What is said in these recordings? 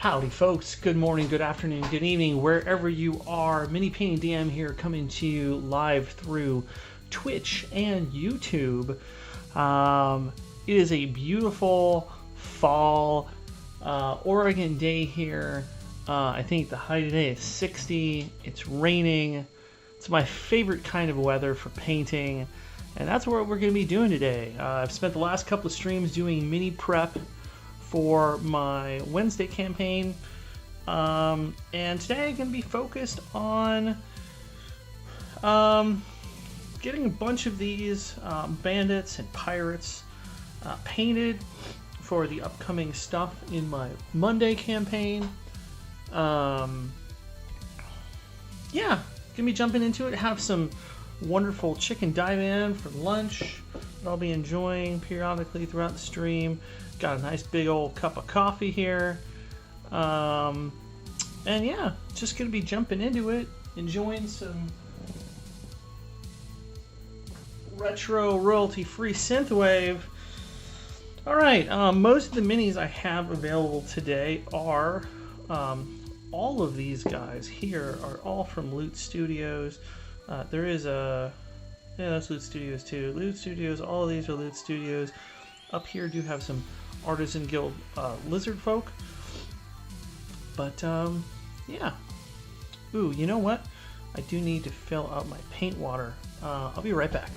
Howdy folks, good morning, good afternoon, good evening, wherever you are. MiniPaintingDM here, coming to you live through Twitch and YouTube. It is a beautiful fall Oregon day here. I think the high today is 60. It's raining. It's my favorite kind of weather for painting, and that's what we're going to be doing today. I've spent the last couple of streams doing mini prep for my Wednesday campaign, and today I'm going to be focused on getting a bunch of these bandits and pirates painted for the upcoming stuff in my Monday campaign. Yeah, gonna be jumping into it. Have some wonderful chicken dive-in for lunch that I'll be enjoying periodically throughout the stream. Got a nice big old cup of coffee here. And yeah, just gonna be jumping into it, enjoying some retro royalty-free synthwave. Alright, most of the minis I have available today are all of these guys here are all from Loot Studios. There is a... yeah, that's Loot Studios too. Loot Studios, all of these are Loot Studios. Up here do have some Artisan Guild lizard folk. But, yeah. Ooh, you know what? I do need to fill out my paint water. I'll be right back.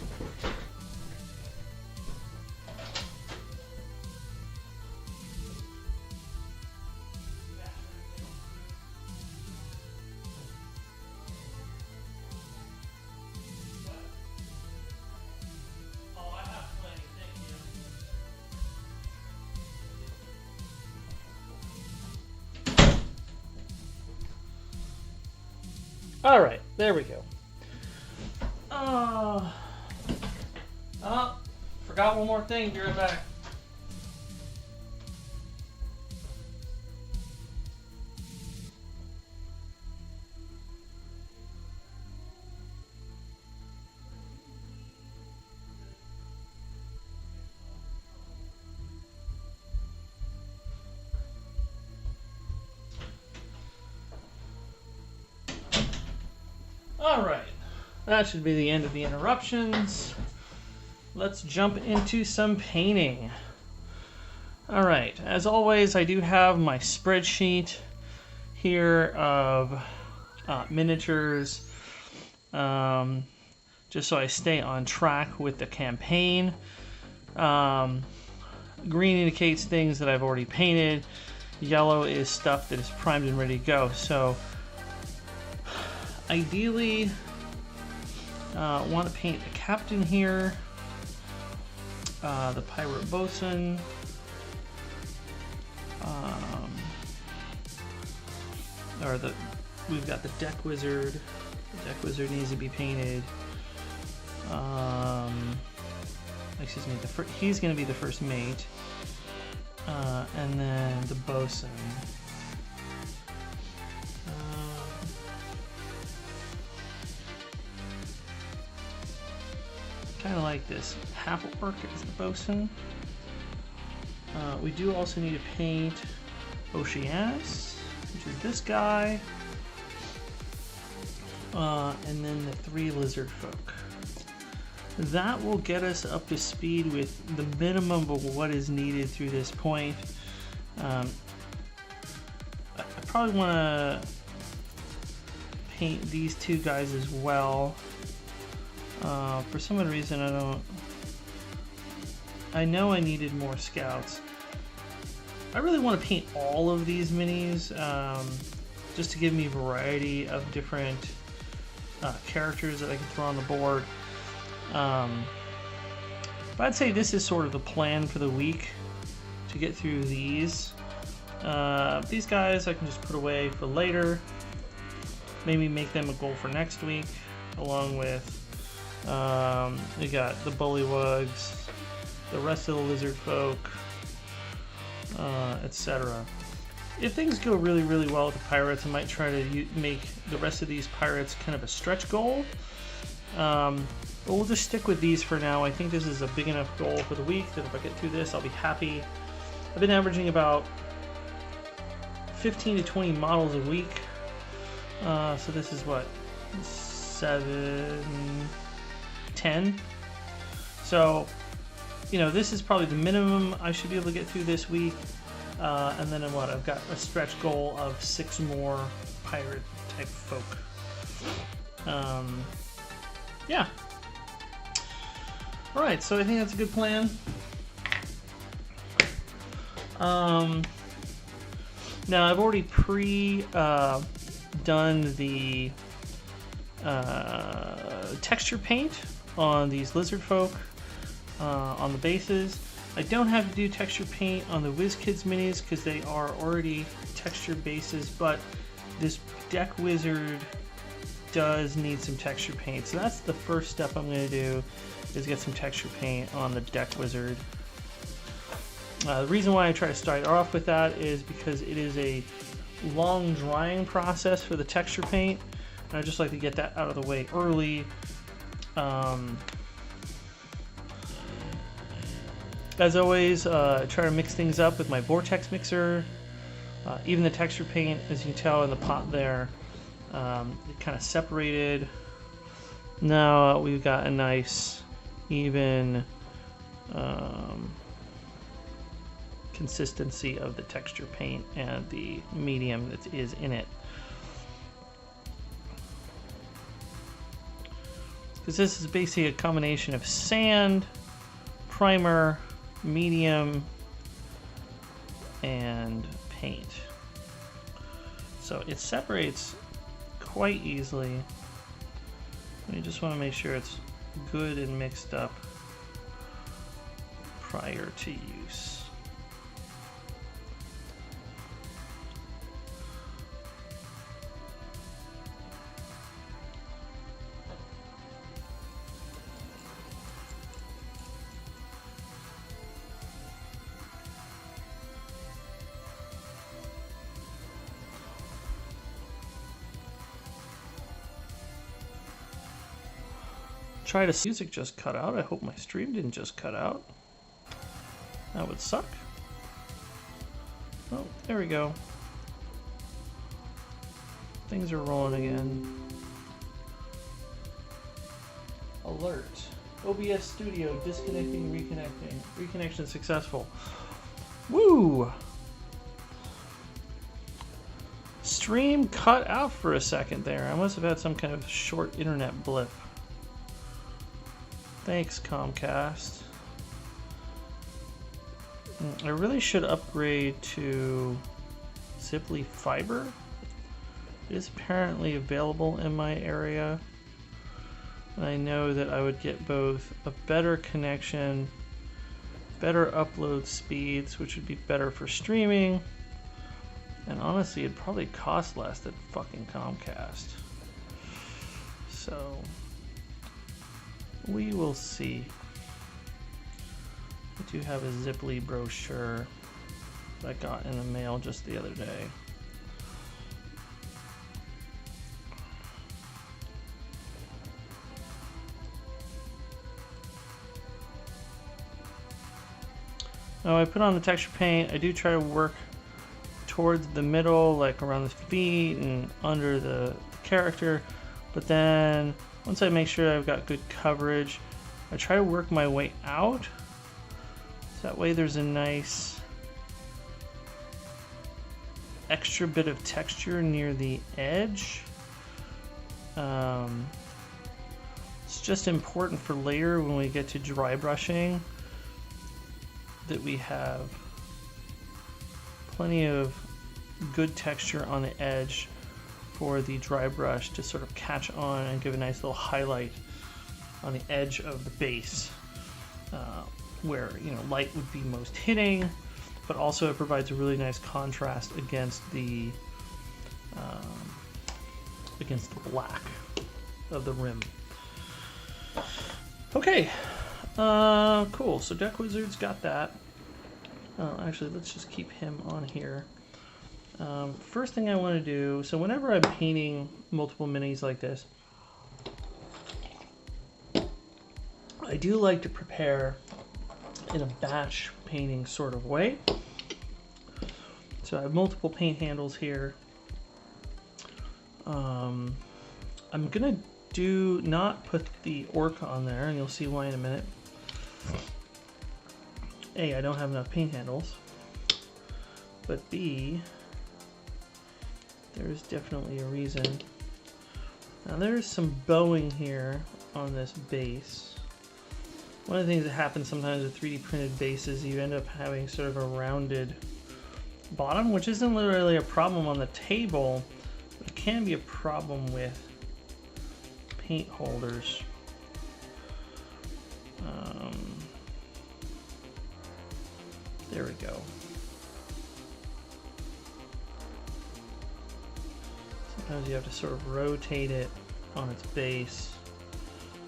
All right, there we go. Oh, forgot one more thing. Be right back. Alright, that should be the end of the interruptions. Let's jump into some painting. Alright, as always, I do have my spreadsheet here of miniatures, just so I stay on track with the campaign. Green indicates things that I've already painted. Yellow is stuff that is primed and ready to go. So ideally, want to paint the captain here, the pirate bosun, we've got the deck wizard. The deck wizard needs to be painted. Excuse me, he's going to be the first mate, and then the bosun. Kind of like this half orc as the bosun. We do also need to paint Oceanus, which is this guy, and then the 3 lizard folk. That will get us up to speed with the minimum of what is needed through this point. I probably want to paint these 2 guys as well. For some odd reason, I know I needed more scouts. I really want to paint all of these minis, just to give me variety of different characters that I can throw on the board. But I'd say this is sort of the plan for the week, to get through these. These guys I can just put away for later. Maybe make them a goal for next week, along with we got the bullywugs, the rest of the lizard folk, etc. If things go really, really well with the pirates, I might try to make the rest of these pirates kind of a stretch goal. But we'll just stick with these for now. I think this is a big enough goal for the week that if I get through this, I'll be happy. I've been averaging about 15 to 20 models a week. So this is what, 7, 10. So, you know, this is probably the minimum I should be able to get through this week. And then what? I've got a stretch goal of 6 more pirate type folk. Yeah. All right, so I think that's a good plan. Now I've already done the texture paint on these lizard folk on the bases. I don't have to do texture paint on the WizKids minis because they are already texture bases, but this deck wizard does need some texture paint. So that's the first step I'm going to do, is get some texture paint on the deck wizard. The reason why I try to start off with that is because it is a long drying process for the texture paint, and I just like to get that out of the way early. As always, try to mix things up with my vortex mixer. Even the texture paint, as you can tell in the pot there, it kind of separated. Now we've got a nice even consistency of the texture paint and the medium that is in it. Because this is basically a combination of sand, primer, medium, and paint. So it separates quite easily. You just want to make sure it's good and mixed up prior to use. Try to music just cut out. I hope my stream didn't just cut out. That would suck. Oh, there we go. Things are rolling again. Alert. OBS Studio disconnecting, reconnecting. Reconnection successful. Woo! Stream cut out for a second there. I must have had some kind of short internet blip. Thanks, Comcast. I really should upgrade to Ziply Fiber. It is apparently available in my area. And I know that I would get both a better connection, better upload speeds, which would be better for streaming, and honestly, it'd probably cost less than fucking Comcast. So we will see. I do have a Ziply brochure that I got in the mail just the other day. Now I put on the texture paint. I do try to work towards the middle, like around the feet and under the character, but then once I make sure I've got good coverage, I try to work my way out. So that way there's a nice extra bit of texture near the edge. It's just important for later when we get to dry brushing that we have plenty of good texture on the edge for the dry brush to sort of catch on and give a nice little highlight on the edge of the base, where, you know, light would be most hitting, but also it provides a really nice contrast against the black of the rim. Okay, cool. So Deck Wizard's got that. Actually, let's just keep him on here. First thing I want to do, so whenever I'm painting multiple minis like this, I do like to prepare in a batch painting sort of way. So I have multiple paint handles here. I'm gonna not put the orc on there, and you'll see why in a minute. A, I don't have enough paint handles, but B, there's definitely a reason. Now there's some bowing here on this base. One of the things that happens sometimes with 3D printed bases, you end up having sort of a rounded bottom, which isn't literally a problem on the table, but it can be a problem with paint holders. There we go. Sometimes you have to sort of rotate it on its base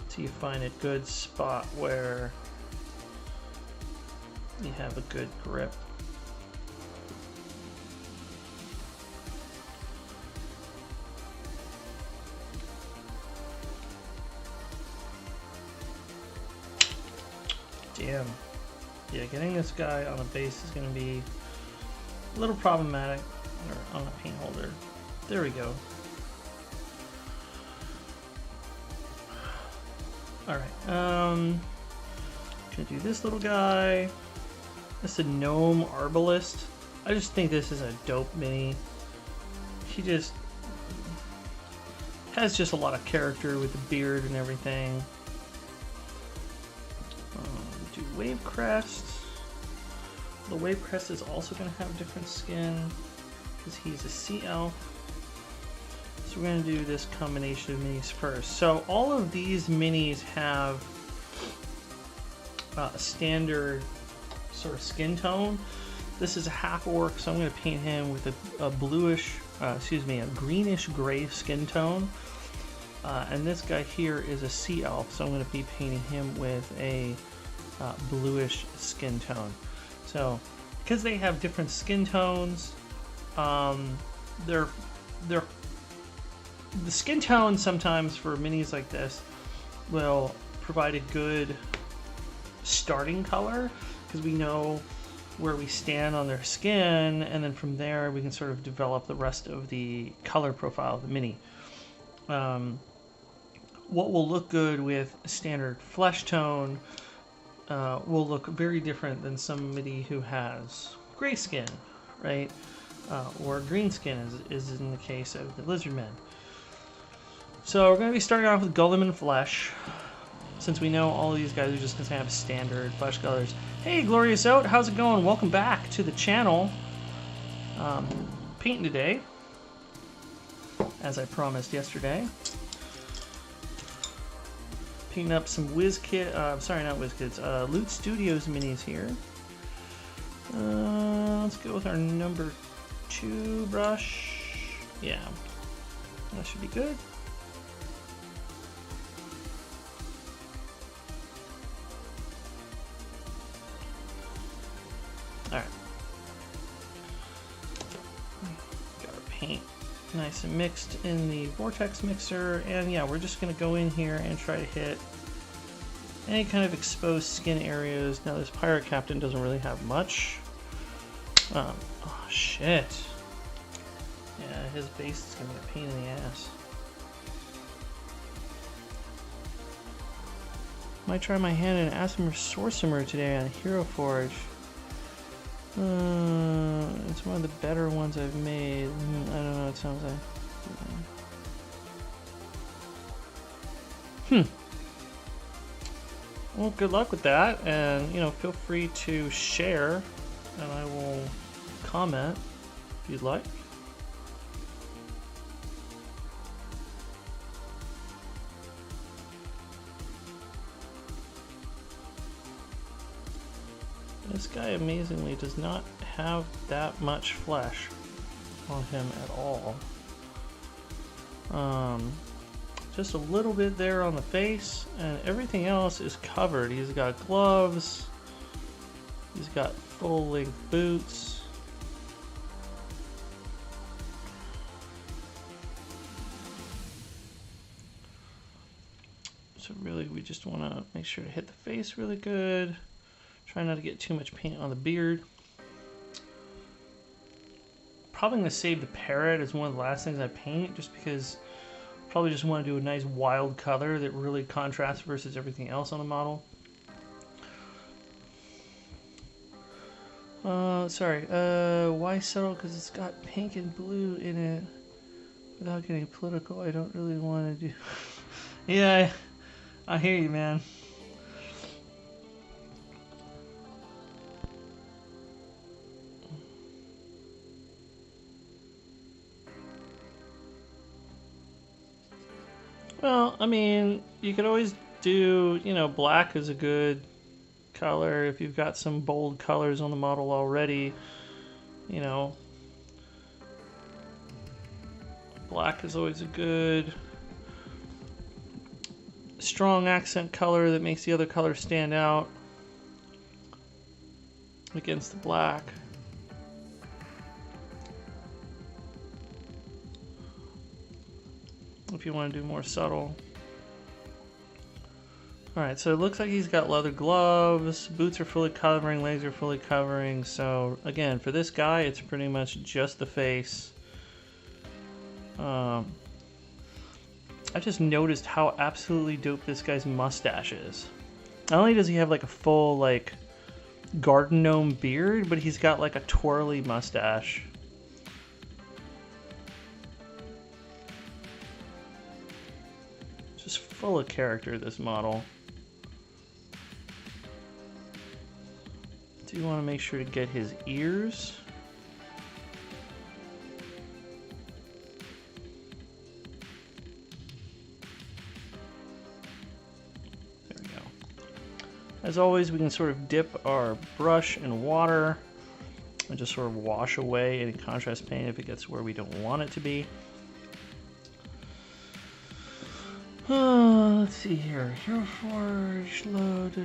so you find a good spot where you have a good grip. Damn. Yeah, getting this guy on a base is going to be a little problematic, or on a paint holder. There we go. Alright, gonna do this little guy. This is a gnome arbalist. I just think this is a dope mini. He just has just a lot of character with the beard and everything. Do wave crest. The wave crest is also going to have different skin because he's a sea elf. So we're going to do this combination of minis first. So all of these minis have a standard sort of skin tone. This is a half orc, so I'm going to paint him with a greenish gray skin tone. And this guy here is a sea elf, so I'm going to be painting him with a bluish skin tone. So because they have different skin tones, the skin tone sometimes for minis like this will provide a good starting color because we know where we stand on their skin, and then from there we can sort of develop the rest of the color profile of the mini. What will look good with a standard flesh tone will look very different than somebody who has gray skin, right? Or green skin, is in the case of the lizard men. So we're going to be starting off with Golem and Flesh, since we know all of these guys are just going to have standard flesh colors. Hey, Glorious Out, how's it going? Welcome back to the channel. Painting today, as I promised yesterday. Painting up some sorry, not WizKids, Loot Studios minis here. Let's go with our number 2 brush. Yeah, that should be good. Alright. Got our paint nice and mixed in the vortex mixer, and yeah, we're just going to go in here and try to hit any kind of exposed skin areas. Now this pirate captain doesn't really have much. Oh shit. Yeah, his base is going to be a pain in the ass. Might try my hand in Aasimar Sorcerer today on Hero Forge. It's one of the better ones I've made. I don't know what it sounds like. Well, good luck with that, and feel free to share, and I will comment if you'd like. This guy amazingly does not have that much flesh on him at all. Just a little bit there on the face, and everything else is covered. He's got gloves, he's got full-length boots. So really we just want to make sure to hit the face really good. Try not to get too much paint on the beard. probably going to save the parrot as one of the last things I paint, just because I probably just want to do a nice wild color that really contrasts versus everything else on the model. Sorry, why subtle? Because it's got pink and blue in it. Without getting political, I don't really want to do... Yeah, I hear you, man. Well, I mean, you could always do, you know, black is a good color if you've got some bold colors on the model already, you know. Black is always a good strong accent color that makes the other colors stand out against the black. If you want to do more subtle. Alright, so it looks like he's got leather gloves, boots are fully covering, legs are fully covering, so again, for this guy, it's pretty much just the face. I just noticed how absolutely dope this guy's mustache is. Not only does he have like a full like garden gnome beard, but he's got like a twirly mustache. Just full of character, this model. Do you want to make sure to get his ears? There we go. As always, we can sort of dip our brush in water and just sort of wash away any contrast paint if it gets where we don't want it to be. Let's see here. Hero Forge, load,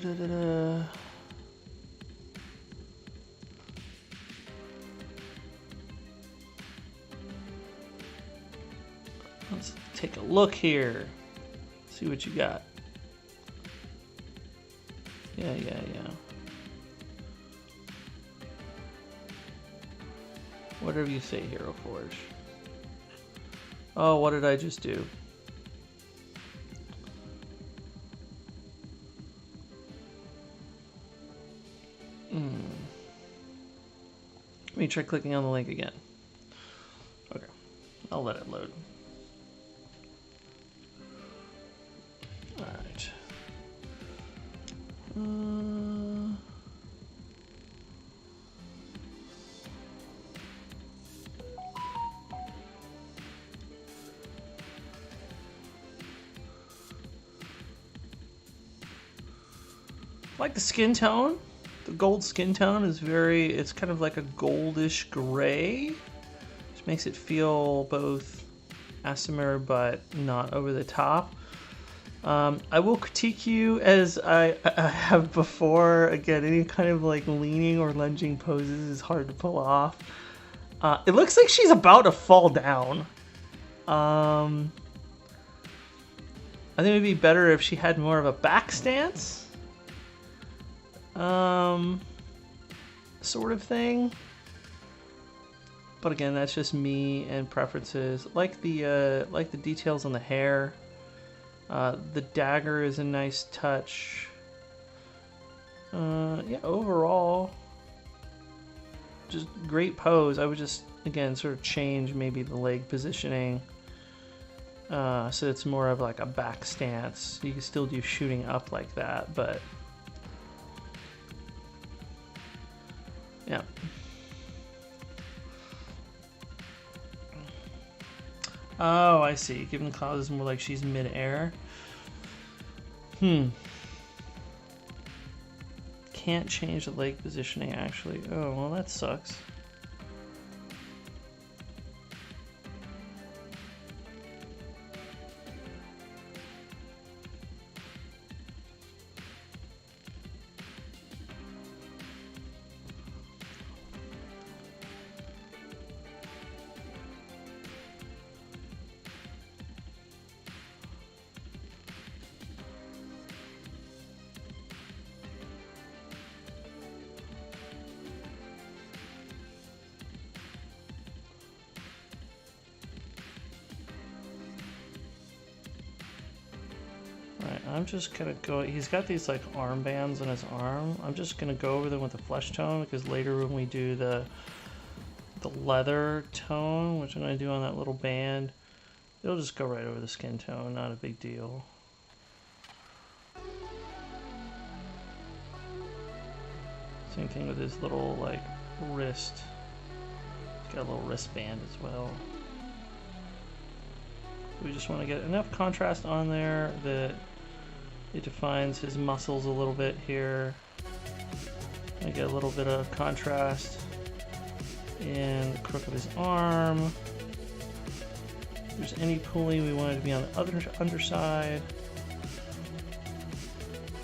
Let's take a look here. See what you got. Yeah. Whatever you say, Hero Forge. Oh, what did I just do? Let me try clicking on the link again. Okay, I'll let it load. All right. I like the skin tone. The gold skin tone is it's kind of like a goldish gray, which makes it feel both asymmetric but not over the top. I will critique you as I have before. Again, any kind of like leaning or lunging poses is hard to pull off. It looks like she's about to fall down. I think it'd be better if she had more of a back stance. Sort of thing. But again, that's just me and preferences. Like the details on the hair. The dagger is a nice touch. Yeah, overall, just great pose. I would just, again, sort of change maybe the leg positioning. So it's more of like a back stance. You can still do shooting up like that, but yeah. Oh, I see. Given the clouds is more like she's mid-air. Can't change the leg positioning, actually. Oh, well, that sucks. I'm just gonna go, he's got these like armbands on his arm. I'm just gonna go over them with the flesh tone, because later when we do the leather tone, which I'm gonna do on that little band, it'll just go right over the skin tone, not a big deal. Same thing with his little like wrist. He's got a little wristband as well. We just want to get enough contrast on there that it defines his muscles a little bit here. And get a little bit of contrast in the crook of his arm. If there's any pooling, we want it to be on the other underside.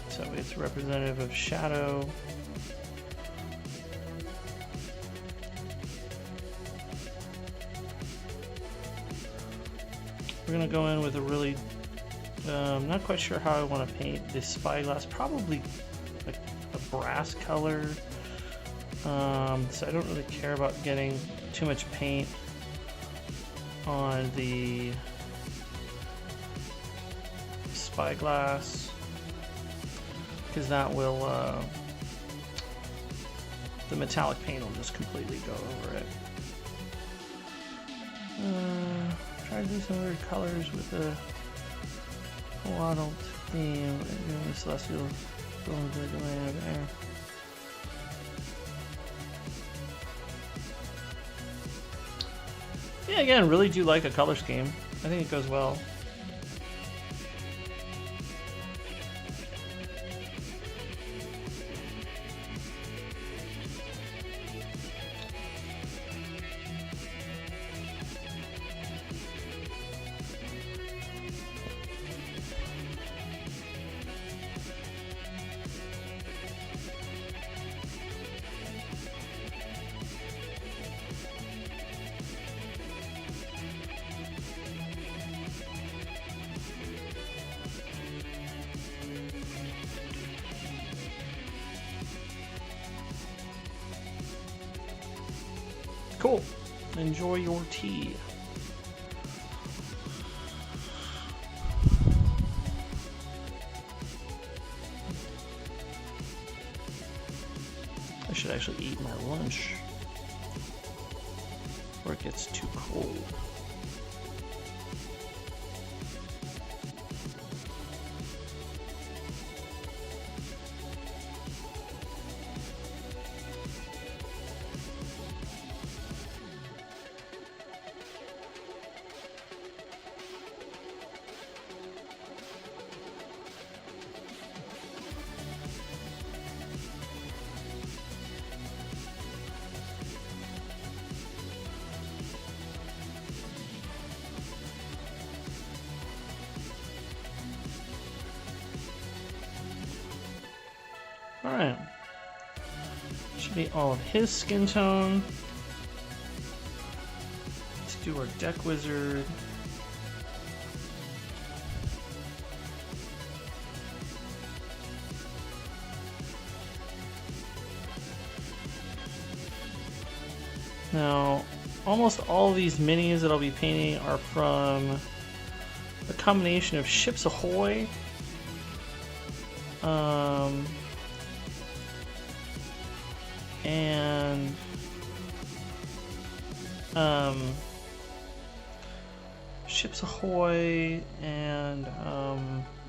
So it's representative of shadow. We're going to go in with a really, not quite sure how I want to paint this spyglass, probably a brass color. So I don't really care about getting too much paint on the spyglass, because that will, the metallic paint will just completely go over it. Try to do some weird colors with the waddle theme and doing the celestial going to the land of air. Yeah, again, really do like a color scheme. I think it goes well. Cool. Enjoy your tea. I should actually eat my lunch before it gets too cold. Alright. Should be all of his skin tone. Let's do our deck wizard. Now, almost all of these minis that I'll be painting are from a combination of Ships Ahoy, and Ships Ahoy and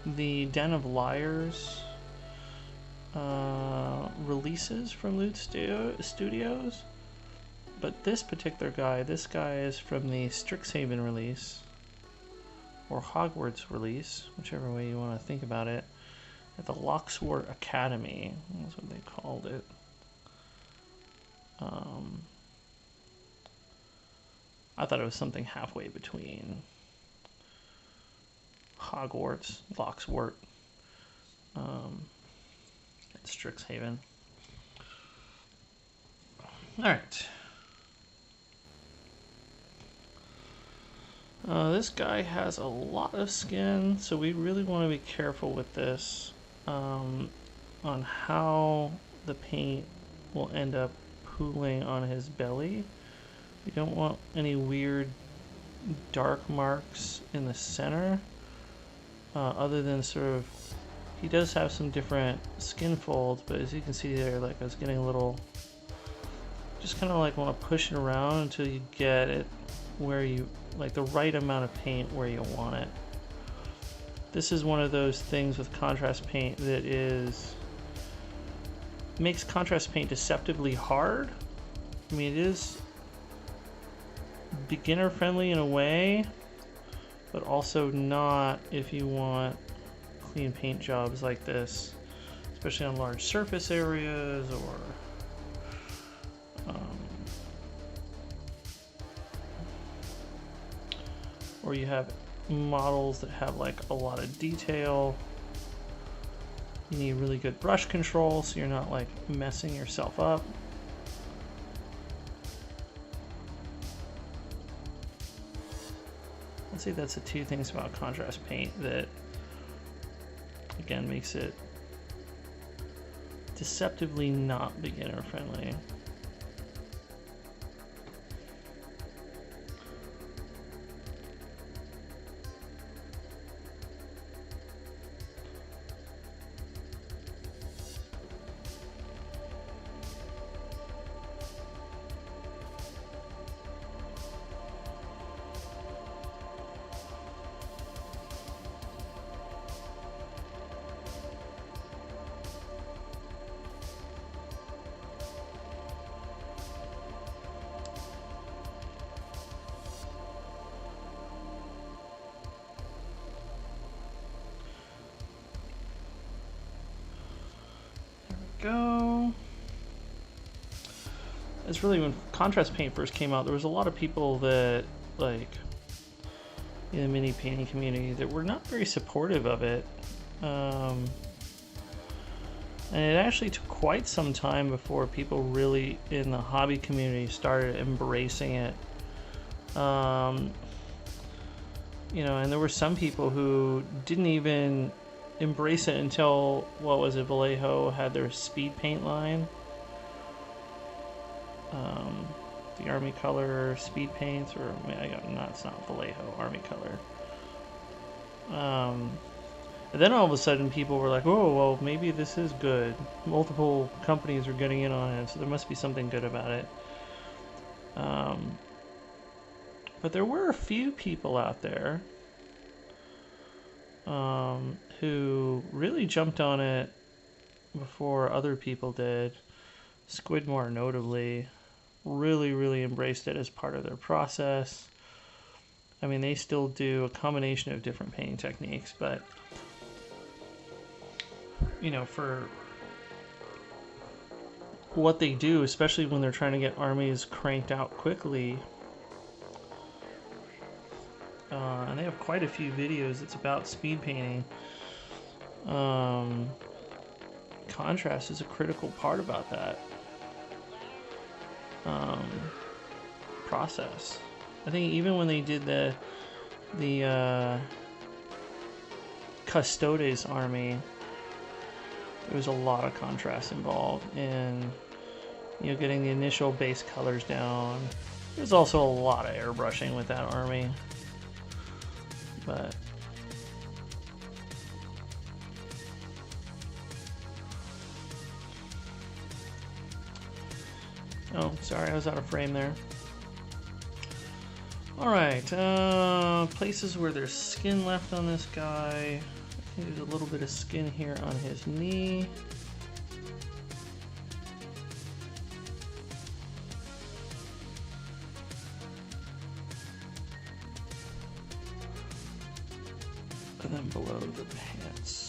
the Den of Liars releases from Loot Studios. But this particular guy, this guy is from the Strixhaven release, or Hogwarts release, whichever way you want to think about it, at the Locksword Academy. That's what they called it. I thought it was something halfway between Hogwarts, Locksword, and Strixhaven. Alright. This guy has a lot of skin, so we really want to be careful with this on how the paint will end up pooling on his belly. We don't want any weird dark marks in the center, other than sort of He does have some different skin folds, but as you can see there, like I was getting a little, just kind of like want to push it around until you get it where you, like the right amount of paint where you want it. This is one of those things with contrast paint that makes contrast paint deceptively hard. I mean, it is beginner friendly in a way, but also not if you want clean paint jobs like this, especially on large surface areas or you have models that have like a lot of detail. You need really good brush control so you're not like messing yourself up. I'd say that's the two things about contrast paint that again makes it deceptively not beginner friendly. Go. It's really when contrast paint first came out, there was a lot of people that like in the mini painting community that were not very supportive of it, and it actually took quite some time before people really in the hobby community started embracing it. You know, and there were some people who didn't even embrace it until, what was it, Vallejo had their speed paint line, the Army Color speed paints, or no, it's not Vallejo, Army Color. And then all of a sudden people were like, oh, well, maybe this is good. Multiple companies are getting in on it, so there must be something good about it. But there were a few people out there who really jumped on it before other people did. Squidmore notably really embraced it as part of their process. I mean, they still do a combination of different painting techniques, but you know, for what they do, especially when they're trying to get armies cranked out quickly, and they have quite a few videos that's about speed painting. Contrast is a critical part about that process. I think even when they did the Custodes army, there was a lot of contrast involved in, you know, getting the initial base colors down. There's also a lot of airbrushing with that army, but oh, sorry, I was out of frame there. Alright, places where there's skin left on this guy. I think there's a little bit of skin here on his knee. And then below the pants.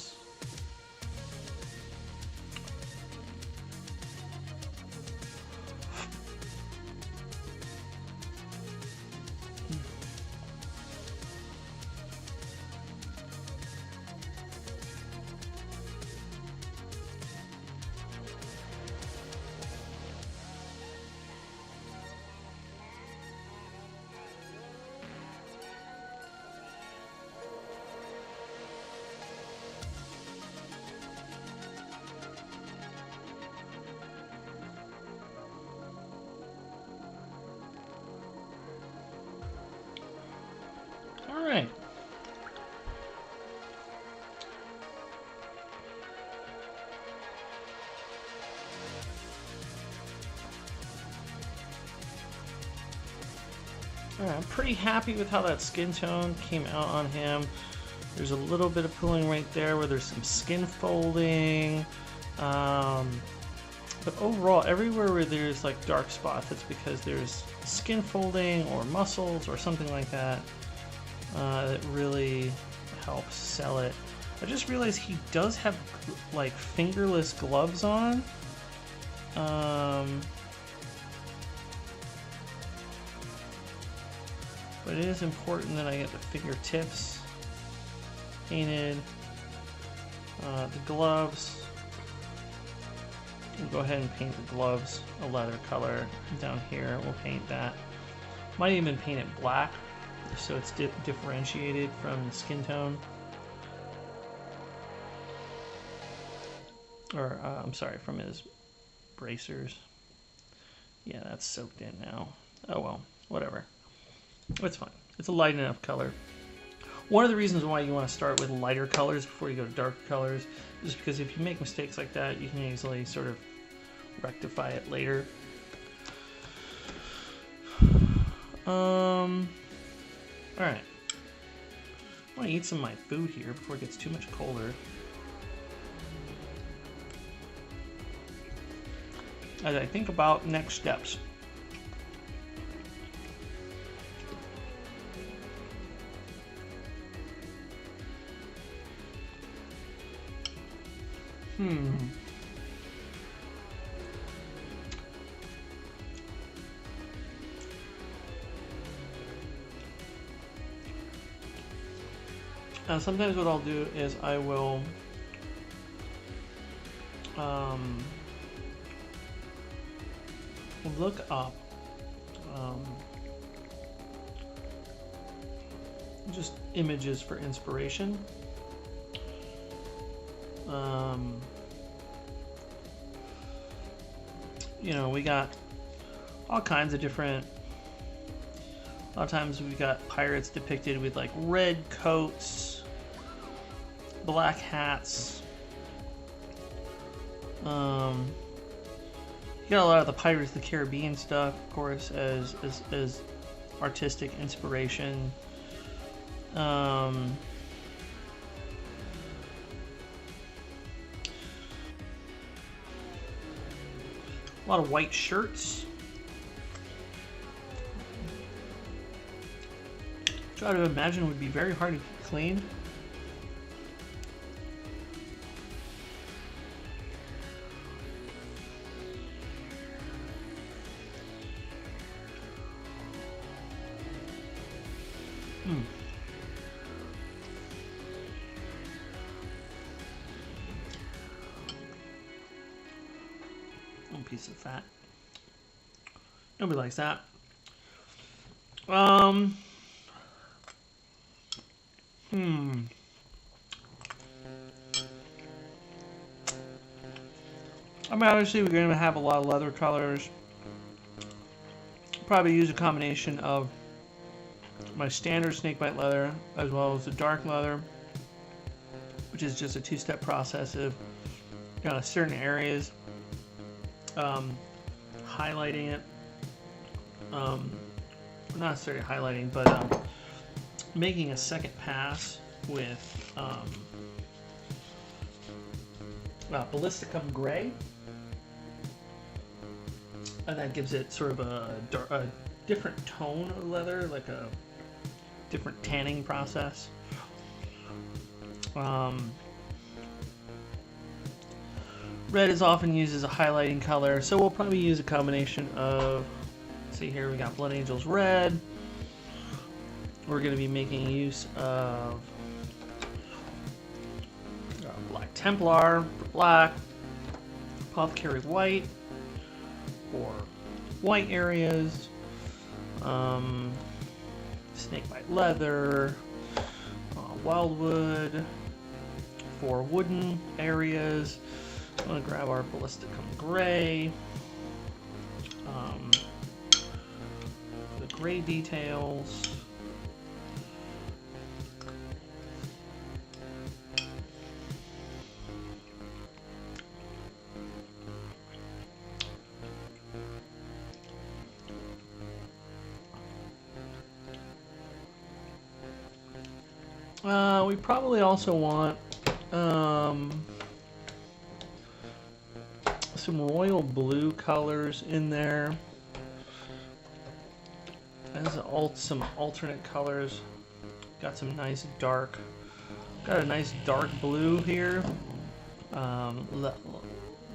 Alright, I'm pretty happy with how that skin tone came out on him. There's a little bit of pooling right there where there's some skin folding. But overall, everywhere where there's like dark spots, it's because there's skin folding or muscles or something like that that really helps sell it. I just realized he does have like fingerless gloves on. But it is important that I get the fingertips painted. The gloves, we'll go ahead and paint the gloves a leather color. Down here we'll paint that. Might even paint it black so it's differentiated from the skin tone. Or I'm sorry, from his bracers. Yeah, that's soaked in now. Oh well, whatever. It's fine. It's a light enough color. One of the reasons why you want to start with lighter colors before you go to darker colors is because if you make mistakes like that, you can easily sort of rectify it later. Alright. I want to eat some of my food here before it gets too much colder. As I think about next steps. Sometimes what I'll do is I will look up just images for inspiration. You know, we got all kinds of different. A lot of times we got pirates depicted with like red coats, black hats. You got a lot of the Pirates of the Caribbean stuff, of course, as artistic inspiration. A lot of white shirts. Try to imagine would be very hard to clean. One piece of fat. Nobody likes that. I mean, obviously we're going to have a lot of leather colors. Probably use a combination of my standard snakebite leather as well as the dark leather, which is just a two-step process of certain areas, highlighting it, not necessarily highlighting, but making a second pass with ballisticum gray, and that gives it sort of a different tone of leather, like a different tanning process. Red is often used as a highlighting color, so we'll probably use a combination of, see here we got Blood Angels Red. We're going to be making use of Black Templar for black, Apothecary White for white areas, Snakebite Leather, Wildwood for wooden areas. I'm going to grab our Ballisticum Gray, the gray details. We probably also want some royal blue colors in there. As some alternate colors. Got some nice dark. Got a nice dark blue here.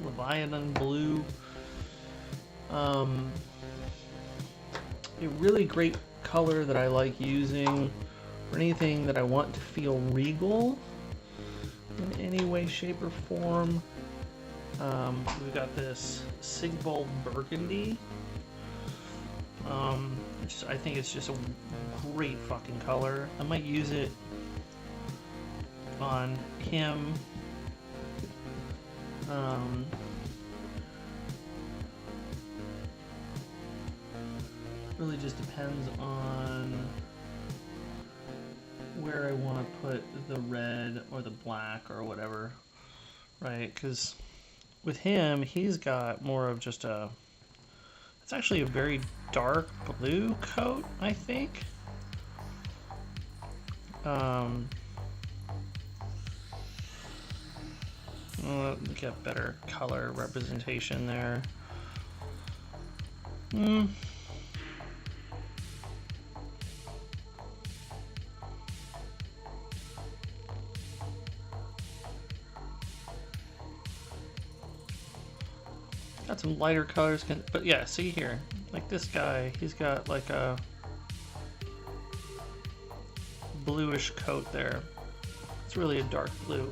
Leviathan blue. A really great color that I like using for anything that I want to feel regal in any way, shape, or form. We've got this Sigbold Burgundy. I think it's just a great fucking color. I might use it on him. Really just depends on where I want to put the red or the black or whatever, right? Because with him, he's got more of just a, it's actually a very dark blue coat, I think. Get better color representation there. Got some lighter colors, but yeah, see here, like this guy, he's got like a bluish coat there. It's really a dark blue.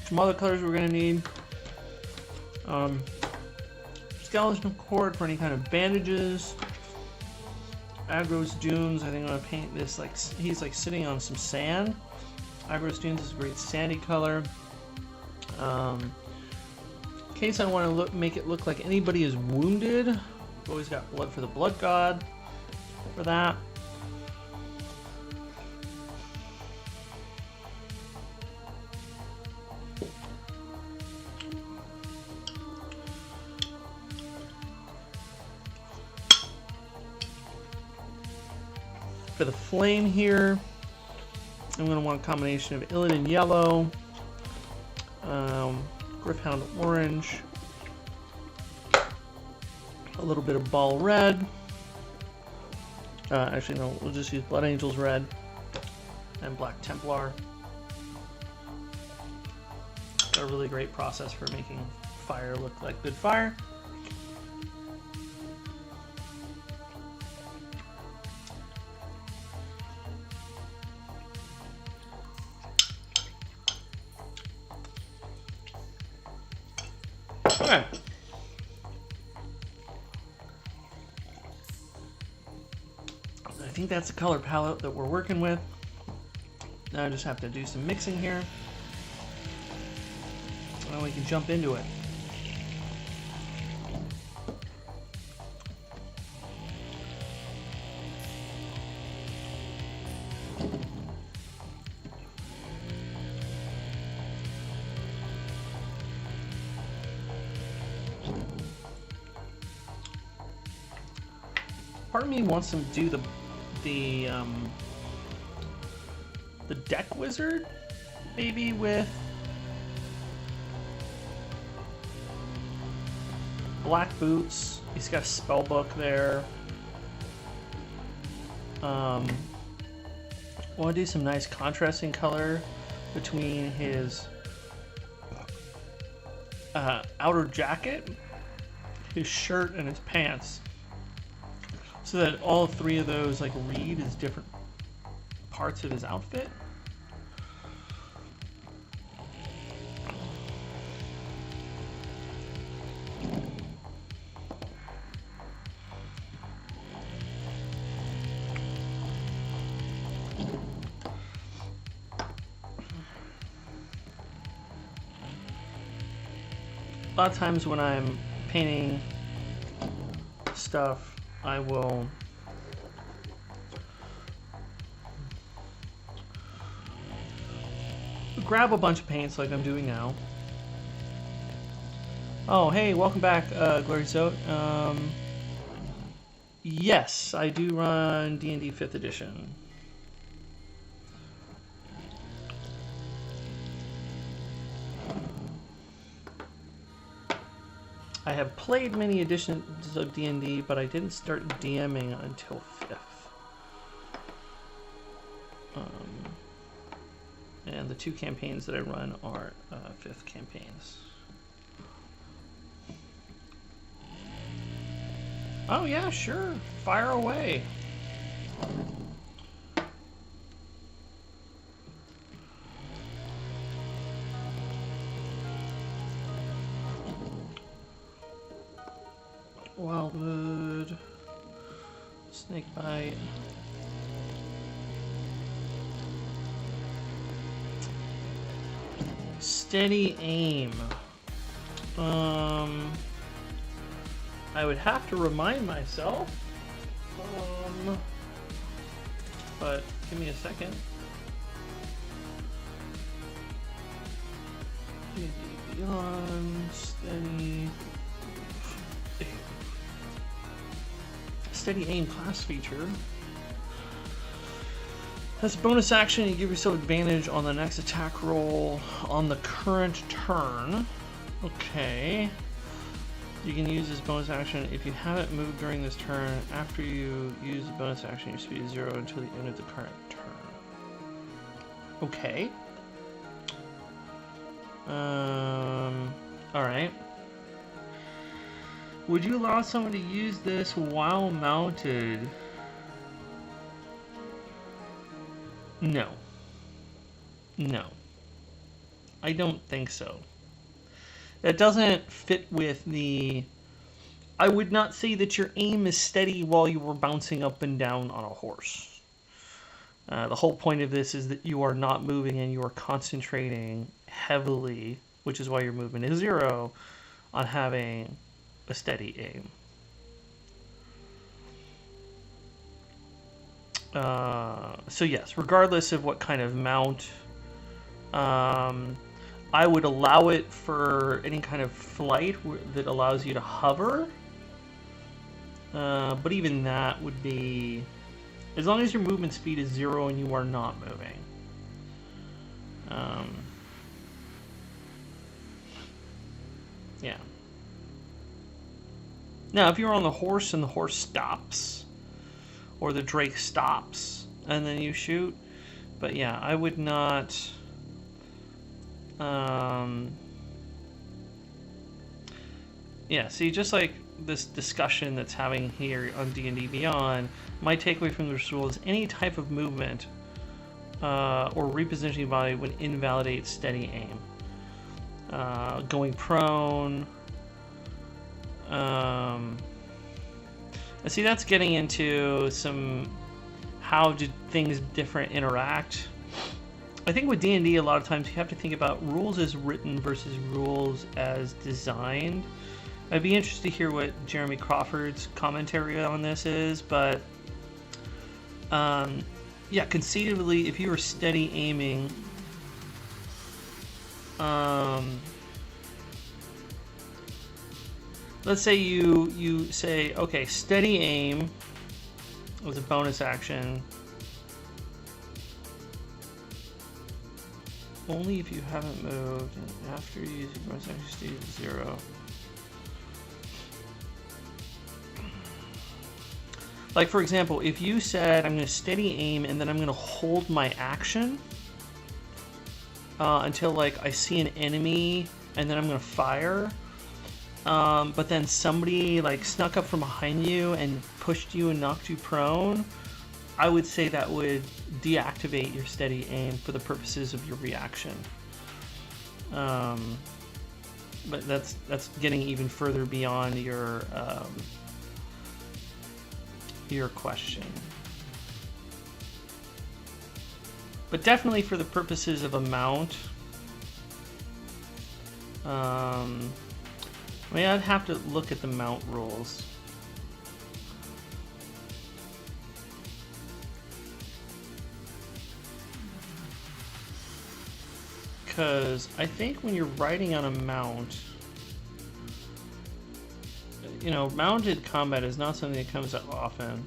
Some other colors we're gonna need. Skeleton cord for any kind of bandages. Agros Dunes, I think I'm gonna paint this like he's like sitting on some sand. Agros Dunes is a great sandy color. In case I want to make it look like anybody is wounded, I've always got blood for the blood god for that. For the flame here, I'm going to want a combination of Illidan yellow, Gryph-hound orange, a little bit of ball red. Actually, no, we'll just use Blood Angels red and Black Templar. Got a really great process for making fire look like good fire. Okay. I think that's the color palette that we're working with. Now I just have to do some mixing here. And we can jump into it. Part of me wants to do the deck wizard, maybe with black boots. He's got a spell book there. Want to do some nice contrasting color between his outer jacket, his shirt, and his pants, so that all three of those like read as different parts of his outfit. A lot of times when I'm painting stuff, I will grab a bunch of paints like I'm doing now. Oh, hey, welcome back, Glory Zote. Yes, I do run D&D 5th edition. I have played many editions of D&D, but I didn't start DMing until 5th. And the 2 campaigns that I run are 5th campaigns. Oh yeah, sure. Fire away. Wildwood. Snakebite. Steady aim. I would have to remind myself. But give me a second. Beyond steady aim class feature. As a bonus action, you give yourself advantage on the next attack roll on the current turn. Okay. You can use this bonus action if you haven't moved during this turn. After you use the bonus action, your speed is 0 until the end of the current turn. Okay. Alright. Would you allow someone to use this while mounted? No. No. I don't think so. That doesn't fit with the... I would not say that your aim is steady while you were bouncing up and down on a horse. The whole point of this is that you are not moving and you are concentrating heavily, which is why your movement is 0, on having a steady aim. So yes, regardless of what kind of mount, I would allow it for any kind of flight that allows you to hover. But even that would be, as long as your movement speed is 0 and you are not moving. Yeah. Now, if you're on the horse and the horse stops, or the drake stops, and then you shoot, but yeah, I would not... Yeah, see, just like this discussion that's having here on D&D Beyond, my takeaway from this rule is any type of movement or repositioning body would invalidate steady aim. Going prone. See, that's getting into some how do things different interact. I think with D&D, a lot of times you have to think about rules as written versus rules as designed. I'd be interested to hear what Jeremy Crawford's commentary on this is, but yeah, conceivably, if you were steady aiming, let's say you say, okay, steady aim was a bonus action. Only if you haven't moved, and after you use your bonus action, speed is 0. Like, for example, if you said, I'm going to steady aim and then I'm going to hold my action until, like, I see an enemy and then I'm going to fire, but then somebody, like, snuck up from behind you and pushed you and knocked you prone, I would say that would deactivate your steady aim for the purposes of your reaction. But that's getting even further beyond your question. But definitely for the purposes of a mount, I mean, I'd have to look at the mount rules. because I think when you're riding on a mount, you know, mounted combat is not something that comes up often.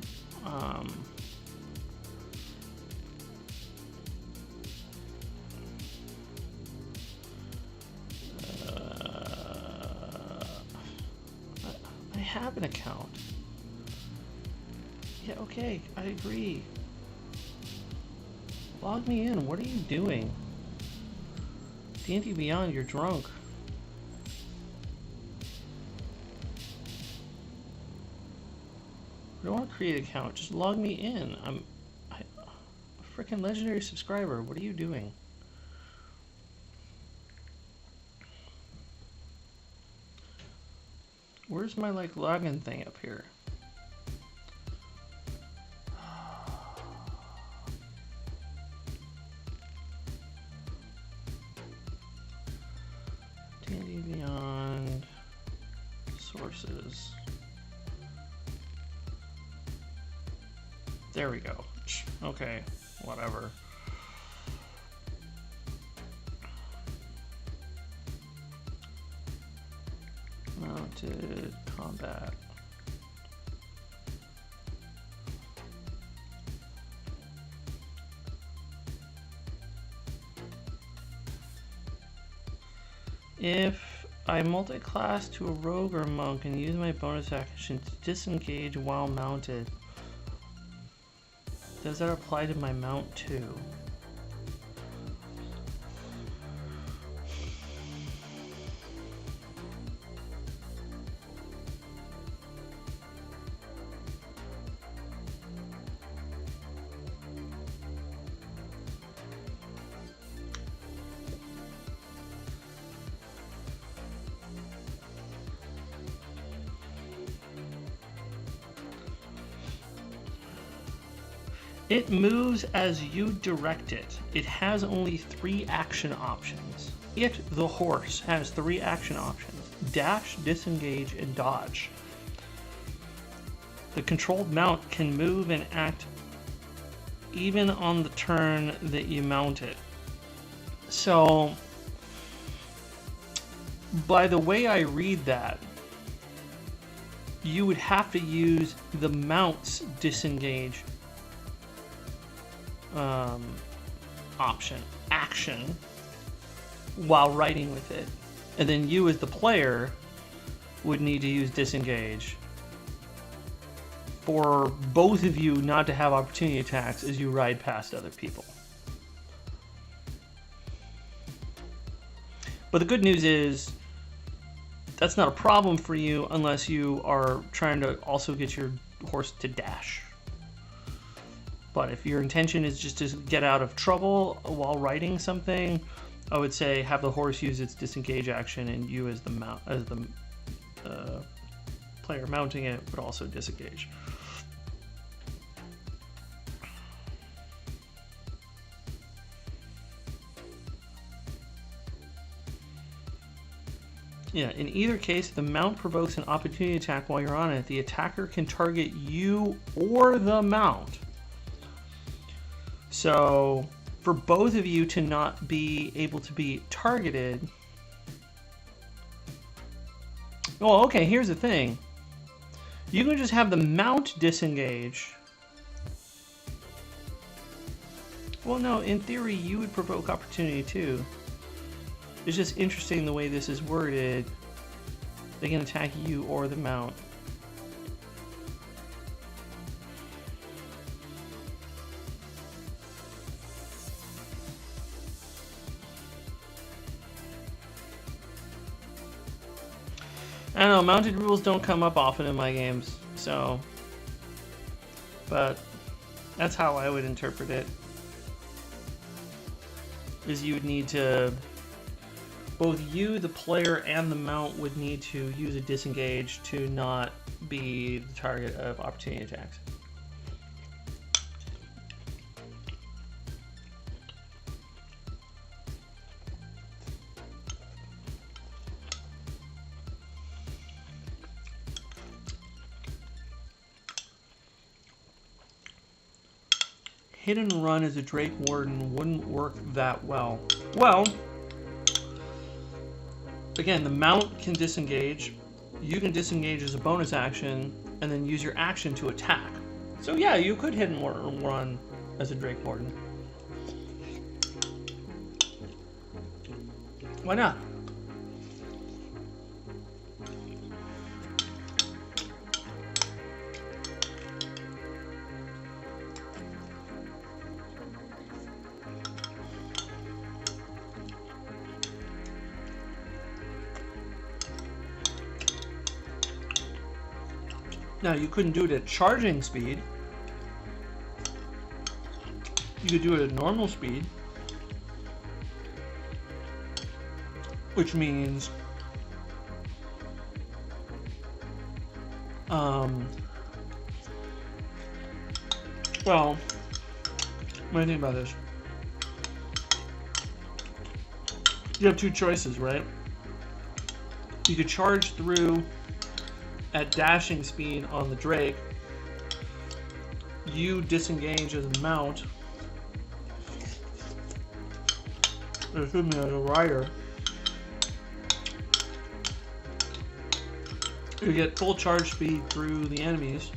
I have an account. Yeah, okay, I agree. Log me in. What are you doing? D&D Beyond, you're drunk. I don't want to create an account. Just log me in. I'm a freaking legendary subscriber. What are you doing? Where's my like login thing up here? D&D Beyond sources. There we go. Okay, whatever. Mounted combat. If I multi-class to a rogue or monk and use my bonus action to disengage while mounted, does that apply to my mount too? It moves as you direct it. It has only 3 action options. It, the horse, has 3 action options: dash, disengage, and dodge. The controlled mount can move and act even on the turn that you mount it. So, by the way I read that, you would have to use the mount's disengage action while riding with it, and then you as the player would need to use disengage for both of you not to have opportunity attacks as you ride past other people. But the good news is that's not a problem for you unless you are trying to also get your horse to dash. But if your intention is just to get out of trouble while riding something, I would say have the horse use its disengage action, and you as the player mounting it would also disengage. Yeah, in either case, if the mount provokes an opportunity attack while you're on it, the attacker can target you or the mount. So, for both of you to not be able to be targeted... Well, okay, here's the thing. You can just have the mount disengage. Well, no, in theory, you would provoke opportunity too. It's just interesting the way this is worded. They can attack you or the mount. I don't know, mounted rules don't come up often in my games, so... But that's how I would interpret it. Is you would need to... Both you, the player, and the mount would need to use a disengage to not be the target of opportunity attacks. Hit and run as a Drake Warden wouldn't work that well. Well, Again, the mount can disengage. You can disengage as a bonus action, and then use your action to attack. So yeah, you could hit and run as a Drake Warden. Why not? Now, you couldn't do it at charging speed. You could do it at normal speed, which means well, what do you think about this? You have two choices, right? You could charge through at dashing speed on the Drake. You disengage as a mount. Excuse me, as a rider. You get full charge speed through the enemies.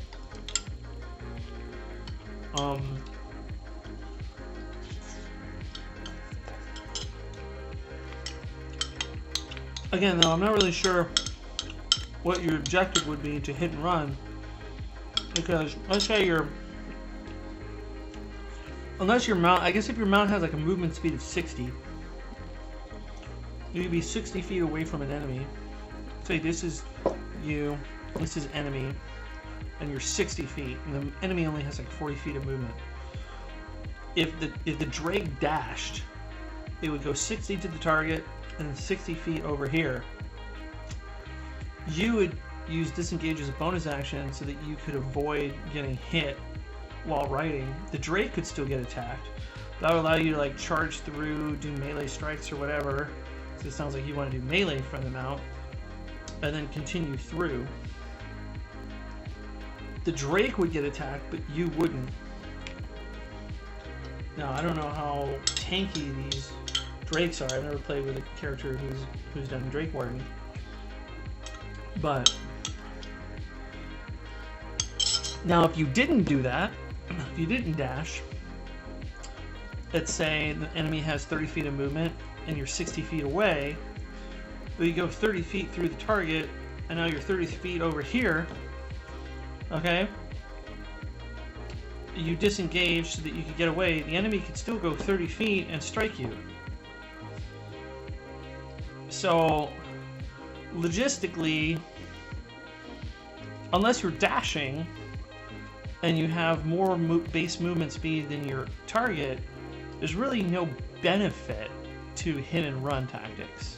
Again, though, I'm not really sure what your objective would be to hit and run, because let's say unless your mount, I guess if your mount has like a movement speed of 60, you'd be 60 feet away from an enemy. Say this is you, this is enemy, and you're 60 feet, and the enemy only has like 40 feet of movement. If the Drake dashed, it would go 60 to the target and then 60 feet over here. You would use disengage as a bonus action so that you could avoid getting hit while riding. The Drake could still get attacked. That would allow you to like charge through, do melee strikes or whatever. So it sounds like you want to do melee from the mount, and then continue through. The Drake would get attacked, but you wouldn't. Now, I don't know how tanky these Drakes are. I've never played with a character who's done Drake Warden. But now, if you didn't do that, if you didn't dash, let's say the enemy has 30 feet of movement and you're 60 feet away, but you go 30 feet through the target and now you're 30 feet over here, okay? You disengage so that you could get away. The enemy could still go 30 feet and strike you. So logistically, unless you're dashing and you have more base movement speed than your target, there's really no benefit to hit and run tactics.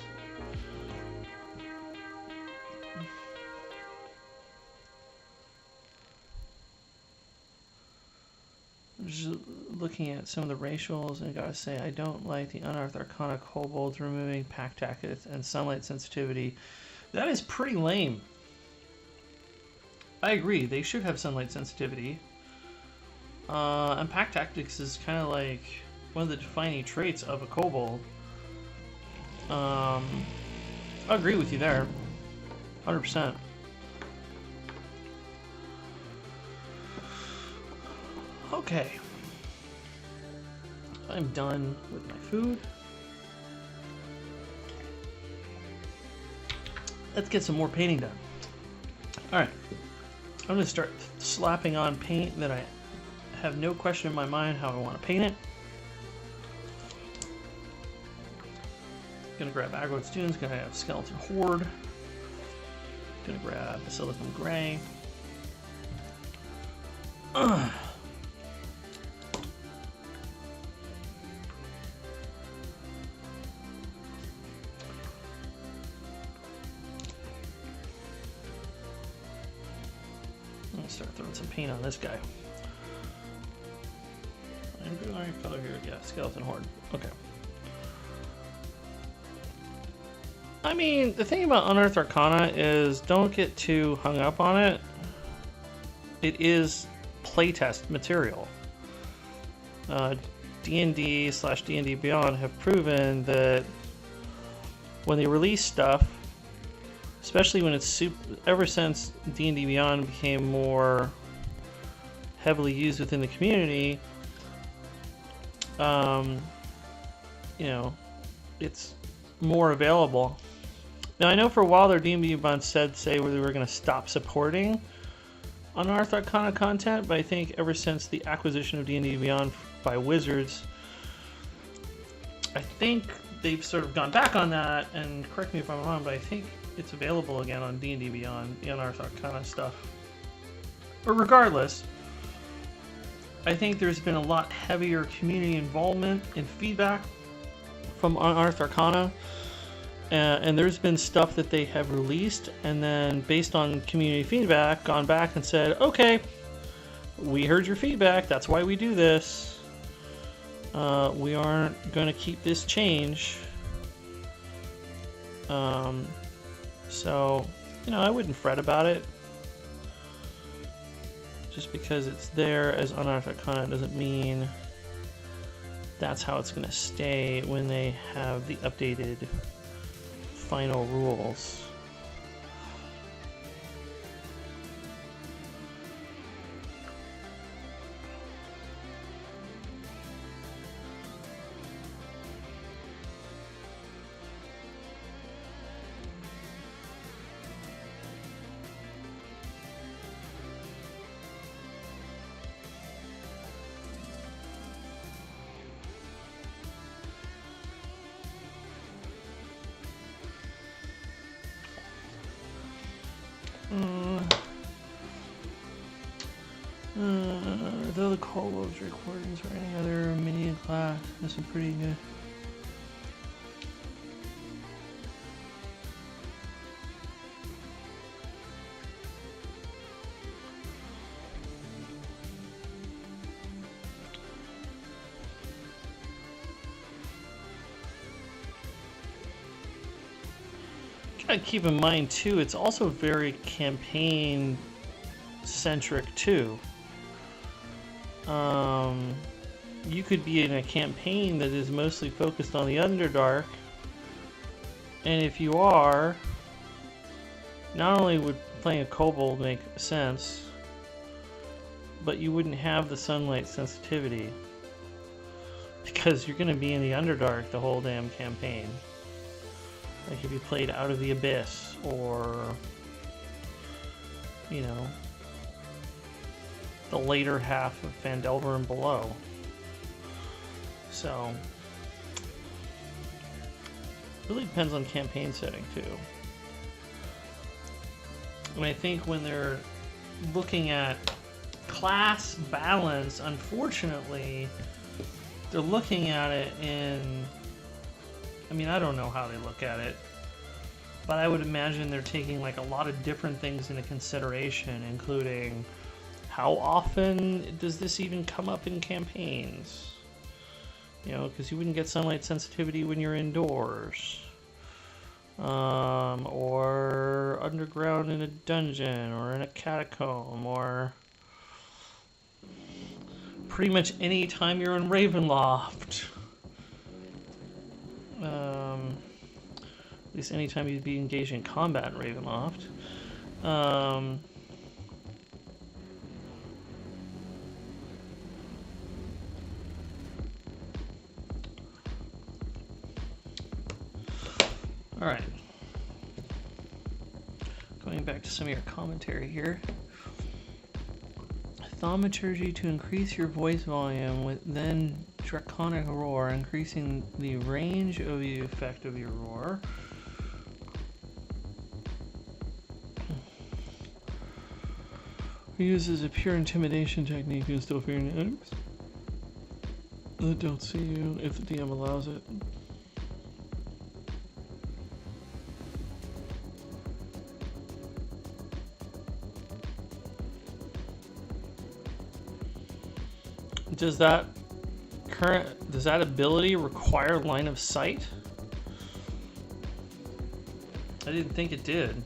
Just looking at some of the racials, and I gotta say, I don't like the Unearthed Arcana kobolds removing pack tactics and sunlight sensitivity. That is pretty lame. I agree, they should have sunlight sensitivity. And pack tactics is kind of like one of the defining traits of a kobold. I agree with you there, 100%. Okay, I'm done with my food. Let's get some more painting done. Alright, I'm going to start slapping on paint that I have no question in my mind how I want to paint it. Gonna grab Aggroed Dunes, gonna have Skeleton Horde. Gonna grab Silicon Gray. Start throwing some paint on this guy. Good color here, yeah, Skeleton Horde. Okay. I mean, the thing about Unearthed Arcana is don't get too hung up on it. It is playtest material. D&D/D&D Beyond have proven that when they release stuff, especially when it's ever since D&D Beyond became more heavily used within the community, you know, it's more available. Now I know for a while there D&D Beyond say where they were going to stop supporting Unearthed Arcana content, but I think ever since the acquisition of D&D Beyond by Wizards, I think they've sort of gone back on that, and correct me if I'm wrong, but I think it's available again on D&D Beyond, the Unearthed Arcana stuff. But regardless, I think there's been a lot heavier community involvement and feedback from Unearthed Arcana, and there's been stuff that they have released, and then based on community feedback, gone back and said, okay, we heard your feedback, that's why we do this. We aren't going to keep this change. So, you know, I wouldn't fret about it. Just because it's there as Unearthed Arcana doesn't mean that's how it's going to stay when they have the updated final rules. Though the call logs recordings or any other mini class, this is pretty good. Gotta keep in mind too, it's also very campaign centric too. You could be in a campaign that is mostly focused on the Underdark, and if you are, not only would playing a kobold make sense, but you wouldn't have the sunlight sensitivity because you're going to be in the Underdark the whole damn campaign. Like if you played Out of the Abyss or, you know, the later half of Phandelver and below. So, it really depends on campaign setting too. And I think when they're looking at class balance, unfortunately, they're looking at it in, I mean, I don't know how they look at it, but I would imagine they're taking like a lot of different things into consideration, including how often does this even come up in campaigns? You know, because you wouldn't get sunlight sensitivity when you're indoors. Or underground in a dungeon, or in a catacomb, or pretty much any time you're in Ravenloft. At least any time you'd be engaged in combat in Ravenloft. Alright. Going back to some of your commentary here. Thaumaturgy to increase your voice volume with then Draconic Roar, increasing the range of the effect of your roar. Uses a pure intimidation technique and still fearing enemies that don't see you if the DM allows it. Does that ability require line of sight? I didn't think it did.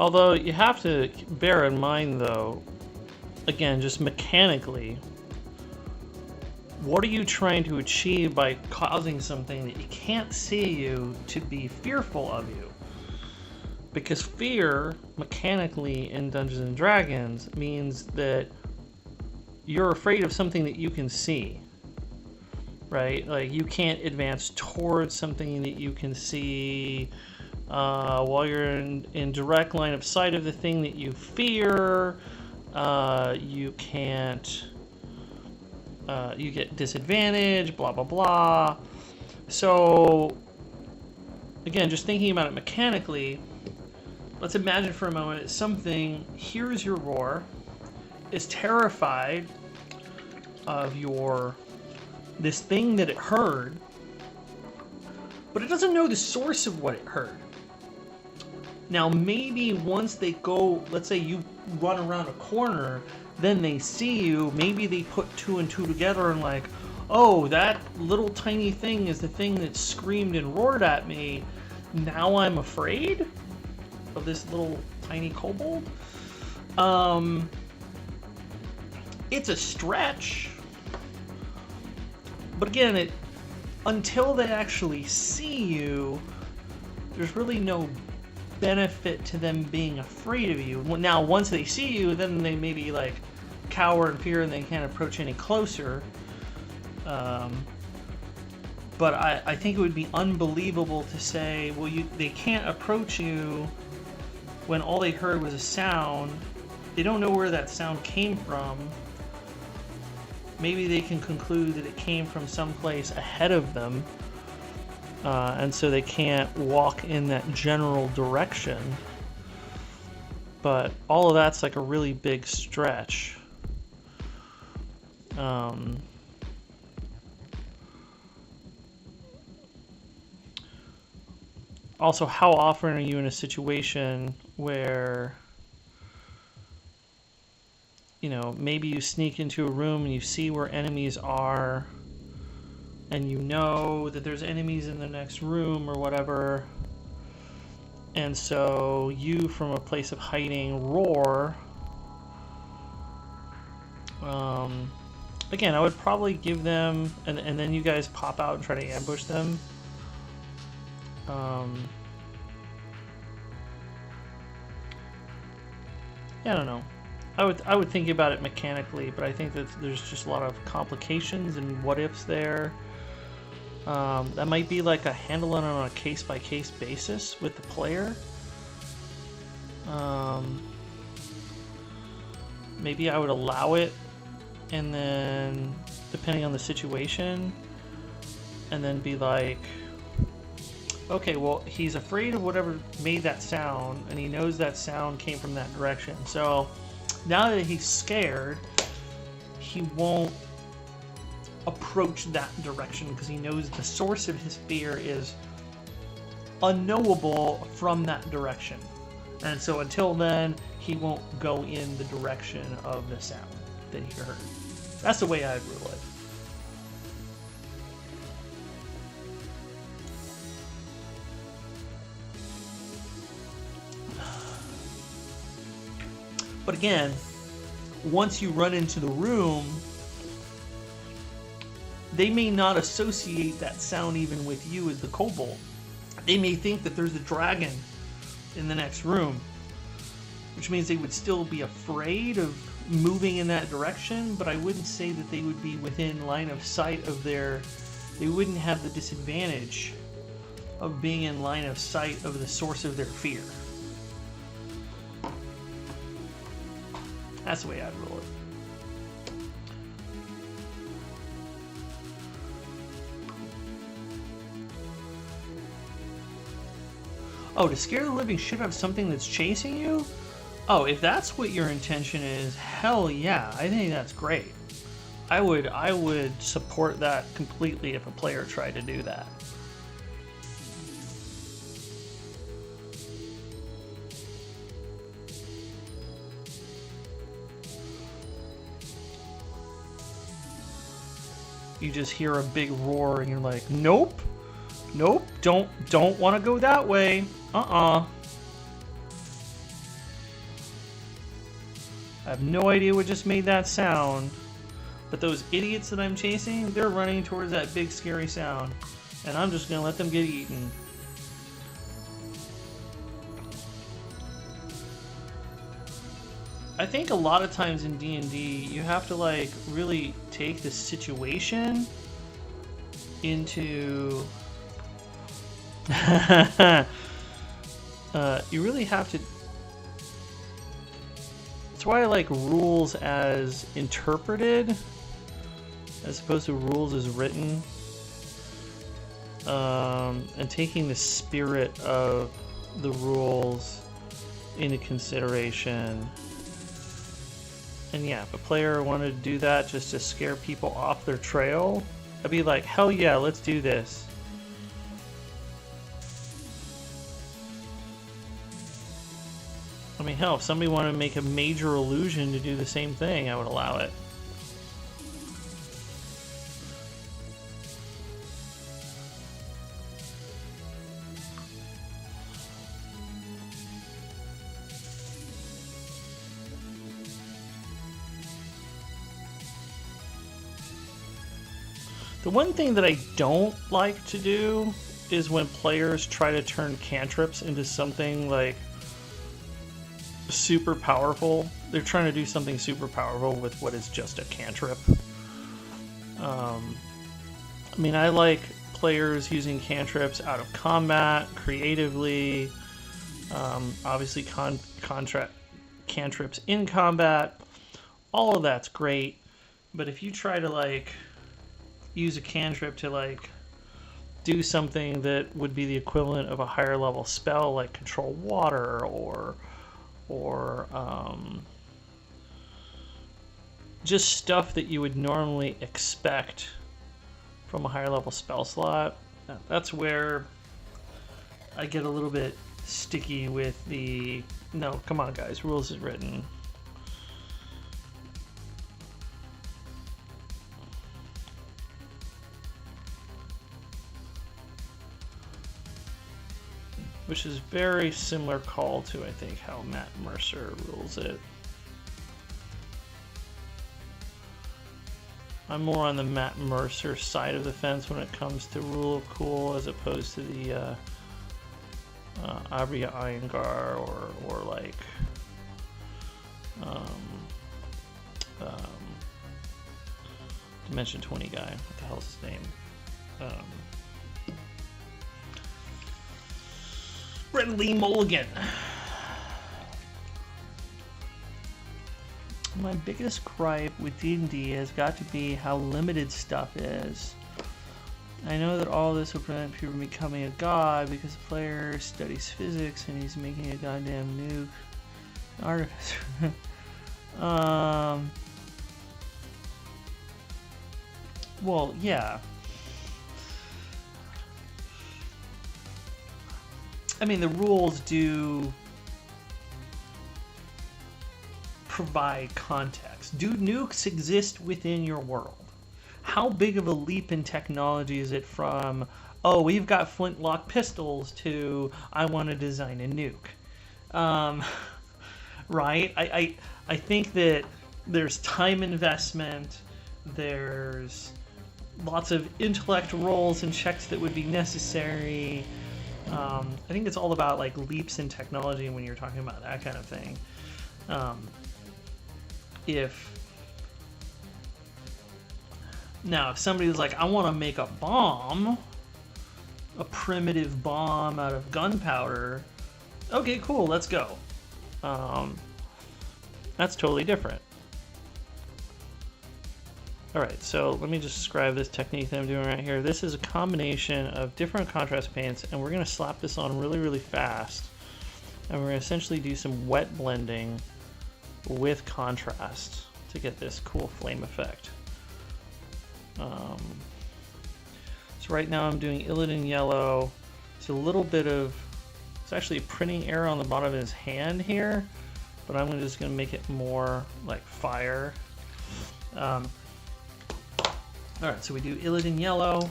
Although you have to bear in mind, though, again, just mechanically, what are you trying to achieve by causing something that you can't see you to be fearful of you? Because fear, mechanically, in Dungeons and Dragons, means that you're afraid of something that you can see, right? Like, you can't advance towards something that you can see while you're in direct line of sight of the thing that you fear. You can't, you get disadvantage, blah, blah, blah. So, again, just thinking about it mechanically, let's imagine for a moment that something hears your roar, is terrified of this thing that it heard, but it doesn't know the source of what it heard. Now, maybe once they go, let's say you run around a corner, then they see you, maybe they put two and two together and like, oh, that little tiny thing is the thing that screamed and roared at me. Now I'm afraid of this little tiny kobold. It's a stretch, but again, until they actually see you, there's really no benefit to them being afraid of you. Now, once they see you, then they maybe like cower in fear and they can't approach any closer. But I think it would be unbelievable to say, well, they can't approach you when all they heard was a sound. They don't know where that sound came from. Maybe they can conclude that it came from someplace ahead of them, and so they can't walk in that general direction. But all of that's like a really big stretch. Also, how often are you in a situation where, you know, maybe you sneak into a room and you see where enemies are, and you know that there's enemies in the next room or whatever, and so you, from a place of hiding, roar. Again, I would probably give them, and then you guys pop out and try to ambush them. Yeah, I don't know. I would think about it mechanically, but I think that there's just a lot of complications and what ifs there. That might be like a handling on a case-by-case basis with the player. Maybe I would allow it, and then depending on the situation, and then be like, okay, well, he's afraid of whatever made that sound, and he knows that sound came from that direction. So now that he's scared, he won't approach that direction because he knows the source of his fear is unknowable from that direction. And so until then, he won't go in the direction of the sound that he heard. That's the way I'd rule it. But again, once you run into the room, they may not associate that sound even with you as the kobold. They may think that there's a dragon in the next room, which means they would still be afraid of moving in that direction, but I wouldn't say that they would be within line of sight of they wouldn't have the disadvantage of being in line of sight of the source of their fear. That's the way I'd roll it. Oh, to scare the living shit out of something that's chasing you? Oh, if that's what your intention is, hell yeah, I think that's great. I would support that completely if a player tried to do that. You just hear a big roar and you're like, nope, don't want to go that way. I have no idea what just made that sound, but those idiots that I'm chasing, they're running towards that big scary sound, and I'm just gonna let them get eaten. I think a lot of times in D&D, you have to like really take the situation into you really have to. That's why I like rules as interpreted as opposed to rules as written, and taking the spirit of the rules into consideration. And yeah, if a player wanted to do that just to scare people off their trail, I'd be like, hell yeah, let's do this. I mean, hell, if somebody wanted to make a major illusion to do the same thing, I would allow it. The one thing that I don't like to do is when players try to turn cantrips into something like super powerful. They're trying to do something super powerful with what is just a cantrip. I mean, I like players using cantrips out of combat, creatively, obviously cantrips in combat. All of that's great, but if you try to like use a cantrip to like do something that would be the equivalent of a higher level spell, like control water or just stuff that you would normally expect from a higher level spell slot, that's where I get a little bit sticky with the, no, come on guys, rules is written. Which is very similar call to, I think, how Matt Mercer rules it. I'm more on the Matt Mercer side of the fence when it comes to rule of cool, as opposed to the Abria Iyengar or like Dimension 20 guy. What the hell's his name? Brent Lee Mulligan. My biggest gripe with D&D has got to be how limited stuff is. I know that all this will prevent people from becoming a god because the player studies physics and he's making a goddamn nuke. Artificer. Well, yeah. I mean, the rules do provide context. Do nukes exist within your world? How big of a leap in technology is it from, oh, we've got flintlock pistols, to I want to design a nuke? Right? I think that there's time investment, there's lots of intellect rolls and checks that would be necessary. I think it's all about like leaps in technology when you're talking about that kind of thing. If somebody was like, I want to make a bomb, a primitive bomb out of gunpowder, okay, cool, let's go. That's totally different. Alright, so let me just describe this technique that I'm doing right here. This is a combination of different contrast paints, and we're going to slap this on really, really fast. And we're going to essentially do some wet blending with contrast to get this cool flame effect. So right now I'm doing Illidan yellow. It's a little bit of, it's actually a printing error on the bottom of his hand here, but I'm just going to make it more like fire. Alright, so we do Illidan yellow,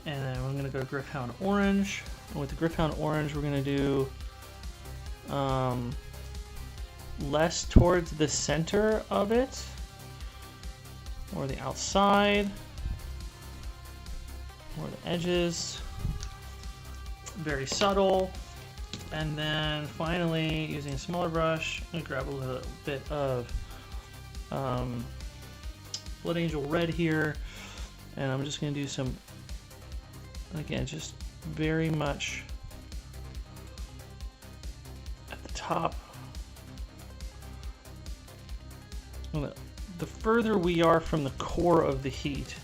and then we're going to go to Gryph-hound orange. And with the Gryph-hound orange, we're going to do less towards the center of it or the outside or the edges. Very subtle. And then finally, using a smaller brush, I'm gonna grab a little bit of Blood Angel Red here, and I'm just gonna do some, again, just very much at the top. The further we are from the core of the heat,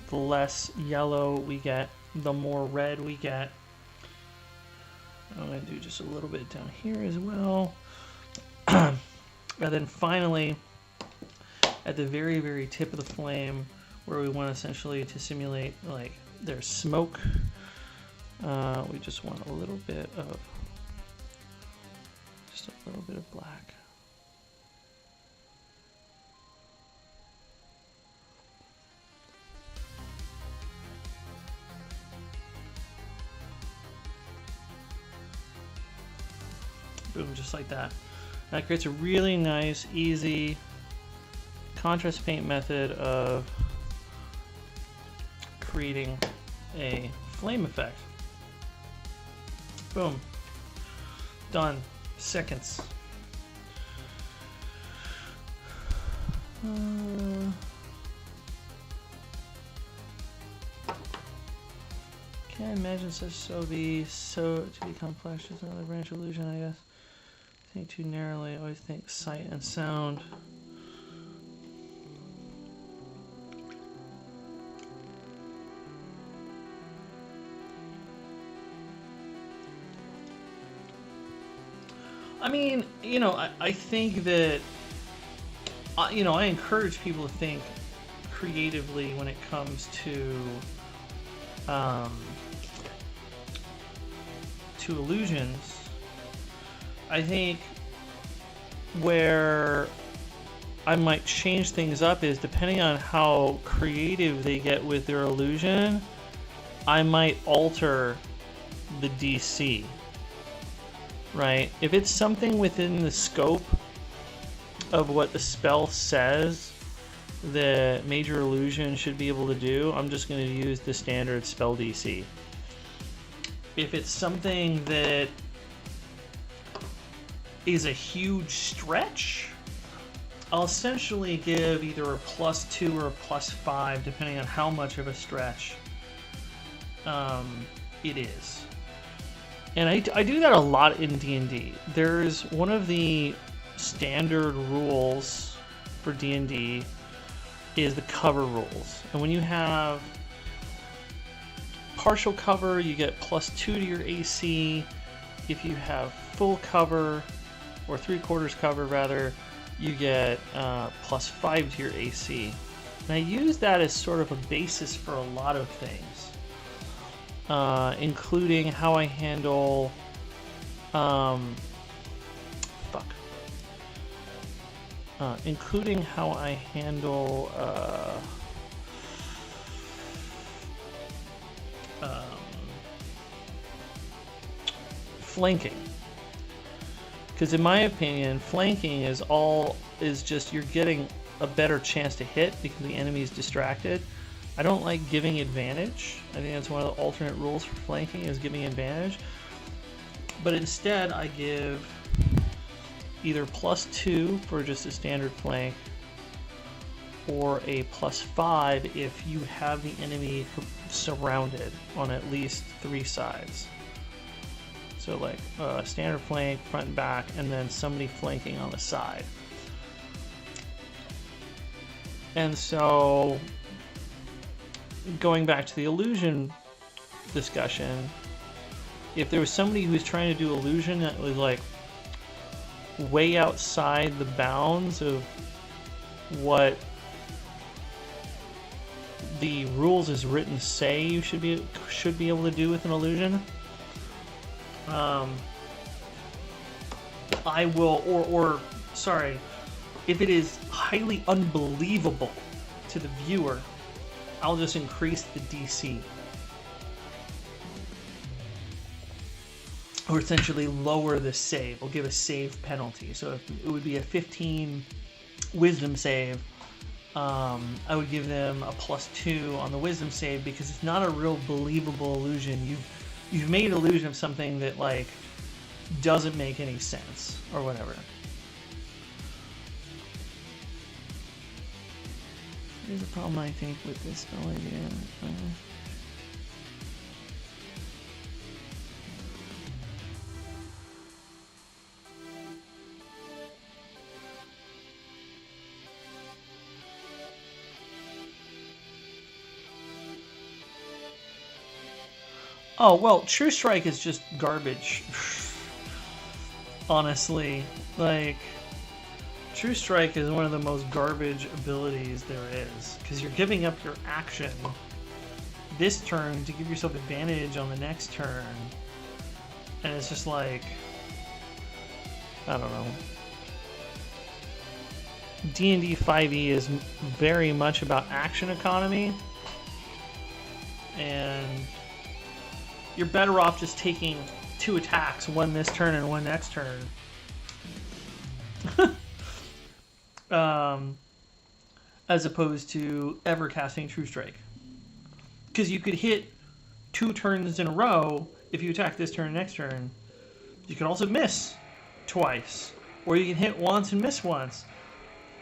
the less yellow we get, the more red we get. I'm going to do just a little bit down here as well. And then finally, at the very, very tip of the flame, where we want essentially to simulate like there's smoke, we just want a little bit of, just a little bit of black. Boom, just like that. That creates a really nice, easy contrast paint method of creating a flame effect. Boom. Done. Seconds. Can't imagine such so to be complex. Just another branch illusion, I guess. Think too narrowly. I always think sight and sound. I mean, you know, I think that, you know, I encourage people to think creatively when it comes to illusions. I think where I might change things up is depending on how creative they get with their illusion, I might alter the DC, right? If it's something within the scope of what the spell says the major illusion should be able to do, I'm just going to use the standard spell DC. If it's something that is a huge stretch, I'll essentially give either a +2 or a +5 depending on how much of a stretch it is. And I do that a lot in D&D. There's one of the standard rules for D&D is the cover rules. And when you have partial cover, you get +2 to your AC. If you have full cover, or 3/4 cover rather, you get +5 to your AC. And I use that as sort of a basis for a lot of things, including how I handle including how I handle flanking. Because in my opinion, flanking is just you're getting a better chance to hit because the enemy is distracted. I don't like giving advantage. I think that's one of the alternate rules for flanking is giving advantage. But instead, I give either +2 for just a standard flank, or a +5 if you have the enemy surrounded on at least 3 sides. So like standard flank, front and back, and then somebody flanking on the side. And so, going back to the illusion discussion, if there was somebody who's trying to do illusion that was like way outside the bounds of what the rules as written say you should be able to do with an illusion, I will, sorry, if it is highly unbelievable to the viewer, I'll just increase the DC. or essentially lower the save. We'll give a save penalty. So if it would be a 15 wisdom save, I would give them a +2 on the wisdom save, because it's not a real believable illusion. You've made an illusion of something that like doesn't make any sense or whatever. There's a problem, I think, with this spell idea. Oh, well, True Strike is just garbage. Honestly, like, True Strike is one of the most garbage abilities there is, because you're giving up your action this turn to give yourself advantage on the next turn, and it's just like, I don't know. D&D 5e is very much about action economy, and you're better off just taking 2 attacks, one this turn and one next turn. As opposed to ever casting True Strike. Because you could hit 2 turns in a row if you attack this turn and next turn. You can also miss twice. Or you can hit once and miss once.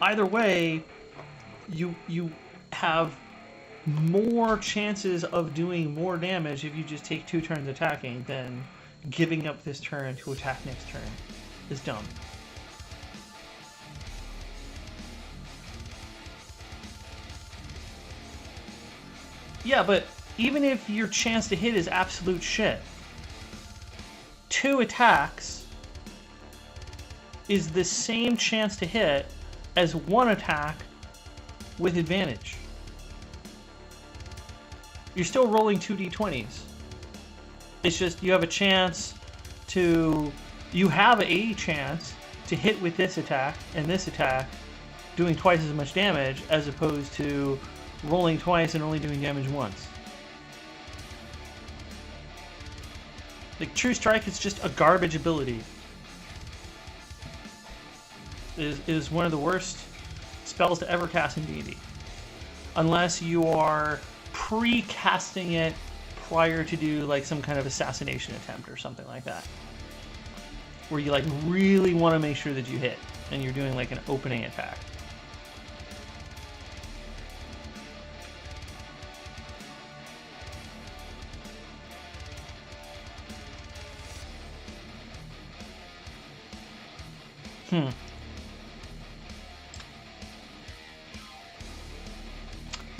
Either way, you have more chances of doing more damage if you just take 2 turns attacking than giving up this turn to attack next turn. Is dumb. Yeah, but even if your chance to hit is absolute shit, 2 attacks is the same chance to hit as 1 attack with advantage. You're still rolling 2d20s. It's just you have a chance to... You have a chance to hit with this attack and this attack, doing twice as much damage, as opposed to rolling twice and only doing damage once. Like, True Strike is just a garbage ability. It is one of the worst spells to ever cast in D&D. Unless you are pre-casting it prior to do like some kind of assassination attempt or something like that, where you like really want to make sure that you hit and you're doing like an opening attack.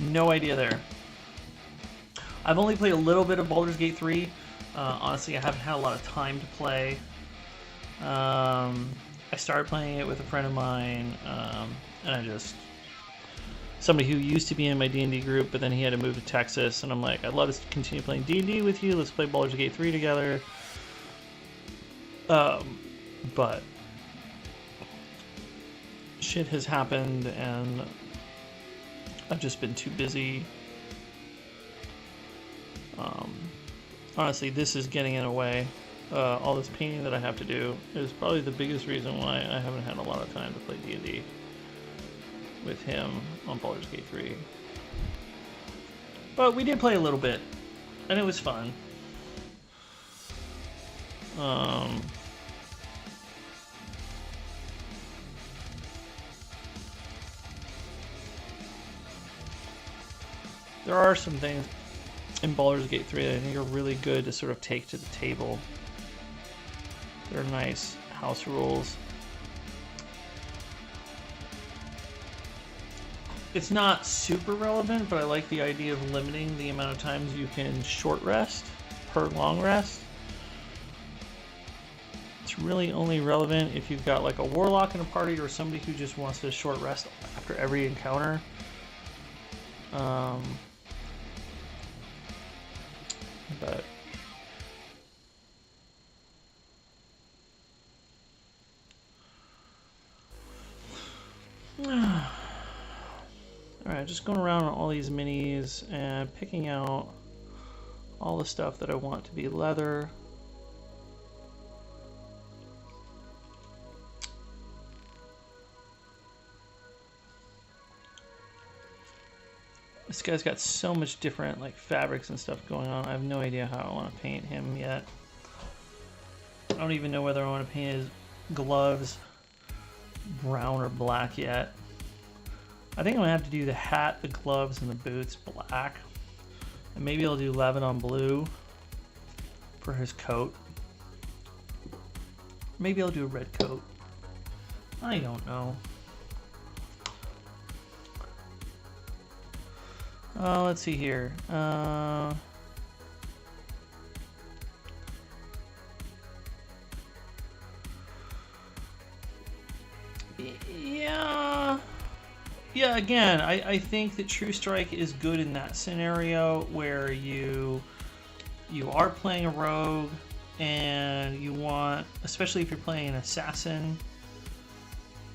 No idea there. I've only played a little bit of Baldur's Gate 3. Honestly, I haven't had a lot of time to play. I started playing it with a friend of mine, and I just... Somebody who used to be in my D&D group, but then he had to move to Texas, and I'm like, I'd love to continue playing D&D with you. Let's play Baldur's Gate 3 together. But shit has happened, and I've just been too busy. Honestly, this is getting in the way. All this painting that I have to do is probably the biggest reason why I haven't had a lot of time to play D&D with him on Baldur's Gate 3. But we did play a little bit, and it was fun. There are some things in Baldur's Gate 3 that I think are really good to sort of take to the table. They're nice house rules. It's not super relevant, but I like the idea of limiting the amount of times you can short rest per long rest. It's really only relevant if you've got like a warlock in a party or somebody who just wants to short rest after every encounter. But alright, just going around on all these minis and picking out all the stuff that I want to be leather. This guy's got so much different like fabrics and stuff going on. I have no idea how I want to paint him yet. I don't even know whether I want to paint his gloves brown or black yet. I think I'm gonna have to do the hat, the gloves, and the boots black. And maybe I'll do Lebanon blue for his coat. Maybe I'll do a red coat. I don't know. Let's see here. Yeah, again, I think that True Strike is good in that scenario where you are playing a rogue and you want, especially if you're playing an assassin,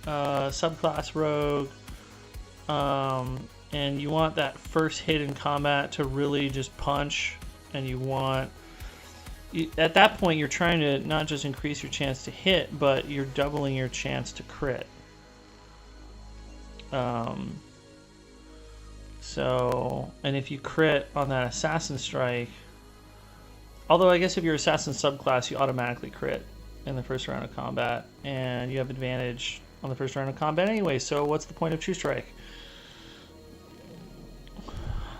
subclass rogue, and you want that first hit in combat to really just punch, and you want, at that point you're trying to not just increase your chance to hit, but you're doubling your chance to crit. So, and if you crit on that assassin strike, although I guess if you're assassin subclass, you automatically crit in the first round of combat, and you have advantage on the first round of combat anyway, so what's the point of True Strike?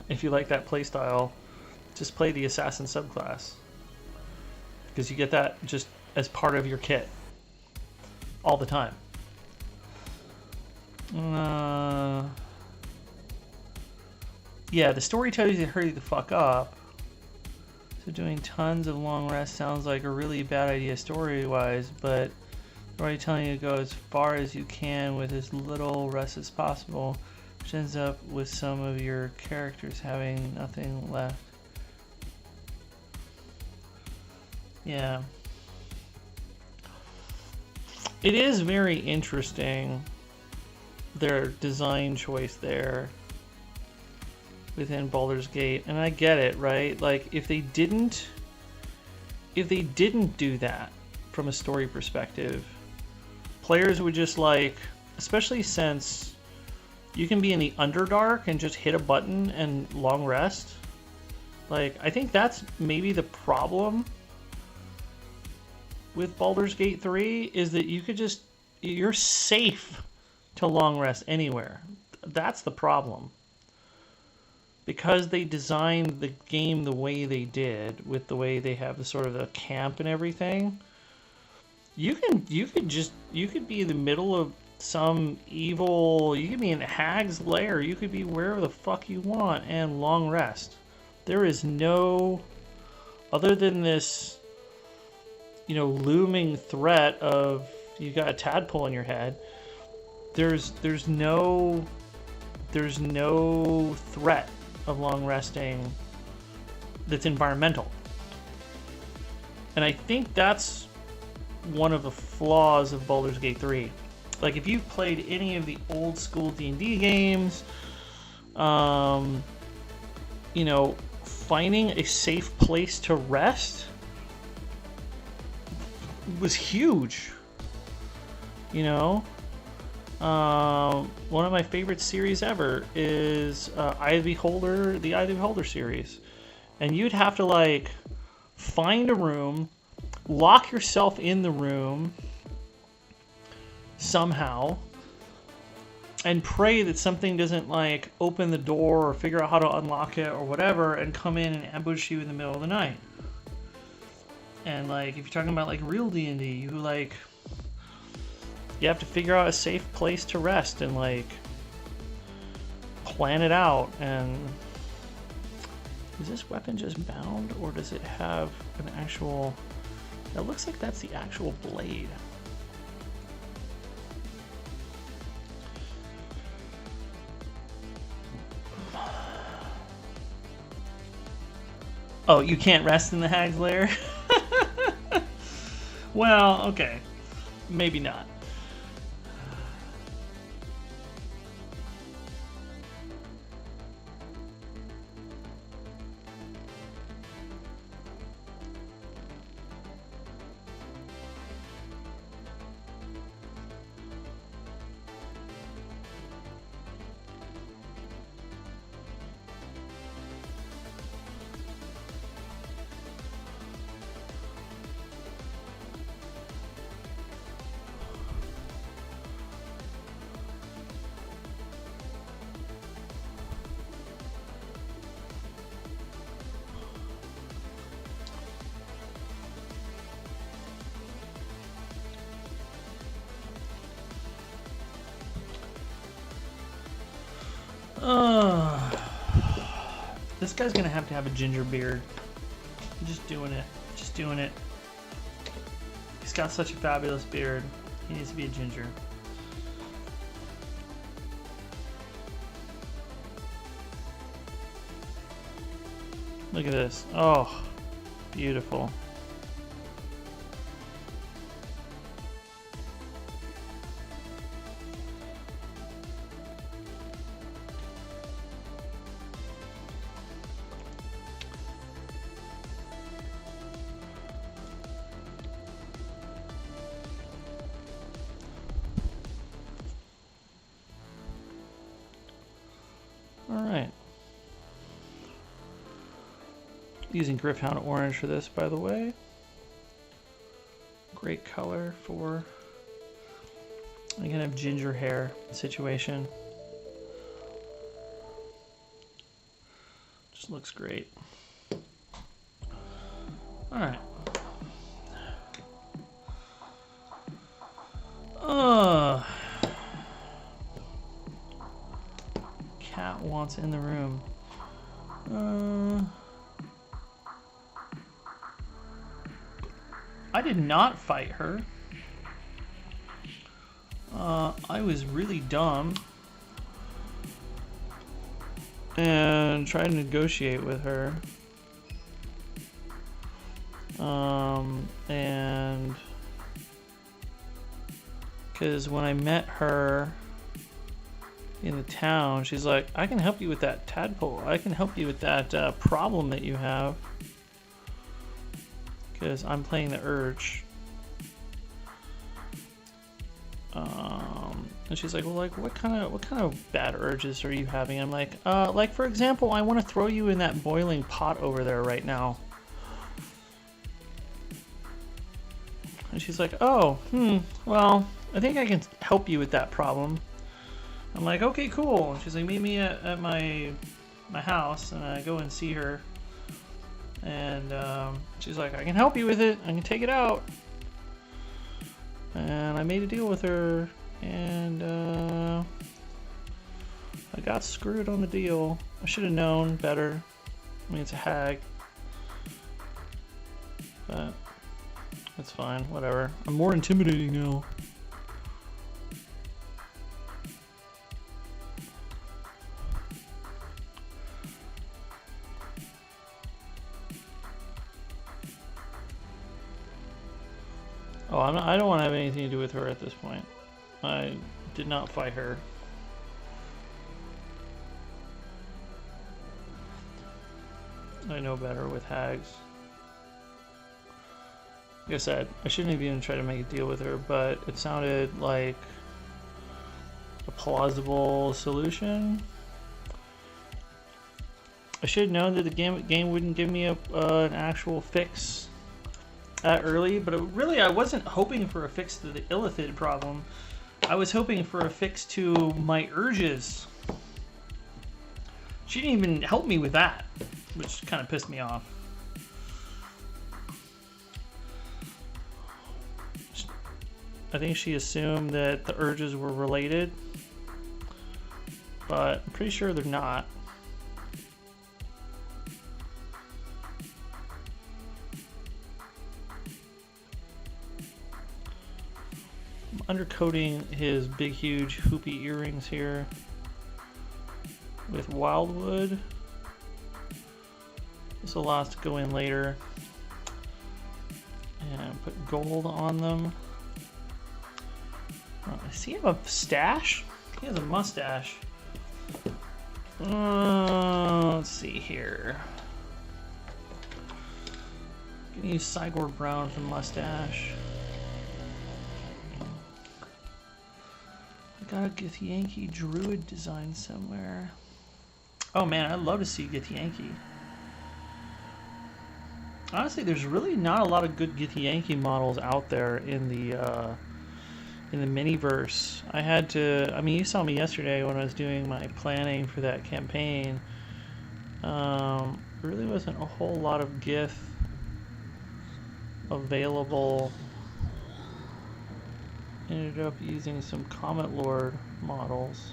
If you like that playstyle, just play the assassin subclass, because you get that just as part of your kit all the time. Yeah, the story tells you to hurry the fuck up. So doing tons of long rests sounds like a really bad idea story-wise, but they're already telling you to go as far as you can with as little rest as possible, which ends up with some of your characters having nothing left. Yeah. It is very interesting, their design choice there within Baldur's Gate, and I get it, right? Like, if they didn't do that from a story perspective, players would just, like, especially since you can be in the Underdark and just hit a button and long rest. Like, I think that's maybe the problem with Baldur's Gate 3, is that you could just, you're safe to long rest anywhere. That's the problem. Because they designed the game the way they did, with the way they have the sort of the camp and everything, you could be in the middle of some evil, you could be in a hag's lair, you could be wherever the fuck you want and long rest. There is no, other than this, you know, looming threat of you got a tadpole in your head, there's no threat of long resting that's environmental. And I think that's one of the flaws of Baldur's Gate 3. Like, if you've played any of the old school D&D games, you know, finding a safe place to rest was huge. You know, one of my favorite series ever is Eye of the Beholder, the Eye of the Beholder series. And you'd have to, like, find a room, lock yourself in the room somehow, and pray that something doesn't, like, open the door or figure out how to unlock it or whatever and come in and ambush you in the middle of the night. And, like, if you're talking about, like, real D&D, you have to figure out a safe place to rest and, like, plan it out. And is this weapon just bound, or does it have an actual, it looks like that's the actual blade. Oh, you can't rest in the hag's lair? Well, okay. Maybe not. This guy's gonna have to have a ginger beard. I'm just doing it. Just doing it. He's got such a fabulous beard. He needs to be a ginger. Look at this. Oh, beautiful. All right. Using Griffhound Orange for this, by the way. Great color for any kind of ginger hair situation. Just looks great. All right. Cat wants in the room. I did not fight her. I was really dumb and tried to negotiate with her. And because when I met her in the town, she's like, I can help you with that tadpole. I can help you with that problem that you have. Because I'm playing the urge. And she's like, well, like, what kind of bad urges are you having? I'm like for example, I want to throw you in that boiling pot over there right now. And she's like, oh, well, I think I can help you with that problem. I'm like, okay, cool. And she's like, meet me at my house, and I go and see her. And she's like, I can help you with it. I can take it out. And I made a deal with her, and I got screwed on the deal. I should have known better. I mean, it's a hag. But it's fine, whatever. I'm more intimidating now. Oh, I don't want to have anything to do with her at this point. I did not fight her. I know better with hags. Like I said, I shouldn't have even tried to make a deal with her, but it sounded like a plausible solution. I should have known that the game wouldn't give me an actual fix that early, but really I wasn't hoping for a fix to the illithid problem. I was hoping for a fix to my urges. She didn't even help me with that, which kind of pissed me off. I think she assumed that the urges were related, but I'm pretty sure they're not. I'm undercoating his big, huge, hoopy earrings here with wildwood. This will allow us to go in later and put gold on them. Does he have a stash? He has a mustache. Let's see here. I'm gonna use Cygor Brown for mustache. I got a Githyanki Druid design somewhere. Oh man, I'd love to see Githyanki. Honestly, there's really not a lot of good Githyanki models out there in the miniverse. I mean, you saw me yesterday when I was doing my planning for that campaign. There really wasn't a whole lot of Gith available. Ended up using some Comet Lord models.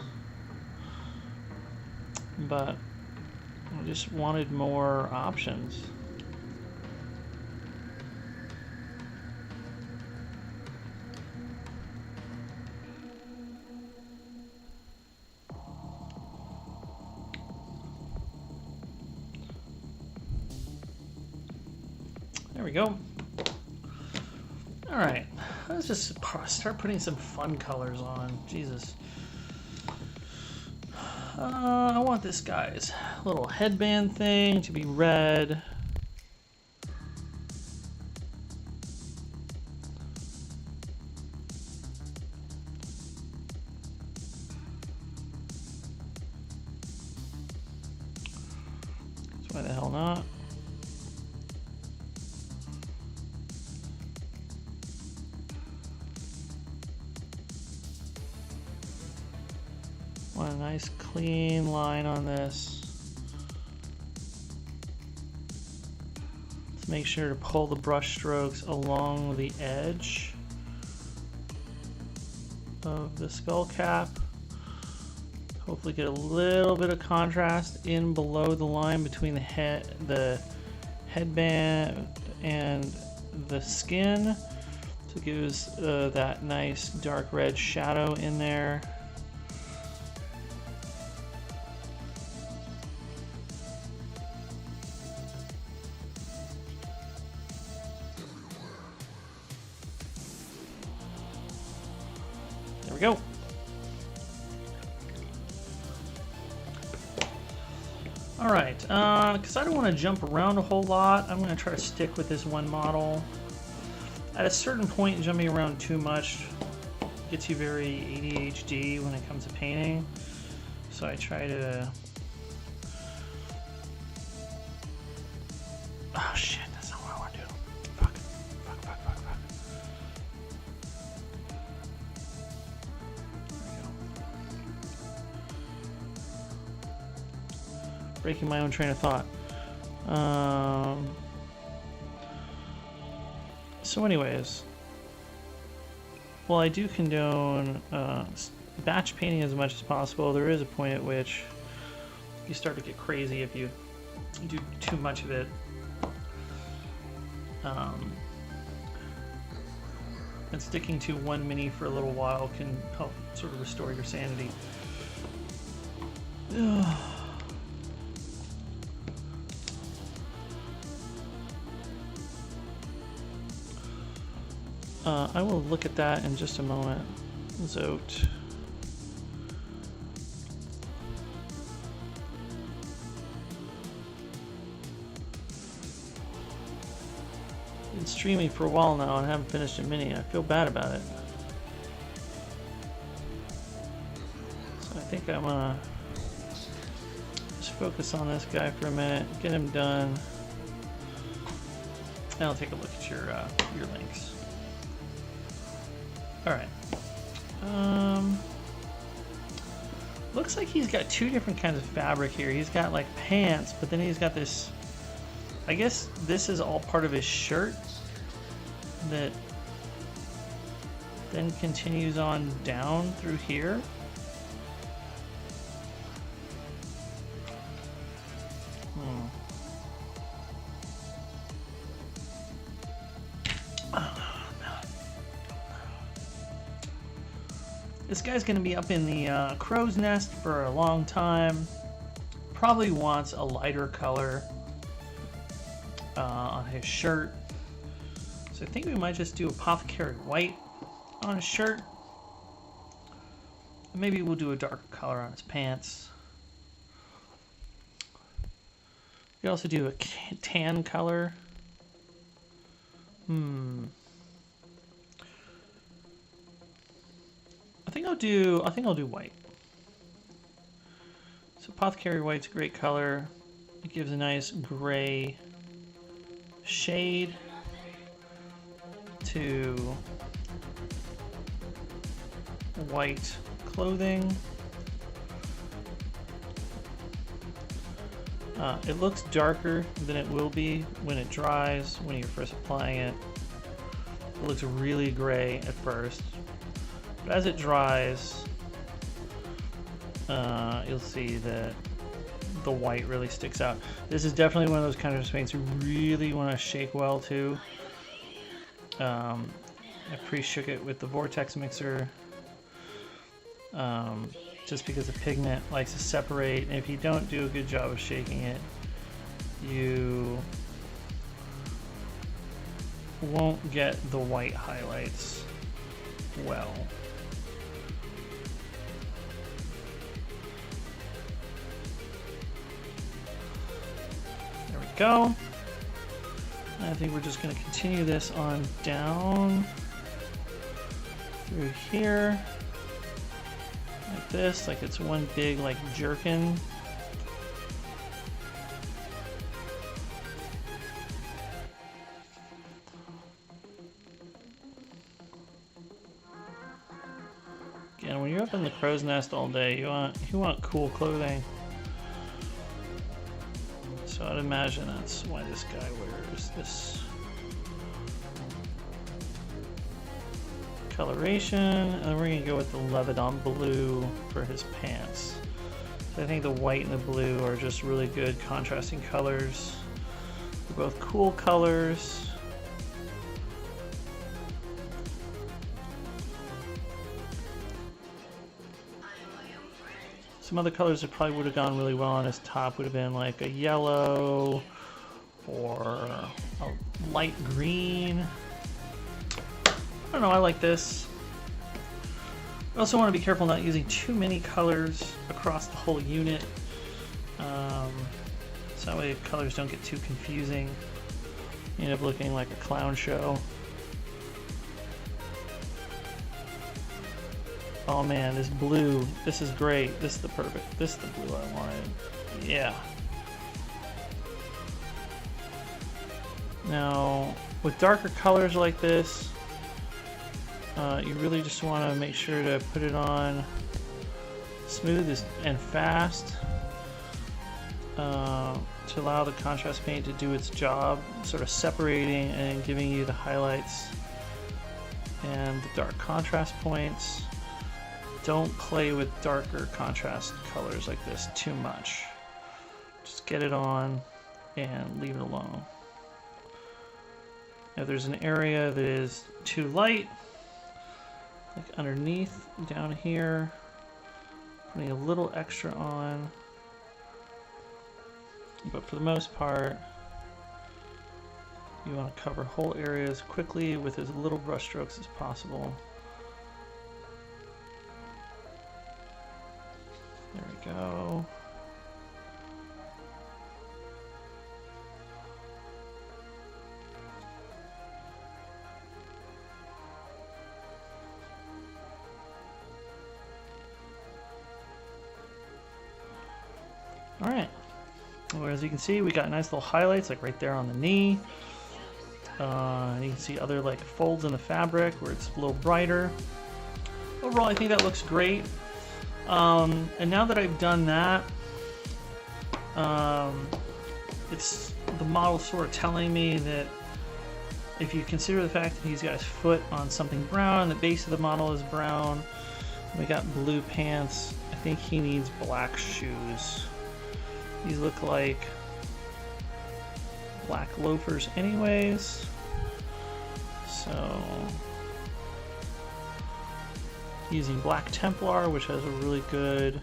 but I just wanted more options. There we go. All right, let's just start putting some fun colors on. Jesus. I want this guy's little headband thing to be red. Why the hell not? Want a nice clean line on this. Let's make sure to pull the brush strokes along the edge of the skull cap. Hopefully get a little bit of contrast in below the line between the headband and the skin. So it gives that nice dark red shadow in there. There we go. All right, because I don't want to jump around a whole lot, I'm going to try to stick with this one model. At a certain point, jumping around too much gets you very ADHD when it comes to painting. So I try to... Oh shit, that's not what I want to do. Fuck. Breaking my own train of thought. So anyways, while I do condone batch painting as much as possible, there is a point at which you start to get crazy if you do too much of it. And sticking to one mini for a little while can help sort of restore your sanity. I will look at that in just a moment. Zote. Been streaming for a while now and haven't finished a mini. I feel bad about it. So I think I'm gonna just focus on this guy for a minute, get him done, and I'll take a look at your links. Alright. Looks like he's got two different kinds of fabric here. He's got like pants, but then he's got this, I guess this is all part of his shirt that then continues on down through here. This guy's going to be up in the crow's nest for a long time. Probably wants a lighter color on his shirt. So I think we might just do apothecary white on his shirt. And maybe we'll do a darker color on his pants. We could also do a tan color. I think I'll do white. So apothecary white's a great color. It gives a nice gray shade to white clothing. It looks darker than it will be when it dries, when you're first applying it. It looks really gray at first. But as it dries, you'll see that the white really sticks out. This is definitely one of those contrast paints you really want to shake well too. I pre-shook it with the vortex mixer just because the pigment likes to separate, and if you don't do a good job of shaking it, you won't get the white highlights well. There we go. I think we're just going to continue this on down through here like this, like it's one big like jerkin. Again, when you're up in the crow's nest all day, you want cool clothing. So I'd imagine that's why this guy wears this coloration, and then we're going to go with the Lebanon blue for his pants. So I think the white and the blue are just really good contrasting colors. They're both cool colors. Some other colors that probably would have gone really well on his top would have been like a yellow or a light green. I don't know, I like this. I also want to be careful not using too many colors across the whole unit. So that way colors don't get too confusing. You end up looking like a clown show. Oh man, this blue, this is great. This is the perfect, this is the blue I wanted. Yeah. Now, with darker colors like this, you really just want to make sure to put it on smooth and fast to allow the contrast paint to do its job, sort of separating and giving you the highlights and the dark contrast points. Don't play with darker contrast colors like this too much. Just get it on and leave it alone. If there's an area that is too light, like underneath down here, putting a little extra on, but for the most part you want to cover whole areas quickly with as little brush strokes as possible. There we go. All right. Well, as you can see, we got nice little highlights like right there on the knee. And you can see other like folds in the fabric where it's a little brighter. Overall, I think that looks great. And now that I've done that, it's the model sort of telling me that if you consider the fact that he's got his foot on something brown, the base of the model is brown, we got blue pants, I think he needs black shoes. These look like black loafers anyways, so using black Templar, which has a really good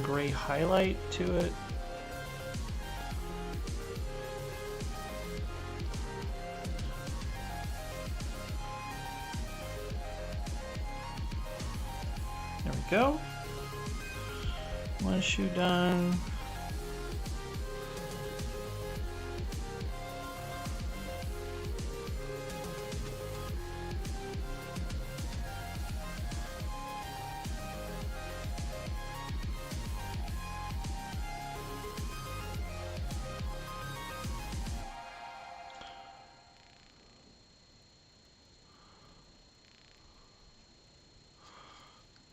gray highlight to it. There we go. One shoe done.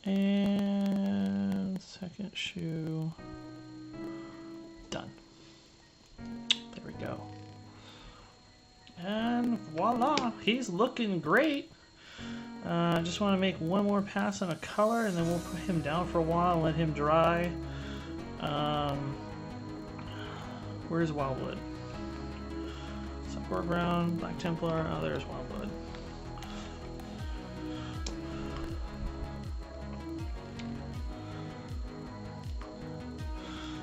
And second shoe done. There we go. And voila, he's looking great. I just want to make one more pass on a color, and then we'll put him down for a while and let him dry. Where's Wildwood? Foreground, Black Templar. Oh, there's Wildwood.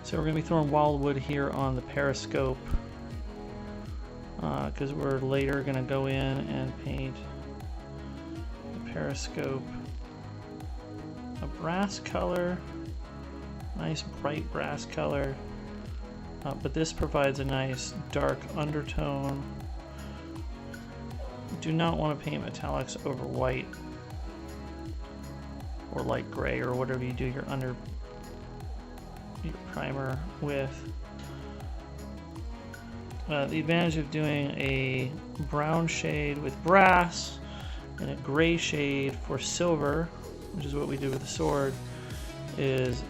So we're going to be throwing Wildwood here on the periscope because we're later going to go in and paint the periscope a brass color, nice bright brass color. But this provides a nice dark undertone. Do not want to paint metallics over white or light gray or whatever you do your primer with. The advantage of doing a brown shade with brass and a gray shade for silver, which is what we did with the sword, is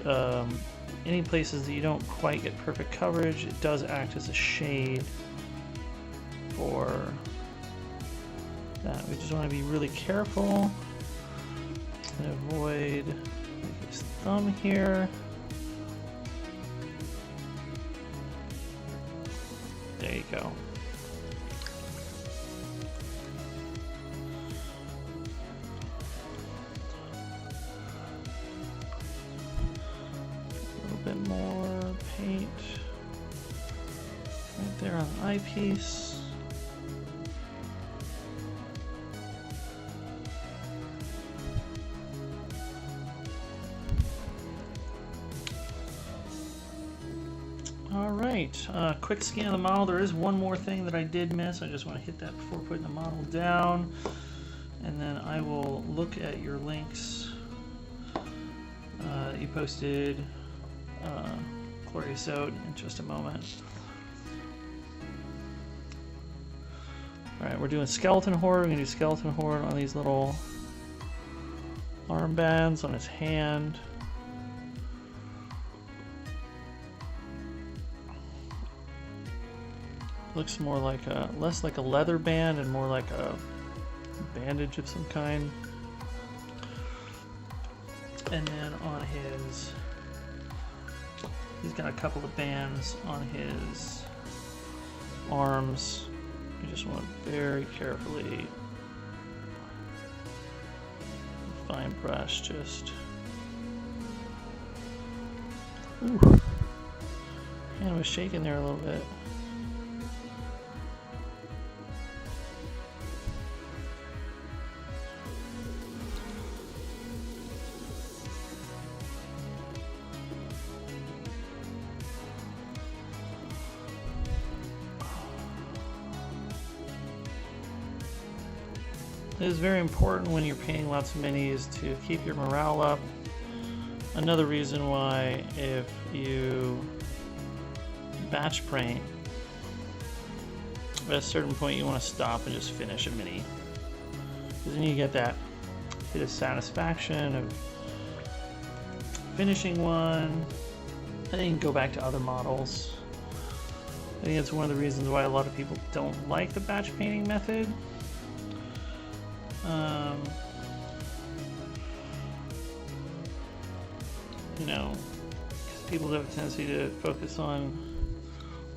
any places that you don't quite get perfect coverage, it does act as a shade for that. We just want to be really careful and avoid his thumb here. There you go. Bit more paint right there on the eyepiece. All right, quick scan of the model. There is one more thing that I did miss. I just want to hit that before putting the model down, and then I will look at your links that you posted. Glorious out in just a moment. Alright, we're doing skeleton horde. We're going to do skeleton horde on these little armbands on his hand. Looks more like a, less like a leather band and more like a bandage of some kind. And then on his, he's got a couple of bands on his arms. You just want to very carefully, fine brush, just. Ooh. Hand was shaking there a little bit. It is very important when you're painting lots of minis to keep your morale up. Another reason why, if you batch paint, at a certain point you want to stop and just finish a mini. Because then you get that bit of satisfaction of finishing one, and then you can go back to other models. I think it's one of the reasons why a lot of people don't like the batch painting method. You know, people have a tendency to focus on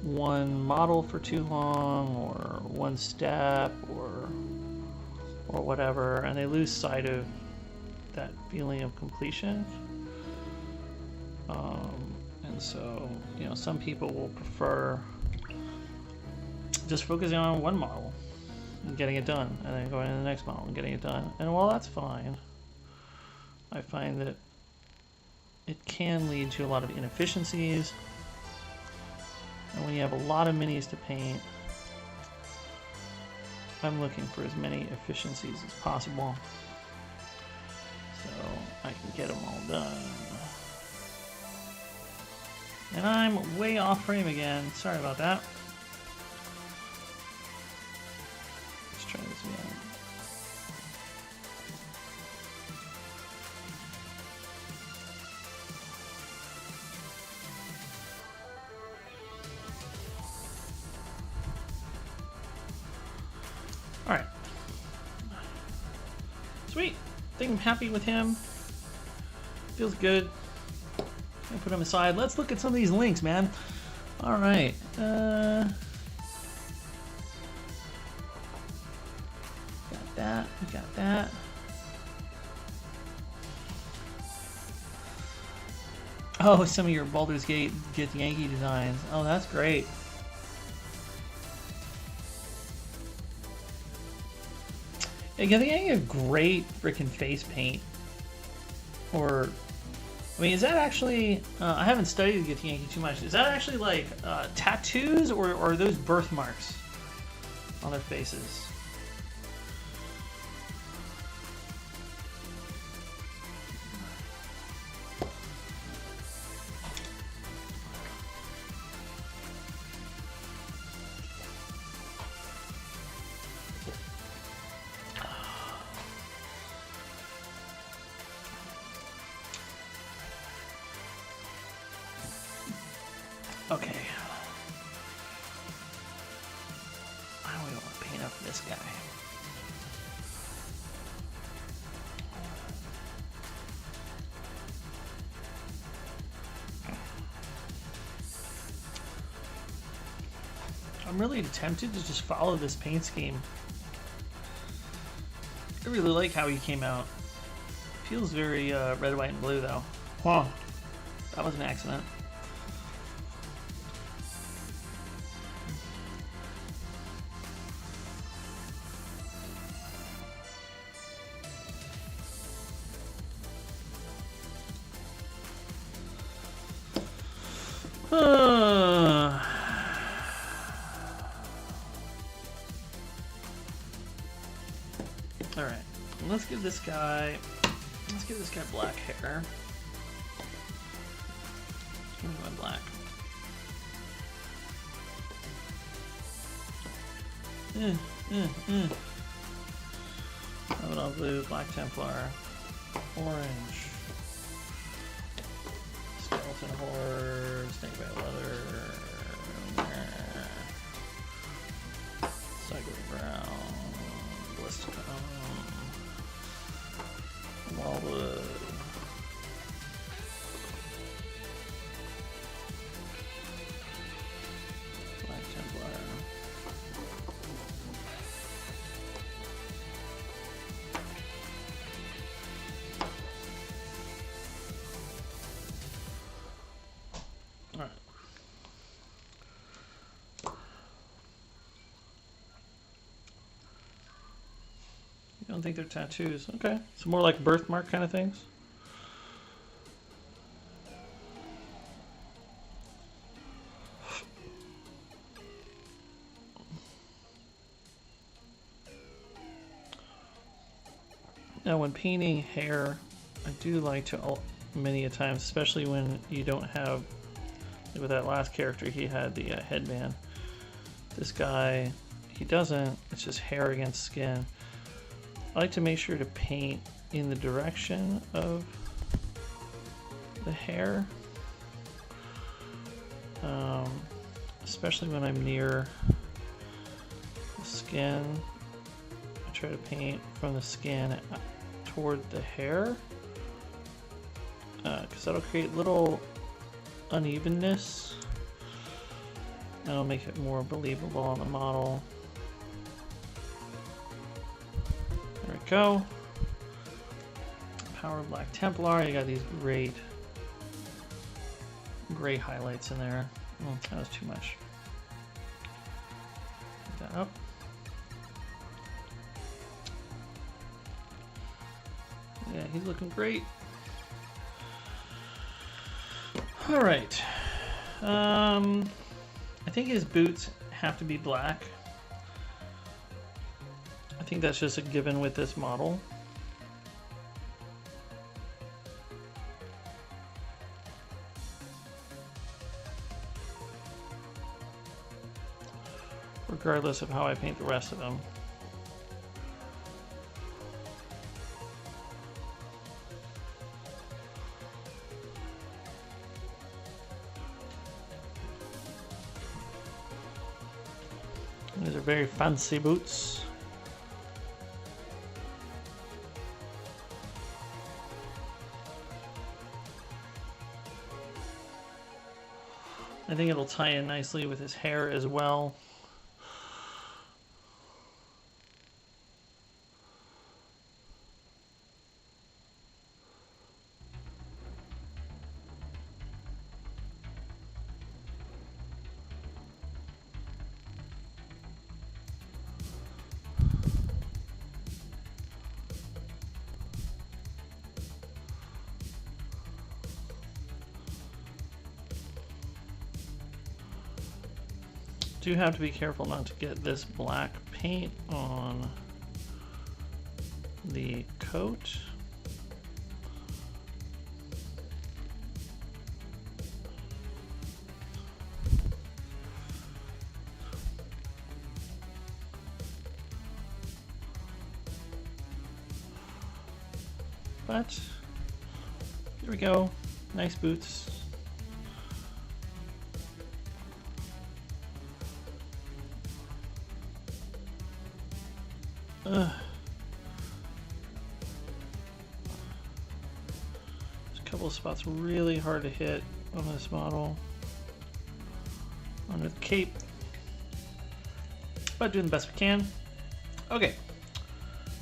one model for too long, or one step, or whatever, and they lose sight of that feeling of completion. And so, you know, some people will prefer just focusing on one model and getting it done, and then going to the next model and getting it done. And while that's fine, I find that it can lead to a lot of inefficiencies. And when you have a lot of minis to paint, I'm looking for as many efficiencies as possible so I can get them all done. And I'm way off frame again. Sorry about that. Let's try this again. Alright. So Sweet. I think I'm happy with him. Feels good. I'll put him aside. Let's look at some of these links, man. All right. Got that. We got that. Oh, some of your Baldur's Gate Get Yankee designs. Oh, that's great. Yeah, Get Yankee a great freaking face paint. Or, I mean, is that actually? I haven't studied Get Yankee too much. Is that actually like tattoos, or are those birthmarks on their faces? Okay. I don't want to paint up this guy. I'm really tempted to just follow this paint scheme. I really like how he came out. Feels very red, white, and blue though. Huh. That was an accident. Alright, let's give this guy black hair. Give him my black. Have it all blue, Black Templar, orange, skeleton horror, snake bite leather, cycle brown, ballistic wallwood, Black Templar. Alright. You don't think they're tattoos? Okay. So more like birthmark kind of things? Now when painting hair, I do like to, many a times, especially when you don't have, with that last character, he had the headband. This guy, he doesn't, it's just hair against skin. I like to make sure to paint in the direction of the hair, especially when I'm near the skin. I try to paint from the skin toward the hair, because that'll create little unevenness and it'll make it more believable on the model. There we go. Power Black Templar. You got these great gray highlights in there. Oh, that was too much. Put that up. Yeah, he's looking great. All right. I think his boots have to be black. I think that's just a given with this model. Regardless of how I paint the rest of them. These are very fancy boots. I think it'll tie in nicely with his hair as well. Do have to be careful not to get this black paint on the coat. But here we go, nice boots. There's a couple of spots really hard to hit on this model. Under the cape. But doing the best we can. Okay.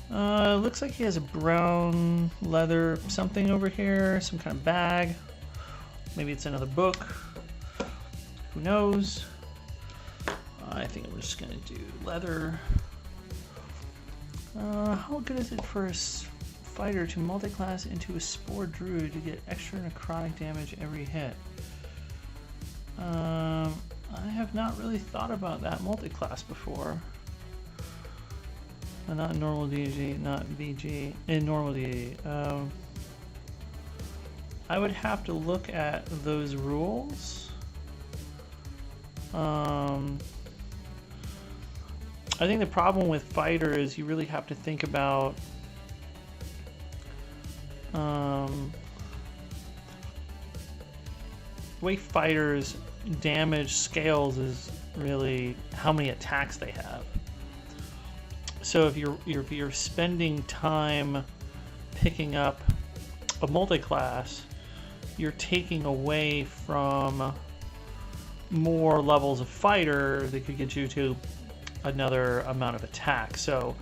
Looks like he has a brown leather something over here. Some kind of bag. Maybe it's another book. Who knows? I think I'm just going to do leather. How good is it for a fighter to multiclass into a Spore Druid to get extra necrotic damage every hit? I have not really thought about that multiclass before. Not in normal DG, not VG, in normal DG. I would have to look at those rules. I think the problem with fighter is you really have to think about the way fighters damage scales is really how many attacks they have. So if you're spending time picking up a multiclass, you're taking away from more levels of fighter that could get you to another amount of attack. So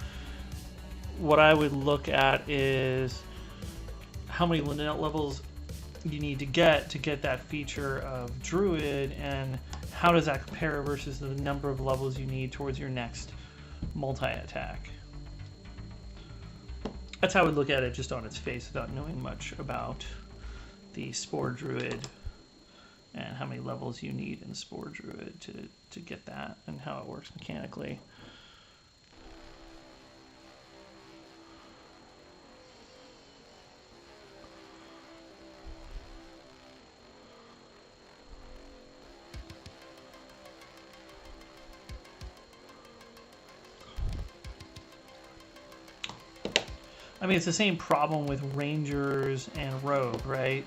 what I would look at is how many levels you need to get that feature of Druid, and how does that compare versus the number of levels you need towards your next multi-attack. That's how I would look at it just on its face without knowing much about the Spore Druid and how many levels you need in Spore Druid to get that and how it works mechanically. I mean, it's the same problem with Rangers and Rogue, right?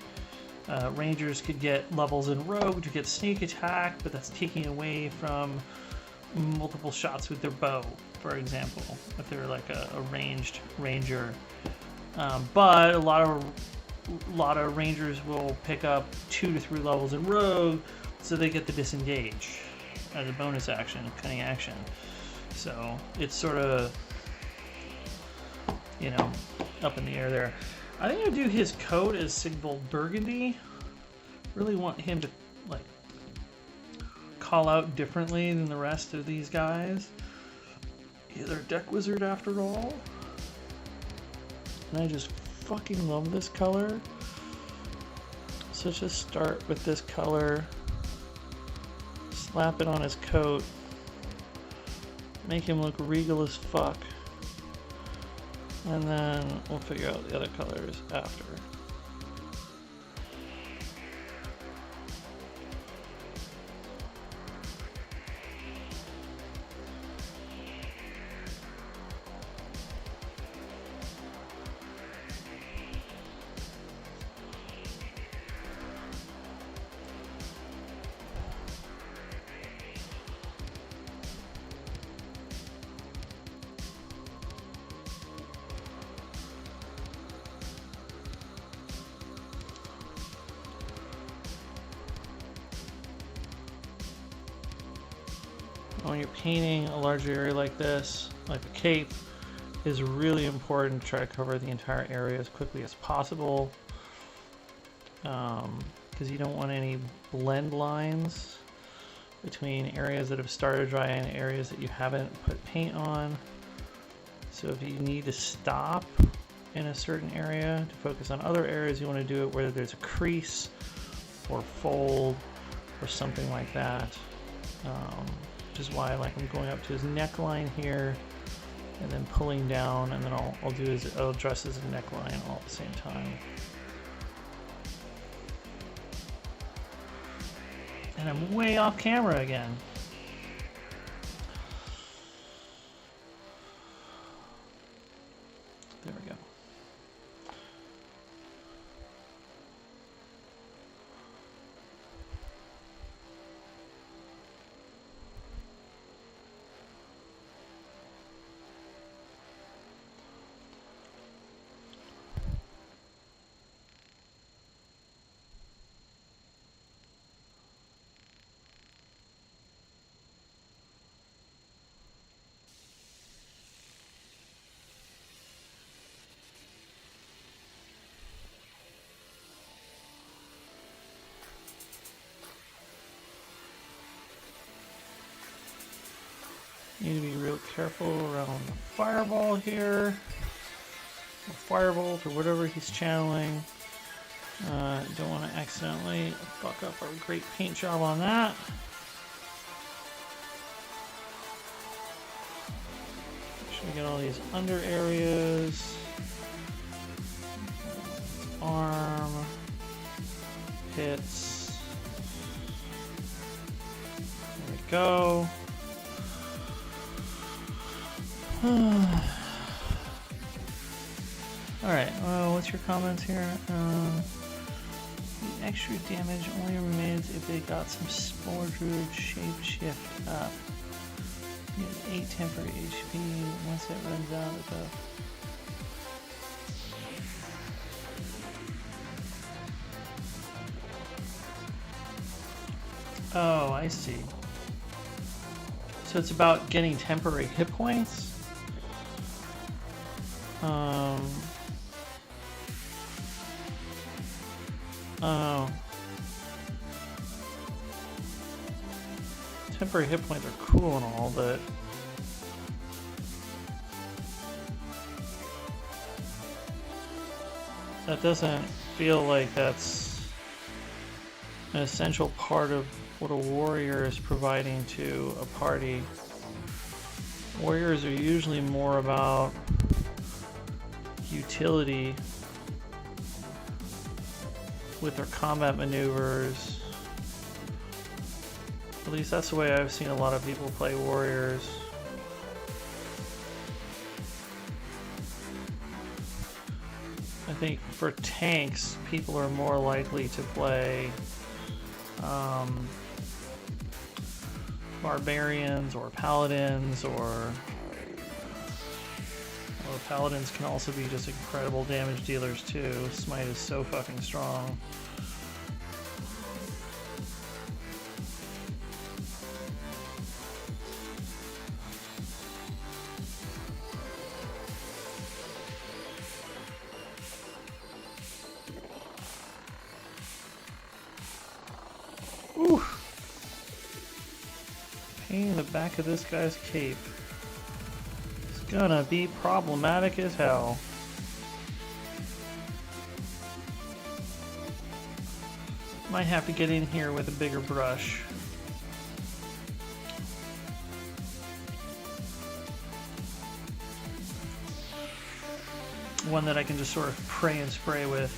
Rangers could get levels in Rogue to get sneak attack, but that's taking away from multiple shots with their bow, for example, if they're like a ranged Ranger. But a lot of Rangers will pick up 2 to 3 levels in Rogue, so they get the disengage as a bonus action, cunning action. So it's sort of, you know, up in the air there. I think I'll do his coat as Sigvald Burgundy. Really want him to like call out differently than the rest of these guys. He's our deck wizard after all. And I just fucking love this color. So just start with this color. Slap it on his coat. Make him look regal as fuck. And then we'll figure out the other colors after. when you're painting a larger area like this, like a cape, is really important to try to cover the entire area as quickly as possible, because you don't want any blend lines between areas that have started to dry and areas that you haven't put paint on. So if you need to stop in a certain area to focus on other areas, you want to do it where there's a crease or fold or something like that, which is why, like, I'm going up to his neckline here and then pulling down, and then I'll do is I'll address his neckline all at the same time. And I'm way off camera again. There we go. Need to be real careful around the fireball here, or firebolt, or whatever he's channeling. Don't want to accidentally fuck up our great paint job on that. Make sure we get all these under areas. Arm, hits. There we go. Alright, what's your comments here? The extra damage only remains if they got some spore druid shape shift up. You get 8 temporary HP once it runs out of the... Oh, I see. So it's about getting temporary hit points? Oh. Temporary hit points are cool and all, but that doesn't feel like that's an essential part of what a warrior is providing to a party. Warriors are usually more about utility with their combat maneuvers. At least that's the way I've seen a lot of people play warriors. I think for tanks, people are more likely to play barbarians or paladins, or paladins can also be just incredible damage dealers too. Smite is so fucking strong. Ooh. Pain in the back of this guy's cape. Gonna be problematic as hell. Might have to get in here with a bigger brush. One that I can just sort of pray and spray with.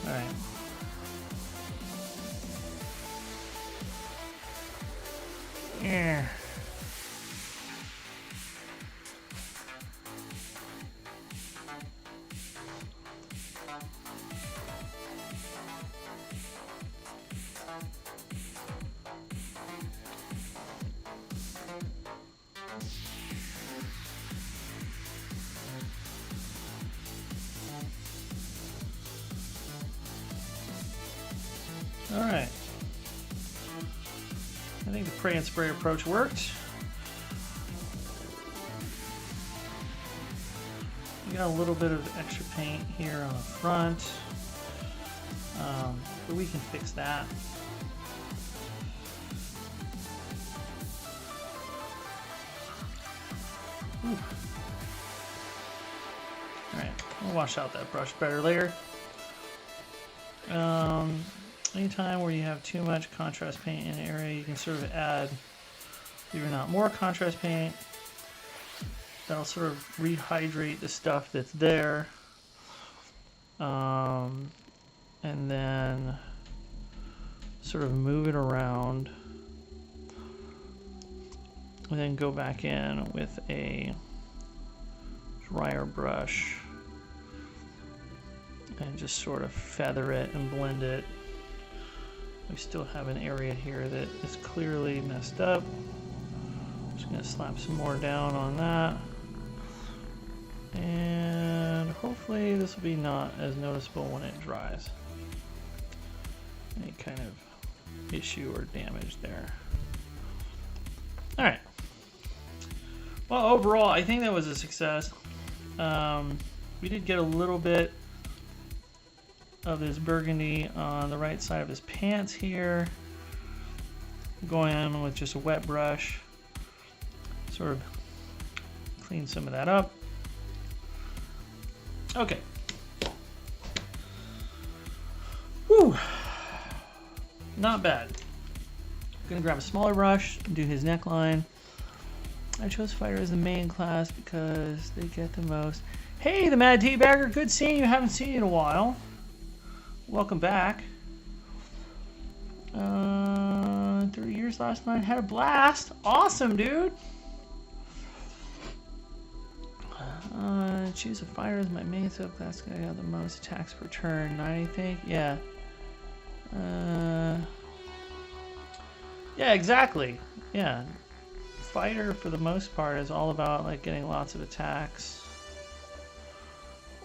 Alright. Yeah. I think the pray and spray approach worked. We got a little bit of extra paint here on the front, but we can fix that. Ooh. Alright, we'll wash out that brush better later. Anytime where you have too much contrast paint in an area, you can sort of add, believe it or not, more contrast paint. That'll sort of rehydrate the stuff that's there. And then sort of move it around. And then go back in with a drier brush and just sort of feather it and blend it. We still have an area here that is clearly messed up. I'm just going to slap some more down on that. And hopefully this will be not as noticeable when it dries. Any kind of issue or damage there. Alright. Well, overall, I think that was a success. We did get a little bit of this burgundy on the right side of his pants here. Going in with just a wet brush. Sort of clean some of that up. Okay. Whew. Not bad. Gonna grab a smaller brush and do his neckline. I chose fighter as the main class because they get the most. Hey, the Mad Teabagger, good seeing you. Haven't seen you in a while. Welcome back. 3 years last night. Had a blast. Awesome, dude. Choose a fighter as my main subclass. I got the most attacks per turn. 9, I think. Yeah. Yeah, exactly. Yeah. Fighter, for the most part, is all about like getting lots of attacks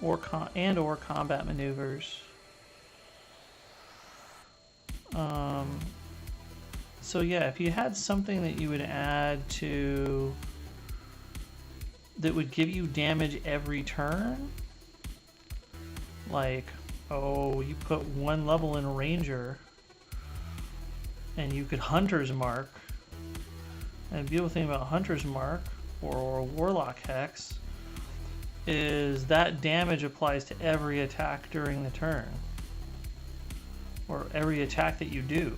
or combat maneuvers. So yeah, if you had something that you would add to that would give you damage every turn, like, oh, you put 1 level in Ranger and you could Hunter's Mark. And the beautiful thing about Hunter's Mark or Warlock Hex is that damage applies to every attack during the turn, or every attack that you do,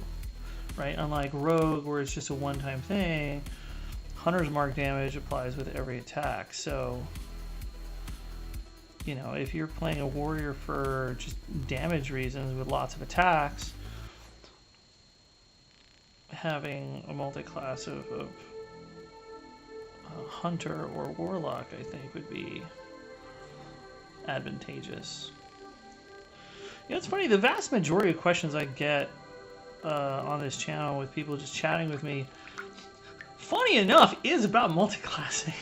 right? Unlike Rogue, where it's just a one-time thing, Hunter's Mark damage applies with every attack. So, you know, if you're playing a warrior for just damage reasons with lots of attacks, having a multi-class of Hunter or Warlock, I think, would be advantageous. You know, it's funny, the vast majority of questions I get on this channel with people just chatting with me, funny enough, is about multi-classing.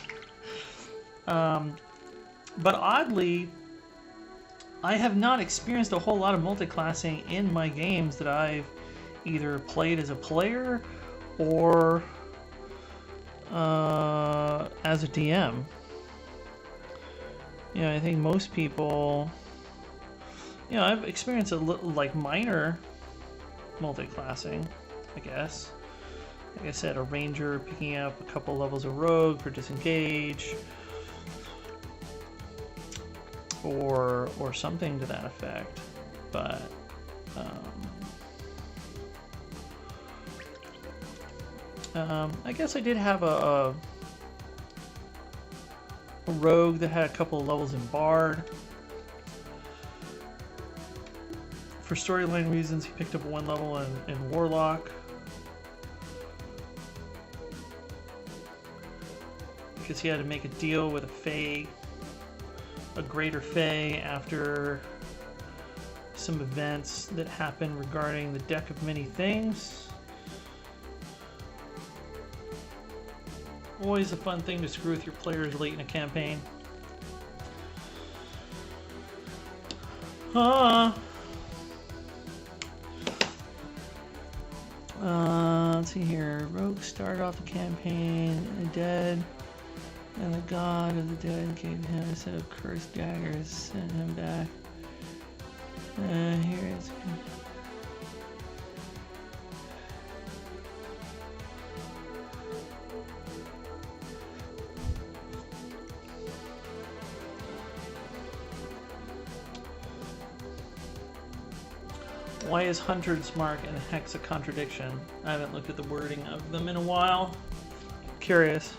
But oddly, I have not experienced a whole lot of multi-classing in my games that I've either played as a player or as a DM. You know, I think most people, you know, I've experienced a little, like, minor multi-classing, I guess. Like I said, a Ranger picking up a couple levels of Rogue for Disengage, or something to that effect. But I guess I did have a Rogue that had a couple of levels in Bard. For storyline reasons, he picked up 1 level in Warlock. Because he had to make a deal with a Fae, a greater Fae, after some events that happened regarding the deck of many things. Always a fun thing to screw with your players late in a campaign. Let's see here. Rogue started off the campaign dead, and the god of the dead gave him a set of cursed daggers, sent him back. Here it's. Why is Hunter's Mark and Hex a contradiction? I haven't looked at the wording of them in a while. Curious.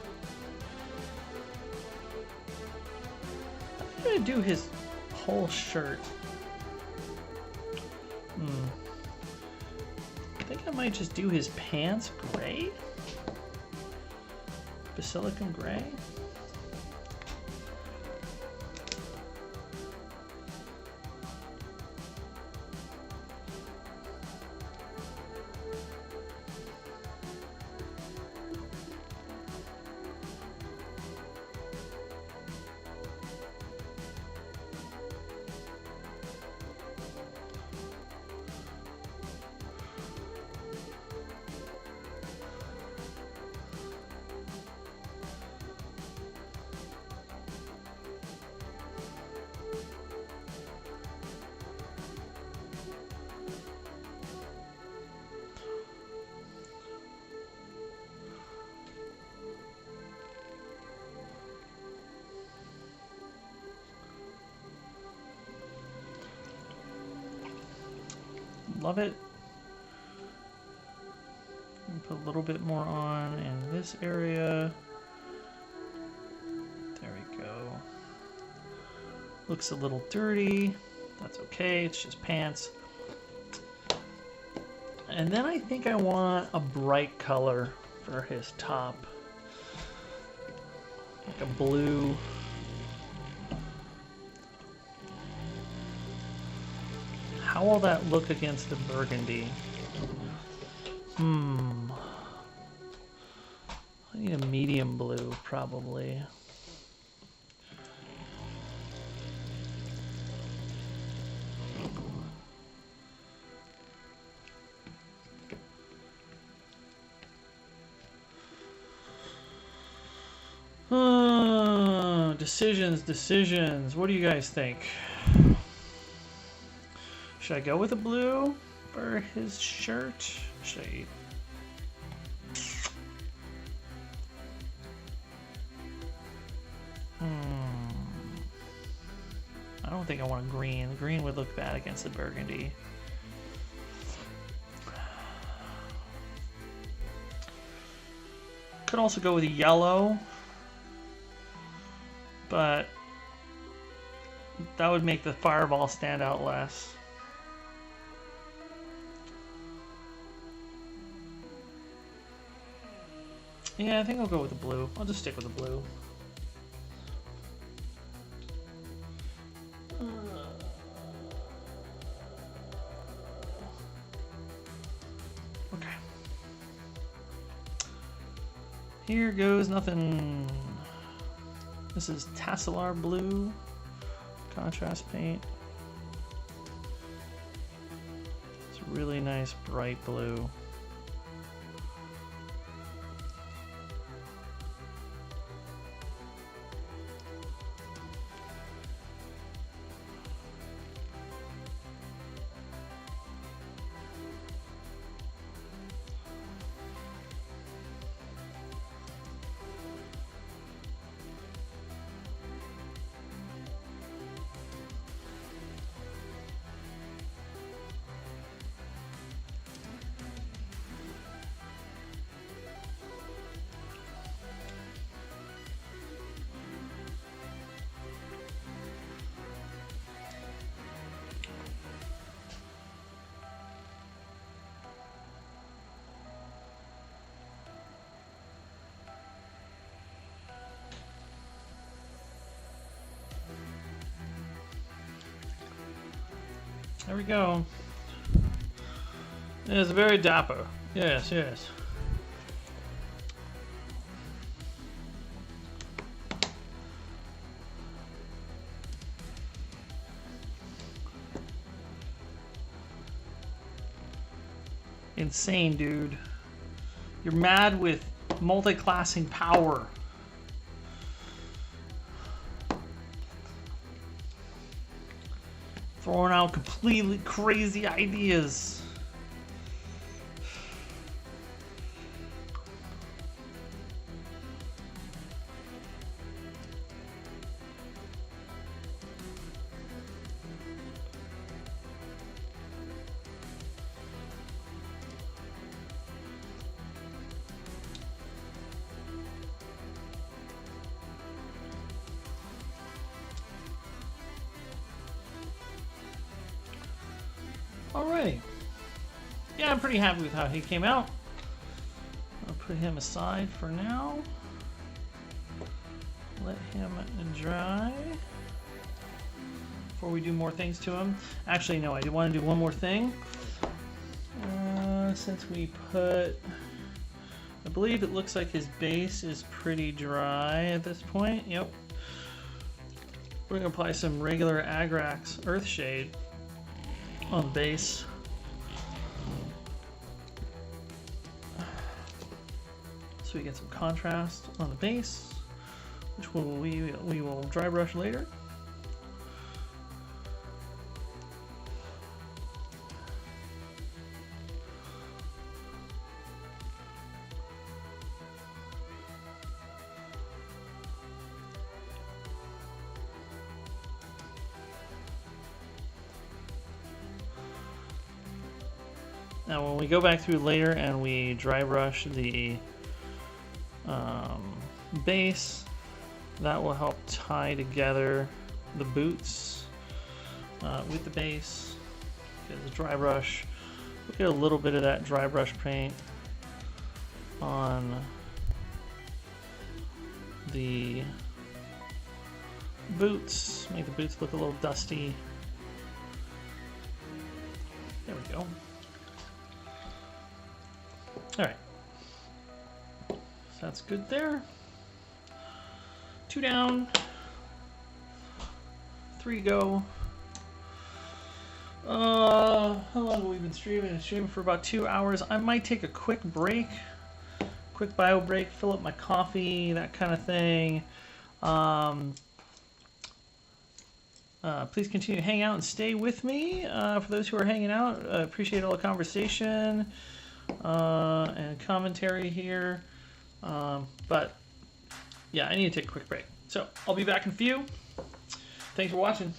I'm gonna do his whole shirt. I think I might just do his pants gray? Basilicum gray? Love it. Put a little bit more on in this area. There we go. Looks a little dirty. That's okay, it's just pants. And then I think I want a bright color for his top. Like a blue. How will that look against the burgundy? I need a medium blue, probably. Decisions. What do you guys think? Should I go with a blue for his shirt? Should I... I don't think I want a green. The green would look bad against the burgundy. Could also go with a yellow, but that would make the fireball stand out less. Yeah, I think I'll go with the blue. I'll just stick with the blue. Okay. Here goes nothing. This is Tasselar blue, contrast paint. It's a really nice bright blue. There we go. It's very dapper. Yes, yes. Insane, dude. You're mad with multi-classing power. Throwing out completely crazy ideas. Alright. Yeah, I'm pretty happy with how he came out. I'll put him aside for now. Let him dry before we do more things to him. Actually, no, I do want to do one more thing. Since we put... I believe it looks like his base is pretty dry at this point. Yep. We're going to apply some regular Agrax Earthshade on the base. So we get some contrast on the base, which we will dry brush later. Now when we go back through later and we dry brush the base, that will help tie together the boots with the base. Get the dry brush, we'll get a little bit of that dry brush paint on the boots, make the boots look a little dusty. There we go. Alright, so that's good there. 2 down, 3 go. How long have we been streaming? Streaming for about 2 hours. I might take a quick break, quick bio break, fill up my coffee, that kind of thing. Please continue to hang out and stay with me. For those who are hanging out, I appreciate all the conversation and commentary here. But yeah, I need to take a quick break. So I'll be back in a few. Thanks for watching.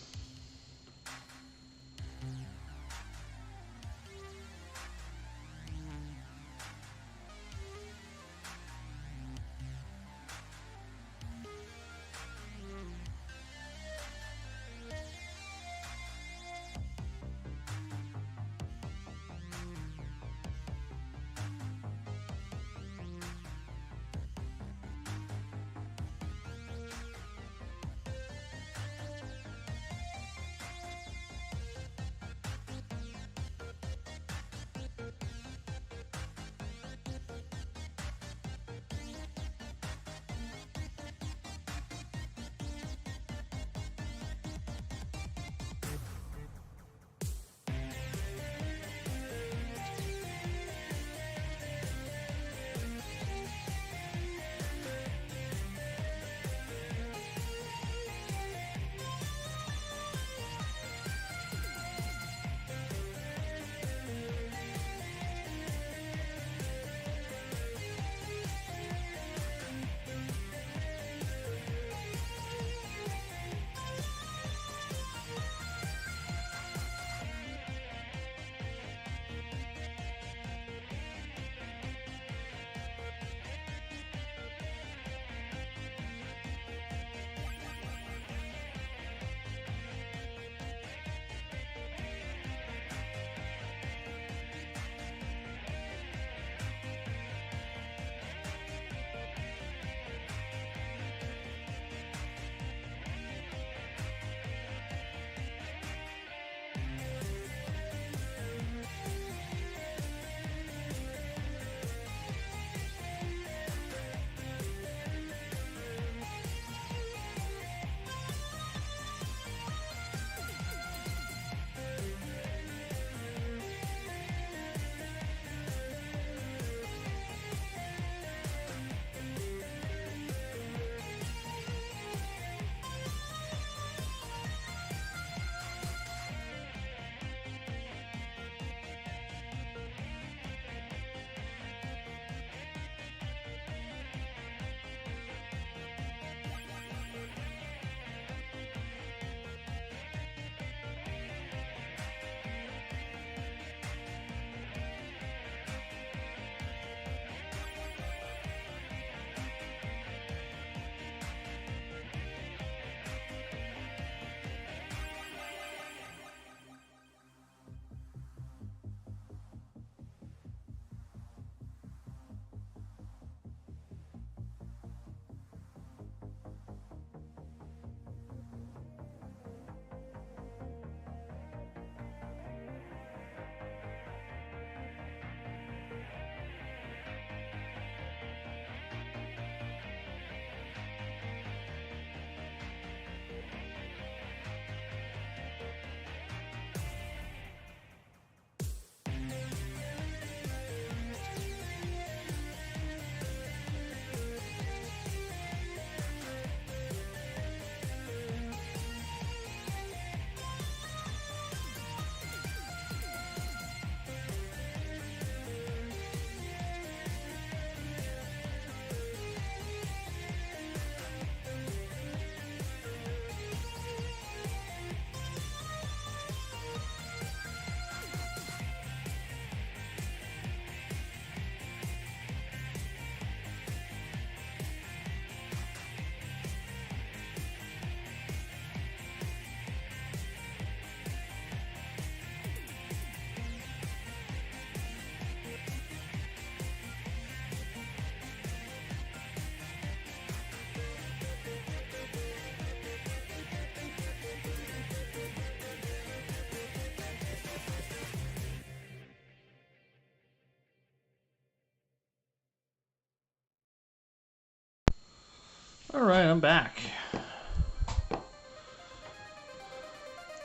All right, I'm back.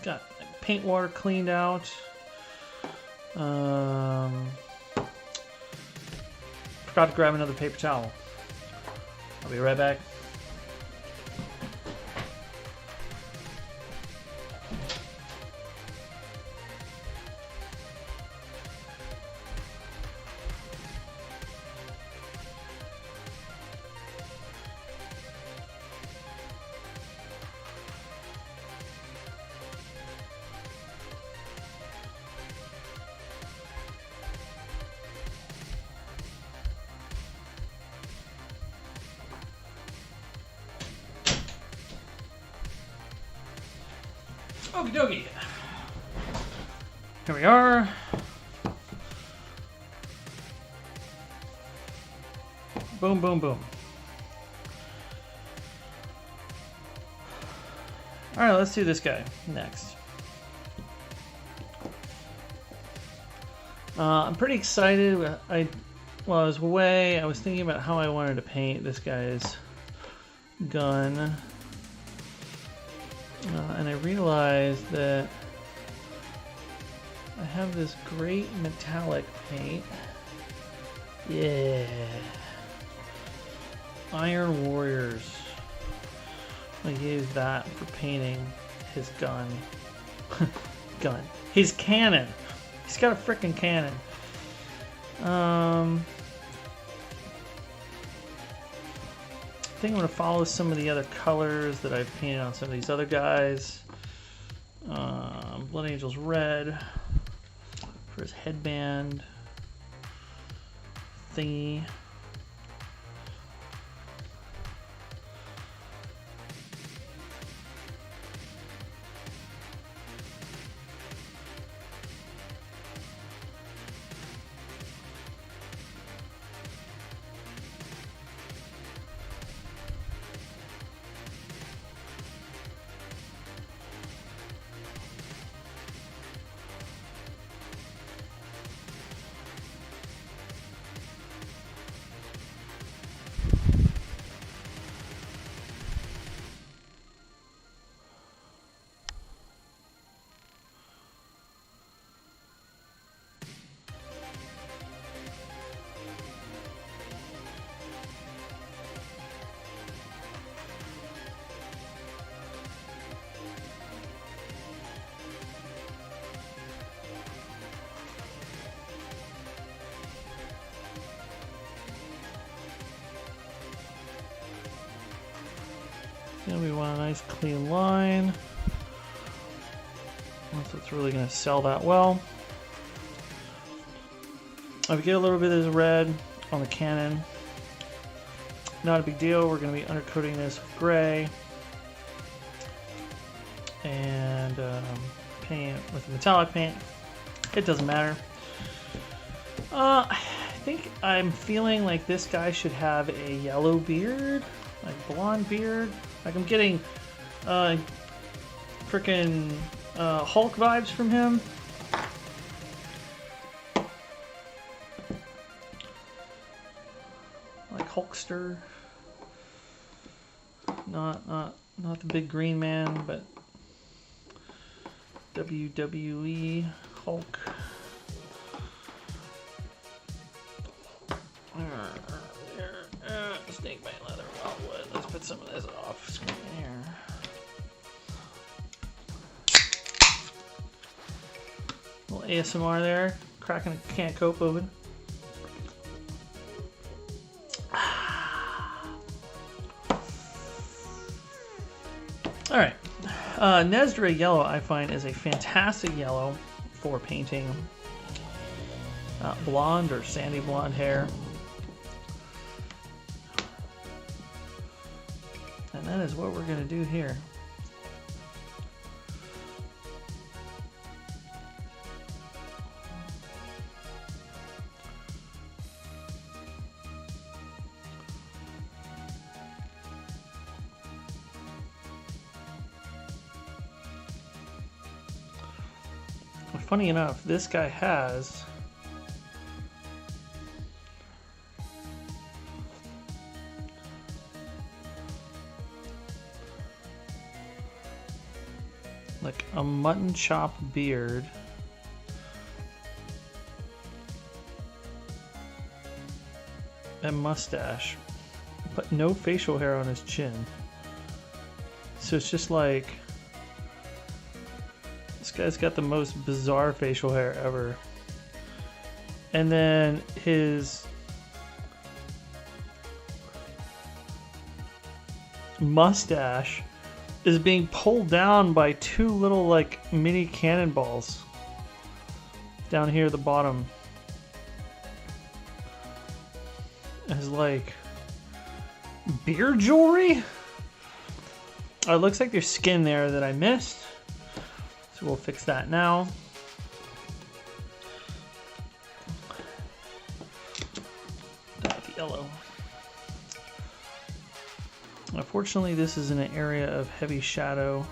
Got paint water cleaned out. Forgot to grab another paper towel. I'll be right back. Okie dokie. Here we are. Boom, boom, boom. All right, let's do this guy next. I'm pretty excited. While I was away, I was thinking about how I wanted to paint this guy's gun. And I realized that I have this great metallic paint. Yeah. Iron Warriors. I use that for painting his gun. His cannon. He's got a frickin' cannon. I think I'm going to follow some of the other colors that I've painted on some of these other guys. Blood Angel's red for his headband thingy. And we want a nice clean line. Unless it's really going to sell that well. If we get a little bit of this red on the cannon, not a big deal. We're going to be undercoating this with gray. And paint with metallic paint. It doesn't matter. I think I'm feeling like this guy should have a yellow beard. Like blonde beard. Like I'm getting frickin' Hulk vibes from him. Like Hulkster. Not the big green man, but WWE Hulk. Snake bite leather wildwood. Let's put some of this off screen here. A little ASMR there. Cracking a can of Coke open. Alright. Nesdra yellow I find is a fantastic yellow for painting blonde or sandy blonde hair. And that is what we're going to do here. Funny enough, this guy has like a mutton chop beard. And mustache, but no facial hair on his chin. So it's just like, this guy's got the most bizarre facial hair ever. And then his mustache is being pulled down by two little like mini cannonballs down here at the bottom. As like beard jewelry. Oh, it looks like there's skin there that I missed, so we'll fix that now. Back to yellow. Unfortunately, this is in an area of heavy shadow.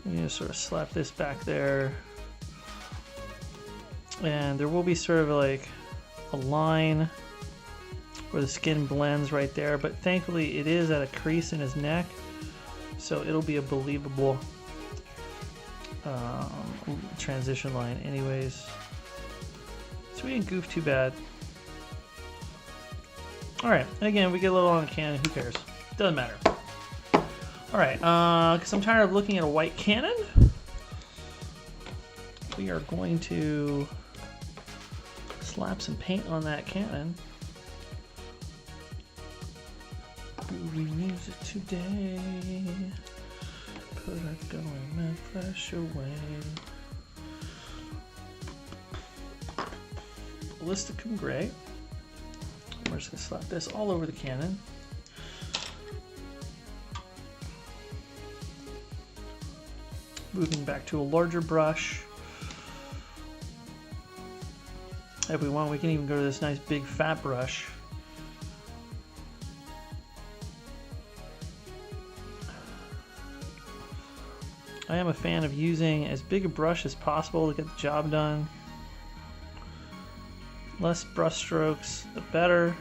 You just sort of slap this back there, and there will be sort of like a line where the skin blends right there, but thankfully it is at a crease in his neck, so it'll be a believable transition line anyways. So we didn't goof too bad. Alright, and again, we get a little on the cannon, who cares? Doesn't matter. Alright, because I'm tired of looking at a white cannon, we are going to slap some paint on that cannon. We music today, put it going and flash away. Ballisticum gray. We're just gonna slap this all over the cannon. Moving back to a larger brush. If we want, we can even go to this nice big fat brush. I am a fan of using as big a brush as possible to get the job done. Less brush strokes, the better.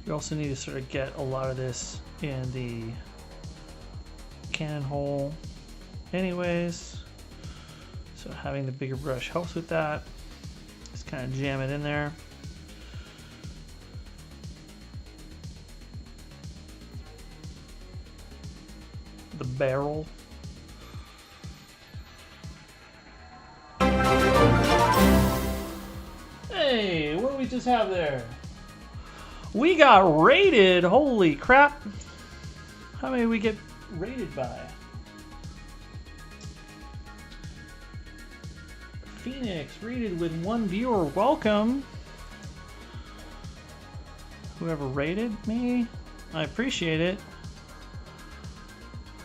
You also need to sort of get a lot of this in the cannon hole anyways, so having the bigger brush helps with that. Just kind of jam it in there. The barrel. Hey, what do we just have there? We got rated! Holy crap! How many did we get rated by? Phoenix rated with 1 viewer. Welcome. Whoever rated me, I appreciate it.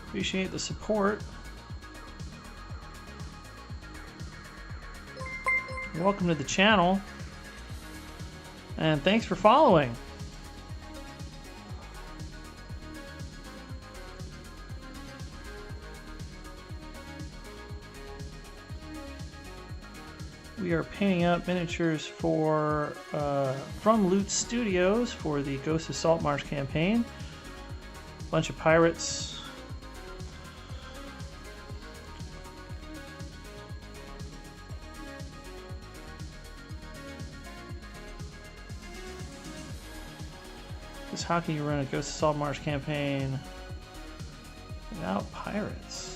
Appreciate the support. Welcome to the channel. And thanks for following. We are painting up miniatures for from Loot Studios for the Ghost of Saltmarsh campaign. Bunch of pirates. Because how can you run a Ghost of Saltmarsh campaign without pirates?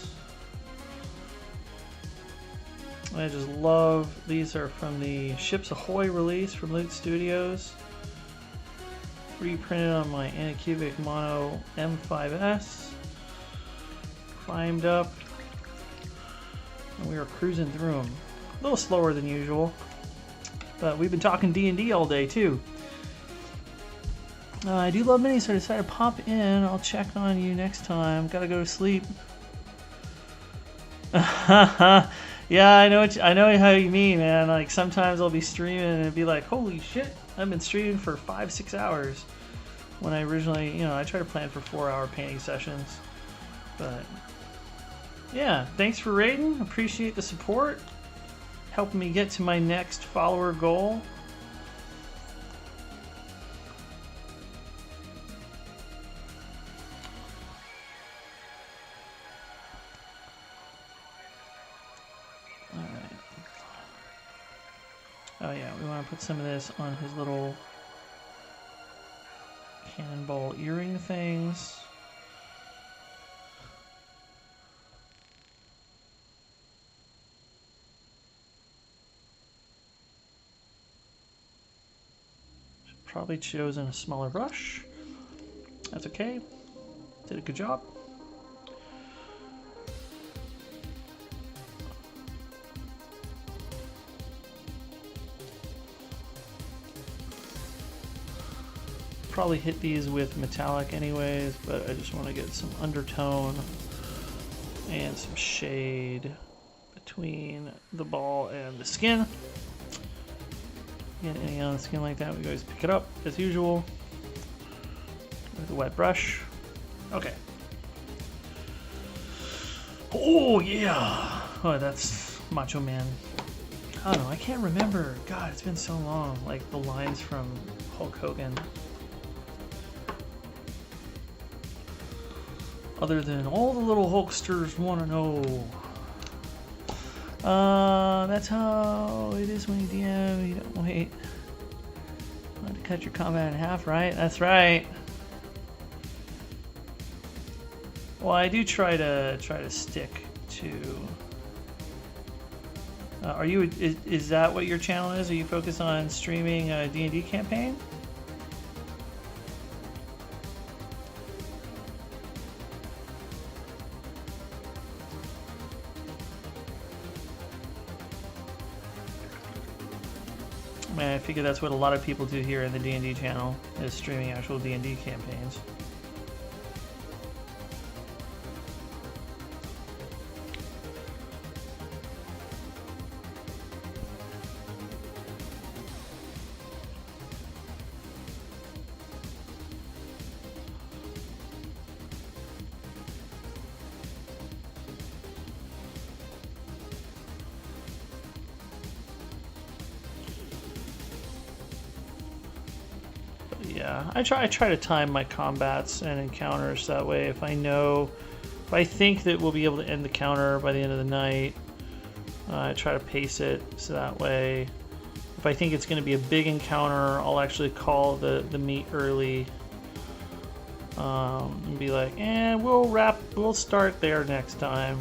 I just love, these are from the Ships Ahoy release from Loot Studios. Reprinted on my Anycubic Mono M5S. Climbed up. And we were cruising through them. A little slower than usual. But we've been talking D&D all day too. I do love minis, so I decided to pop in. I'll check on you next time. Gotta go to sleep. Yeah, I know how you mean, man. Like sometimes I'll be streaming and it'll be like, holy shit, I've been streaming for 5-6 hours. When I originally, I try to plan for 4-hour painting sessions, but Yeah, thanks for raiding. Appreciate the support. Helping me get to my next follower goal. Alright. Oh yeah, we want to put some of this on his little cannonball earring things. Probably chosen a smaller brush. That's okay. Did a good job. Probably hit these with metallic anyways, but I just want to get some undertone and some shade between the ball and the skin. Get anything on the skin like that, we always pick it up as usual with a wet brush. Okay. Oh yeah! Oh, that's Macho Man. I don't know, I can't remember. God, it's been so long. Like the lines from Hulk Hogan. Other than all the little Hulksters want to know. That's how it is when you DM. You don't wait. You want to cut your combat in half, right? That's right. Well, I do try to stick to. Are you? Is that what your channel is? Are you focused on streaming a D&D campaign? I figure that's what a lot of people do here in the D&D channel, is streaming actual D&D campaigns. Yeah, I try to time my combats and encounters that way. If I think that we'll be able to end the counter by the end of the night, I try to pace it so that way. If I think it's going to be a big encounter, I'll actually call the meet early and be like, we'll start there next time.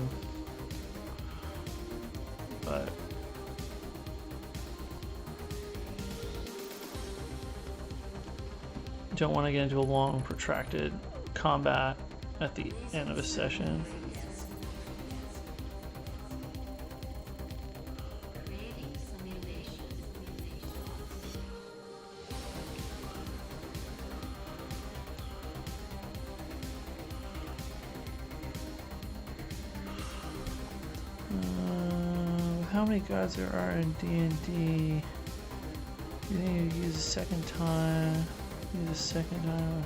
But don't want to get into a long, protracted combat at the end of a session. How many gods there are in D&D? You need to use a second time. Use a second time.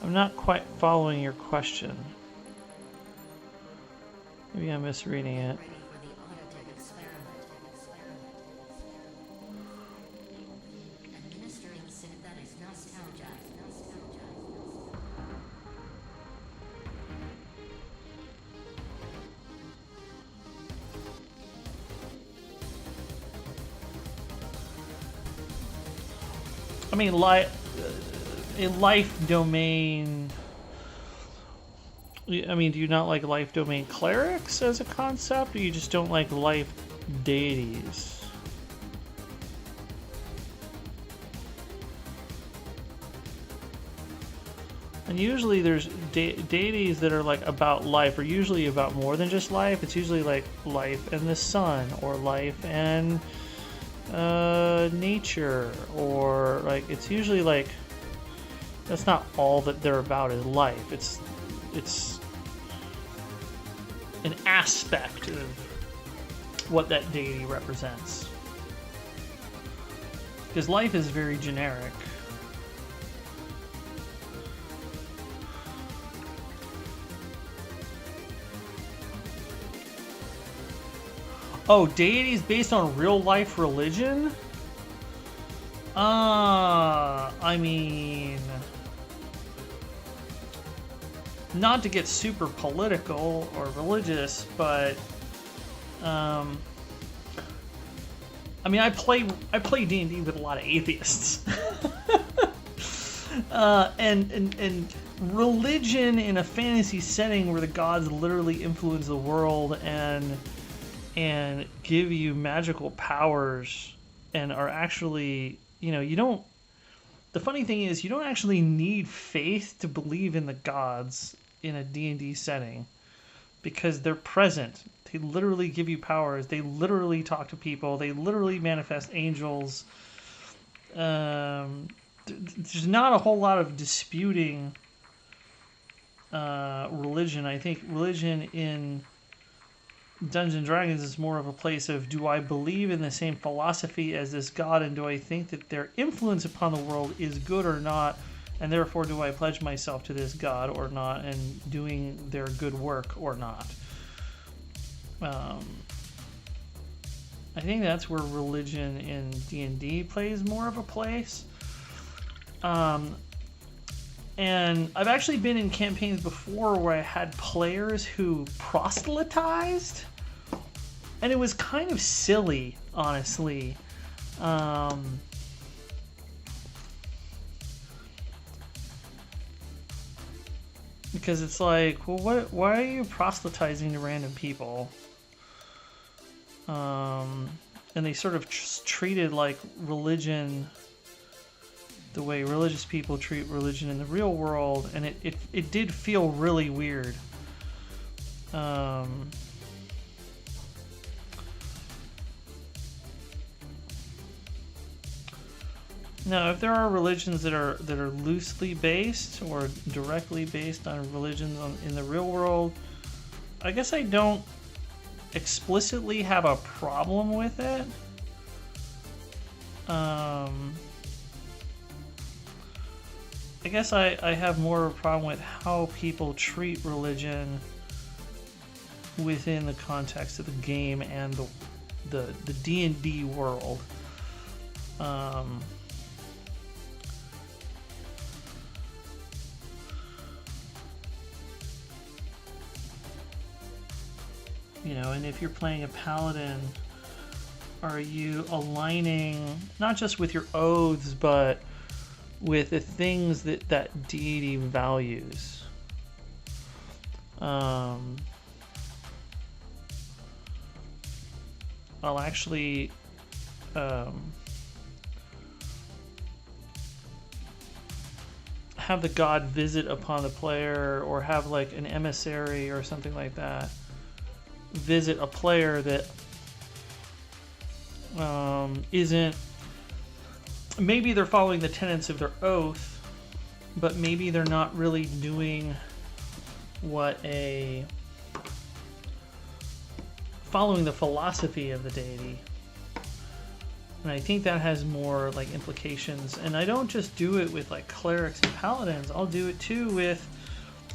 I'm not quite following your question. Maybe I'm misreading it. I mean, a life domain. I mean, do you not like life domain clerics as a concept, or you just don't like life deities? And usually there's deities that are like about life, or usually about more than just life. It's usually like life and the sun, or life and nature, or like it's usually like that's not all that they're about is life. It's an aspect of what that deity represents. Because life is very generic. Oh, deities based on real life religion? I mean, not to get super political or religious, but I mean, I play D&D with a lot of atheists, and religion in a fantasy setting where the gods literally influence the world and give you magical powers and are actually, you know, you don't. The funny thing is, you don't actually need faith to believe in the gods in a D&D setting, because they're present. They literally give you powers. They literally talk to people. They literally manifest angels. There's not a whole lot of disputing religion. I think religion in Dungeons and Dragons is more of a place of, do I believe in the same philosophy as this god, and do I think that their influence upon the world is good or not, and therefore do I pledge myself to this god or not, and doing their good work or not. I think that's where religion in D&D plays more of a place. And I've actually been in campaigns before where I had players who proselytized, and it was kind of silly, honestly. Because it's like, well, why are you proselytizing to random people? And they sort of treated like religion the way religious people treat religion in the real world, and it did feel really weird. Now, if there are religions that are loosely based or directly based on religions in the real world, I guess I don't explicitly have a problem with it. I guess I have more of a problem with how people treat religion within the context of the game and the D&D world. You know, and if you're playing a paladin, are you aligning not just with your oaths, but with the things that deity values? I'll actually have the god visit upon the player, or have like an emissary or something like that visit a player that isn't, maybe they're following the tenets of their oath, but maybe they're not really doing following the philosophy of the deity. And I think that has more like implications. And I don't just do it with like clerics and paladins. I'll do it too with,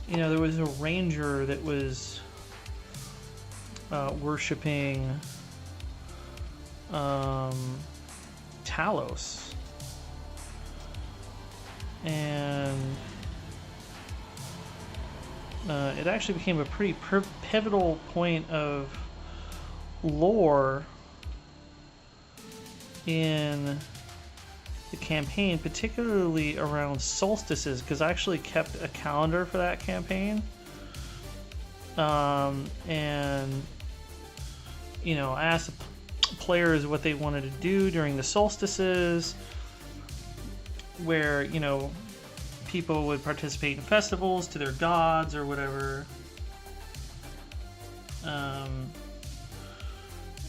you know, there was a ranger that was worshipping Talos, and it actually became a pretty pivotal point of lore in the campaign, particularly around solstices, because I actually kept a calendar for that campaign. And you know, I asked the players what they wanted to do during the solstices, where, you know, people would participate in festivals to their gods or whatever.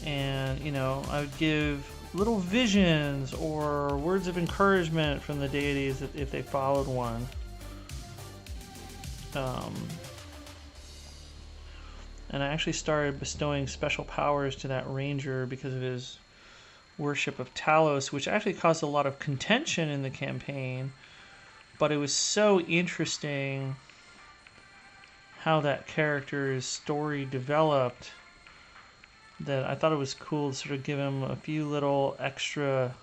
And, you know, I would give little visions or words of encouragement from the deities if they followed one. And I actually started bestowing special powers to that ranger because of his worship of Talos, which actually caused a lot of contention in the campaign. But it was so interesting how that character's story developed that I thought it was cool to sort of give him a few little extra...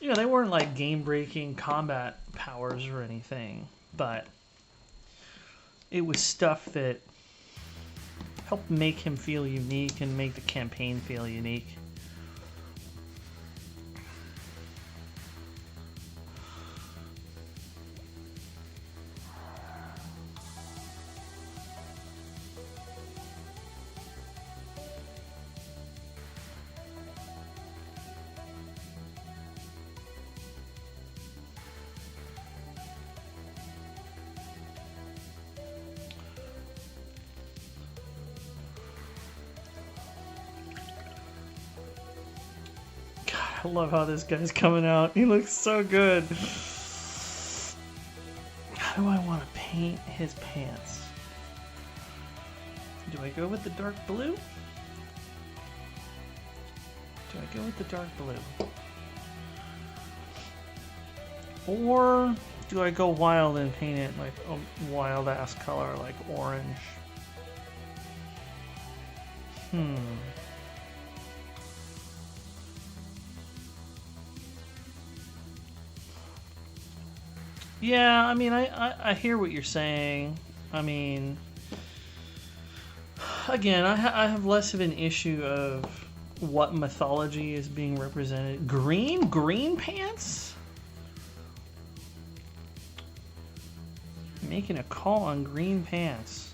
You know, they weren't like game-breaking combat powers or anything, but it was stuff that helped make him feel unique and make the campaign feel unique. I love how this guy's coming out. He looks so good. How do I want to paint his pants? Do I go with the dark blue? Do I go with the dark blue? Or do I go wild and paint it like a wild ass color like orange? Yeah, I mean, I hear what you're saying. I mean, again, I have less of an issue of what mythology is being represented. Green pants? Making a call on green pants.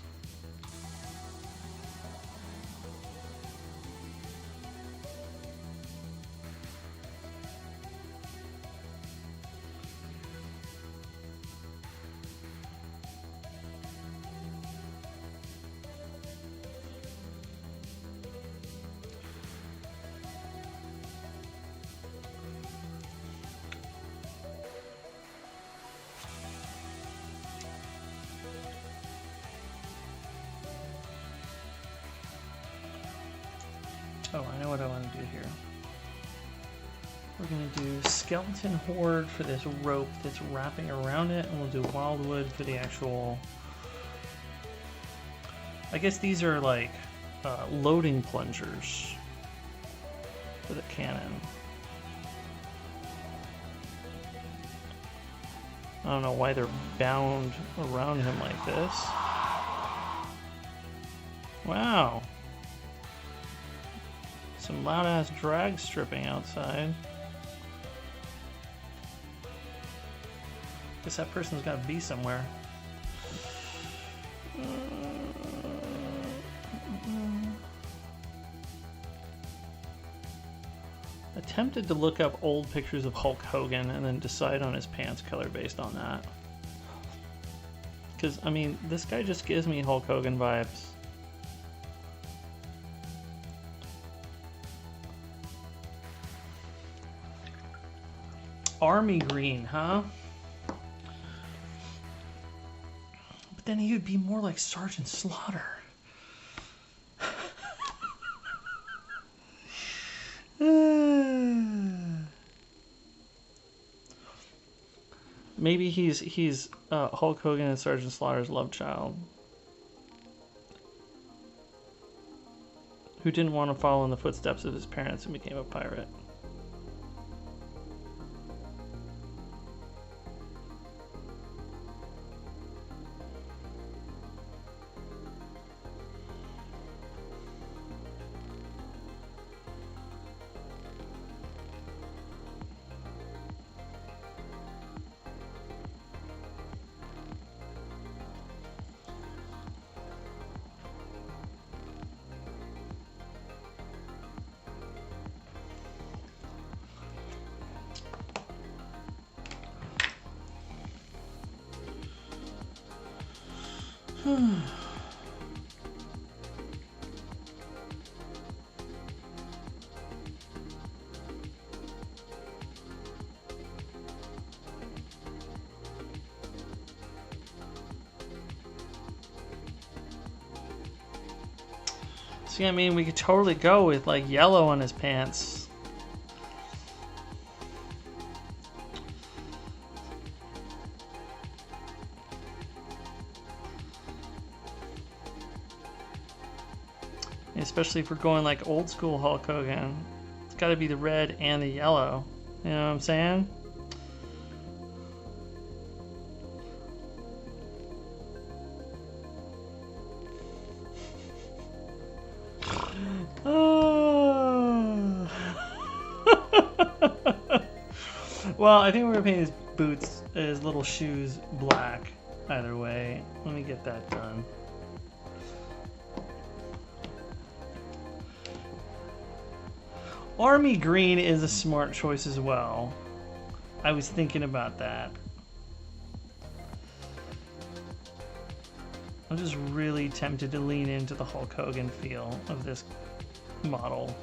Oh, I know what I want to do here. We're going to do Skeleton Horde for this rope that's wrapping around it, and we'll do Wildwood for the actual... I guess these are like loading plungers for the cannon. I don't know why they're bound around him like this. Wow. Some loud ass drag stripping outside. Guess that person's gotta be somewhere. Attempted to look up old pictures of Hulk Hogan and then decide on his pants color based on that. Because, I mean, this guy just gives me Hulk Hogan vibes. Army green, huh? But then he would be more like Sergeant Slaughter. Maybe he's Hulk Hogan and Sergeant Slaughter's love child, who didn't want to follow in the footsteps of his parents and became a pirate. See, I mean, we could totally go with like yellow on his pants. Especially if we're going like old school Hulk Hogan. It's got to be the red and the yellow. You know what I'm saying? Well, I think we're gonna paint his boots, his little shoes, black. Either way, let me get that done. Army green is a smart choice as well. I was thinking about that. I'm just really tempted to lean into the Hulk Hogan feel of this model.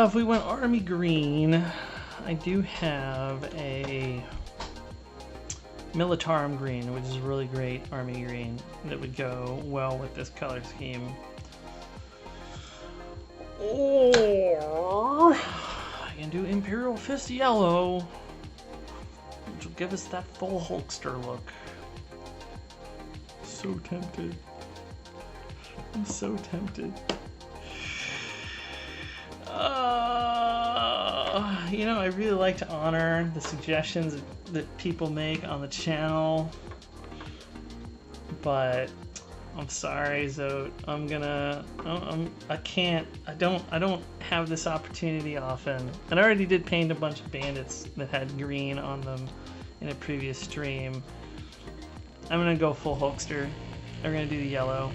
If we went army green, I do have a Militarum green, which is really great army green that would go well with this color scheme. Or I can do Imperial Fist yellow, which will give us that full Hulkster look. So tempted. I'm so tempted. You know, I really like to honor the suggestions that people make on the channel, but I'm sorry, Zote. I don't have this opportunity often. And I already did paint a bunch of bandits that had green on them in a previous stream. I'm gonna go full Hulkster. I'm gonna do the yellow.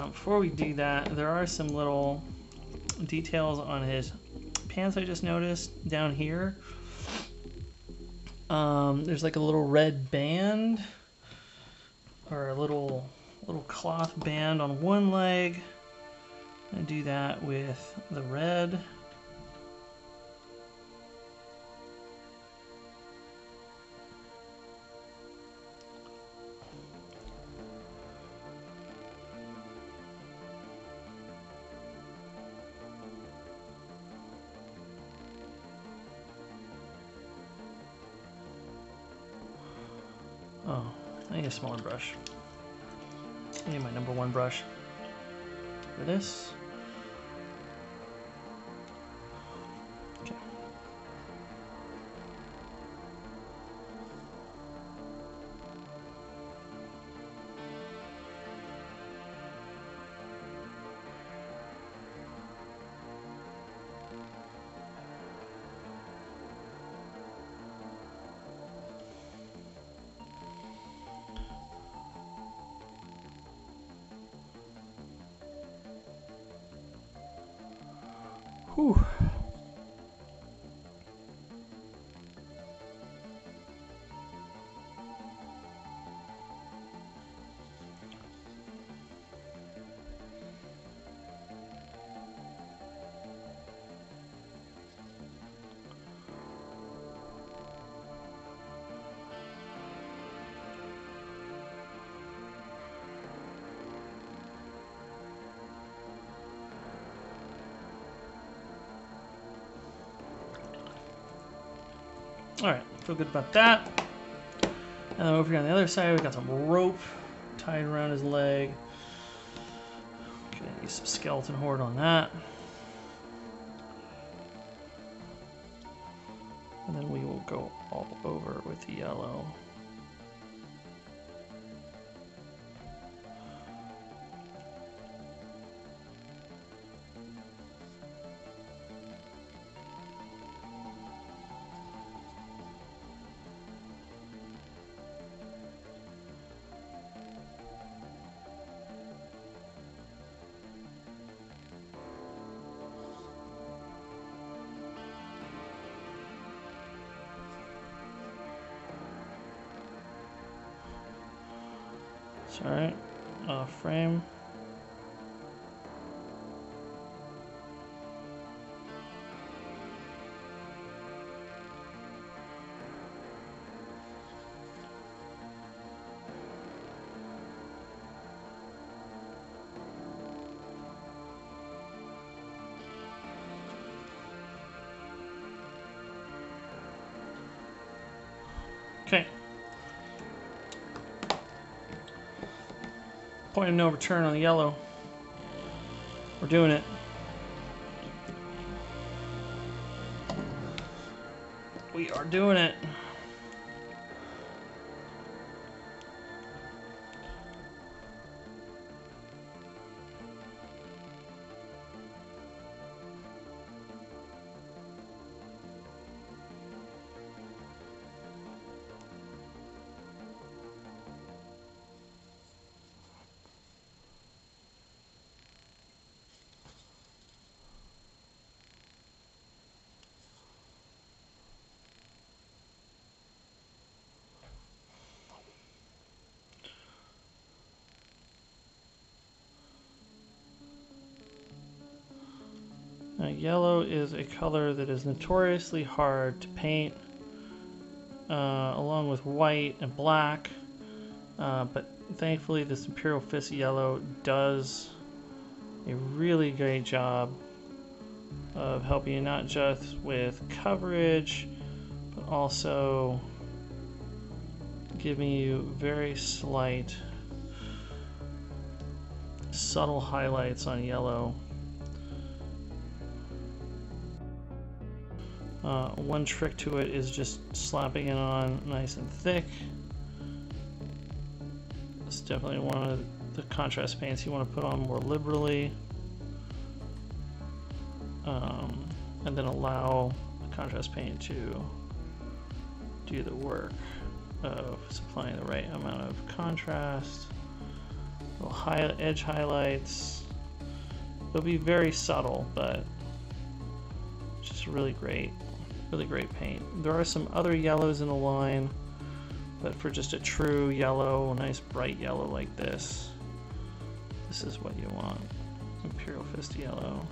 Before we do that, there are some little details on his pants I just noticed down here. There's like a little red band, or a little cloth band on one leg. I'm gonna do that with the red. Oh, I need a smaller brush. I need my number one brush for this. Okay. Whew. All right, feel good about that. And then over here on the other side, we got some rope tied around his leg. Gonna use some skeleton horde on that. And then we will go all over with the yellow. Sorry, frame. Okay. Point of no return on the yellow. We're doing it. We are doing it. Now, yellow is a color that is notoriously hard to paint, along with white and black, but thankfully this Imperial Fist yellow does a really great job of helping you not just with coverage, but also giving you very slight, subtle highlights on yellow. One trick to it is just slapping it on nice and thick. It's definitely one of the contrast paints you want to put on more liberally. And then allow the contrast paint to do the work of supplying the right amount of contrast. Little edge highlights. They'll be very subtle, but just really great paint. There are some other yellows in the line, but for just a true yellow, a nice bright yellow like this, this is what you want. Imperial Fist yellow.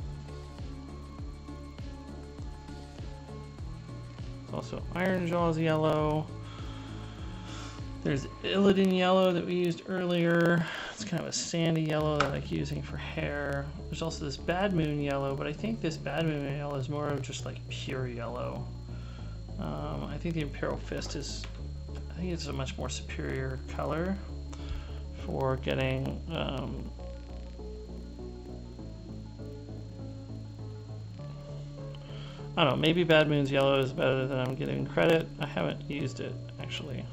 There's also Iron Jaws yellow. There's Illidan yellow that we used earlier. It's kind of a sandy yellow that I like using for hair. There's also this Bad Moon yellow, but I think this Bad Moon yellow is more of just like pure yellow. I think the Imperial Fist is, I think it's a much more superior color for getting I don't know, maybe Bad Moon's yellow is better than I'm giving credit. I haven't used it actually.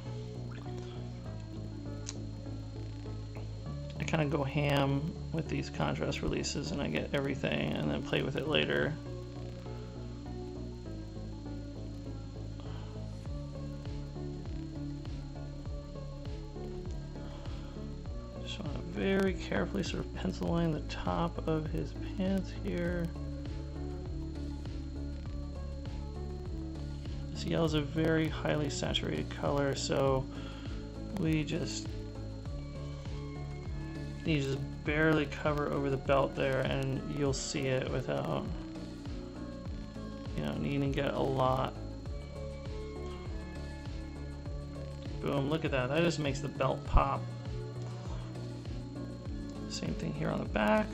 I kind of go ham with these contrast releases and I get everything and then play with it later. Just want to very carefully sort of pencil line the top of his pants here. This yellow is a very highly saturated color, so we just you just barely cover over the belt there and you'll see it without, you know, needing to get a lot. Boom, look at that. That just makes the belt pop. Same thing here on the back.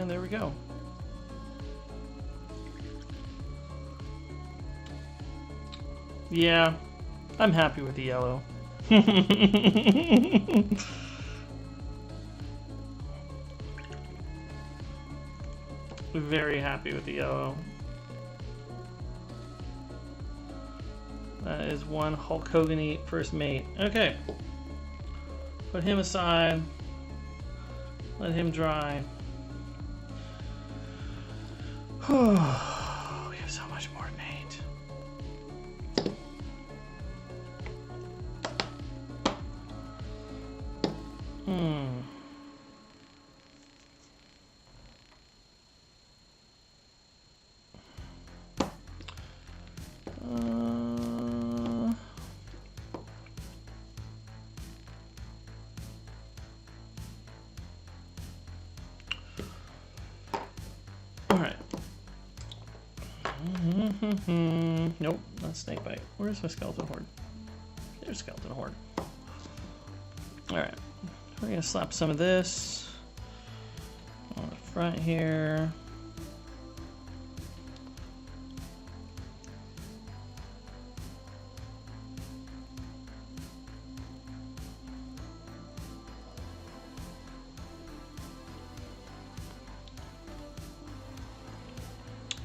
And there we go. Yeah, I'm happy with the yellow. Very happy with the yellow. That is one Hulk Hogan-y first mate. Okay. Put him aside. Let him dry. We have so much more paint. Nope, not snakebite. Where's my skeleton horde? There's skeleton horde. Alright, we're gonna slap some of this on the front here.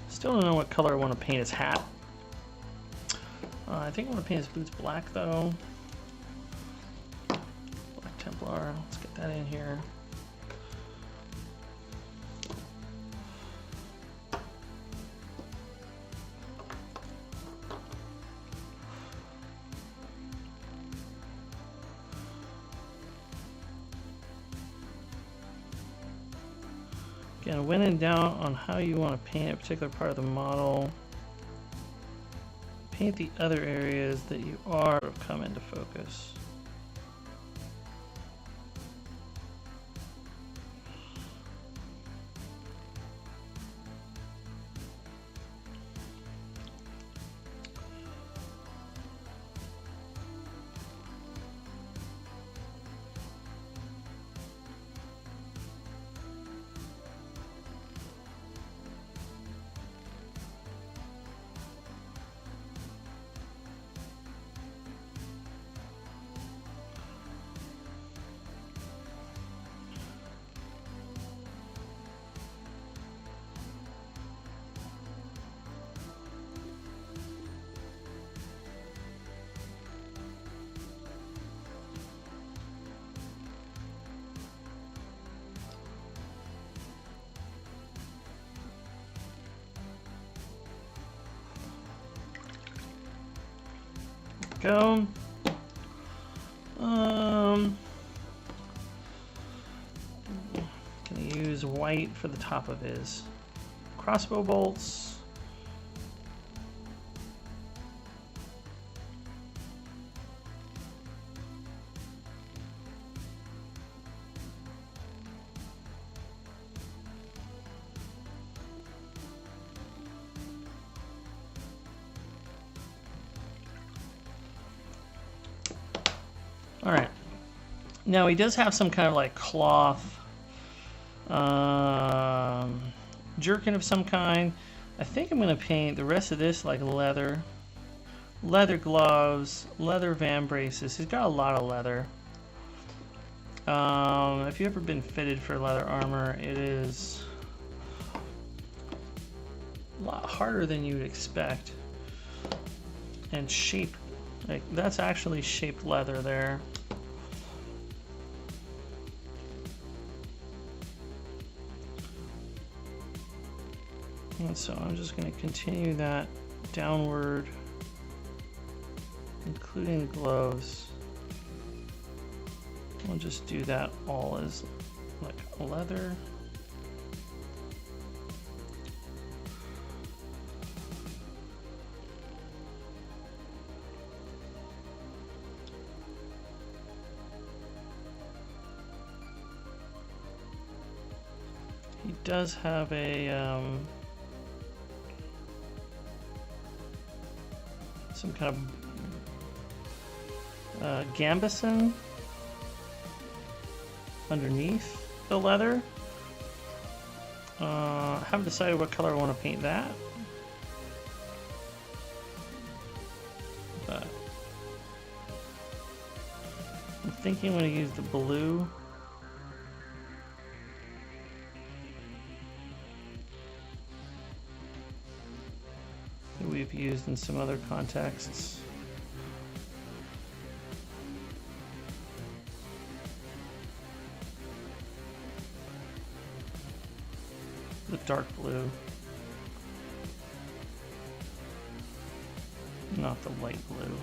Still don't know what color I want to paint his hat. I think I want to paint his boots black though. Black Templar, let's get that in here. Again, when in doubt on how you want to paint a particular part of the model, paint the other areas that you are come into focus. Go. Gonna use white for the top of his crossbow bolts. All right. Now he does have some kind of like cloth jerkin of some kind. I think I'm going to paint the rest of this like leather gloves, leather van braces. He's got a lot of leather. If you've ever been fitted for leather armor, it is a lot harder than you would expect. And shape, like that's actually shaped leather there. And so I'm just going to continue that downward, including the gloves. We'll just do that all as like leather. He does have a some kind of gambeson underneath the leather. Haven't decided what color I want to paint that. But I'm thinking I'm going to use the blue. That we've used in some other contexts. The dark blue, not the light blue.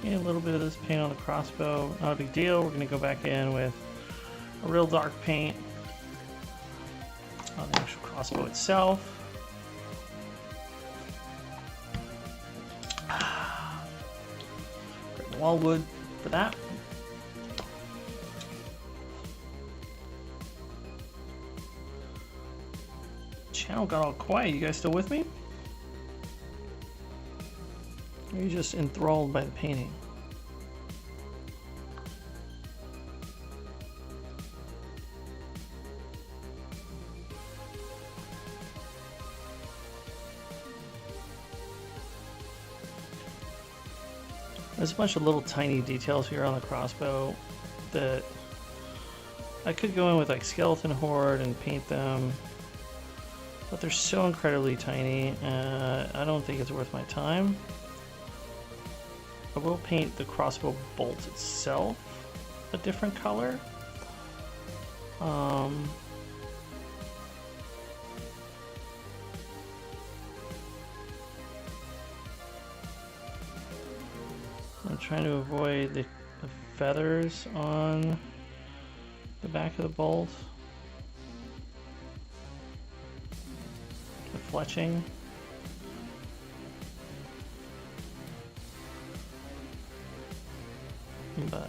A little bit of this paint on the crossbow, not a big deal. We're going to go back in with a real dark paint on the actual crossbow itself. Grab the wall wood for that. Channel got all quiet. You guys still with me? Or are you just enthralled by the painting? There's a bunch of little tiny details here on the crossbow that I could go in with like skeleton horde and paint them, but they're so incredibly tiny, I don't think it's worth my time. I will paint the crossbow bolt itself a different color. I'm trying to avoid the feathers on the back of the bolt, the fletching. But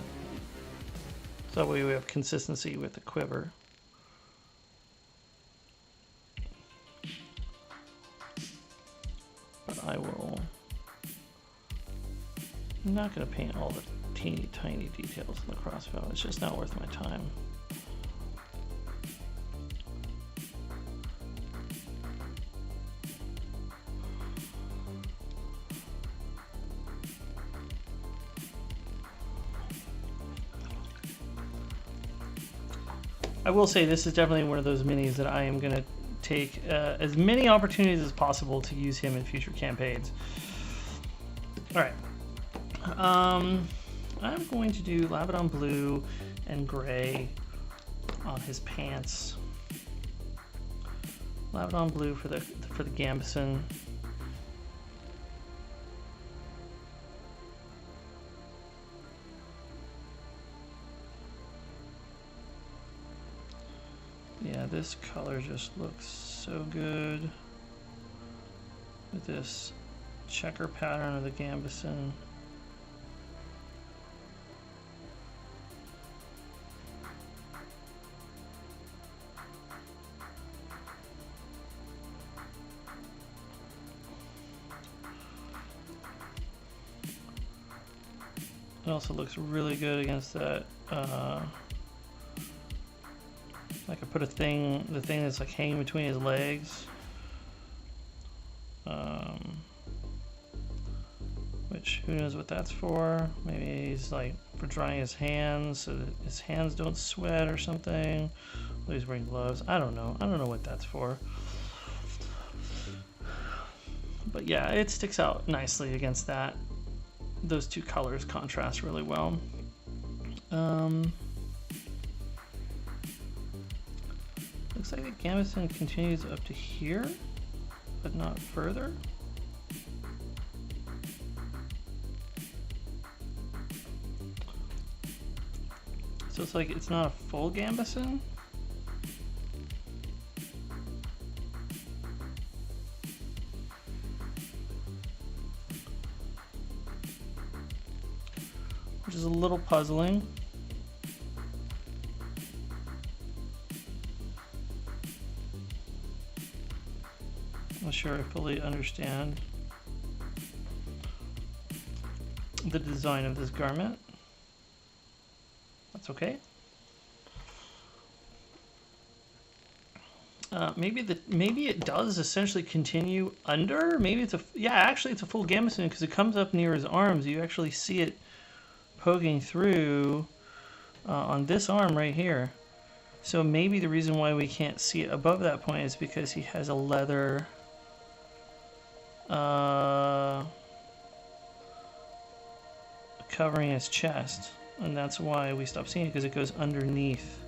so that way we have consistency with the quiver. But I'm not going to paint all the teeny tiny details in the crossbow. It's just not worth my time. I will say this is definitely one of those minis that I am going to take as many opportunities as possible to use him in future campaigns. All right. I'm going to do Labradon blue and gray on his pants. Labradon blue for the gambeson. Yeah, this color just looks so good with this checker pattern of the gambeson. It also looks really good against that. I could put the thing that's like hanging between his legs, which who knows what that's for. Maybe he's like for drying his hands so that his hands don't sweat or something. Well, he's wearing gloves. I don't know what that's for. But yeah, it sticks out nicely against that. Those two colors contrast really well. Looks like the gambeson continues up to here, but not further. So it's like it's not a full gambeson. Which is a little puzzling. not sure I fully understand the design of this garment. That's okay. Maybe it does essentially continue under. Maybe it's actually it's a full gambeson because it comes up near his arms. You actually see it poking through on this arm right here. So maybe the reason why we can't see it above that point is because he has a leather covering his chest, and that's why we stop seeing it, because it goes underneath.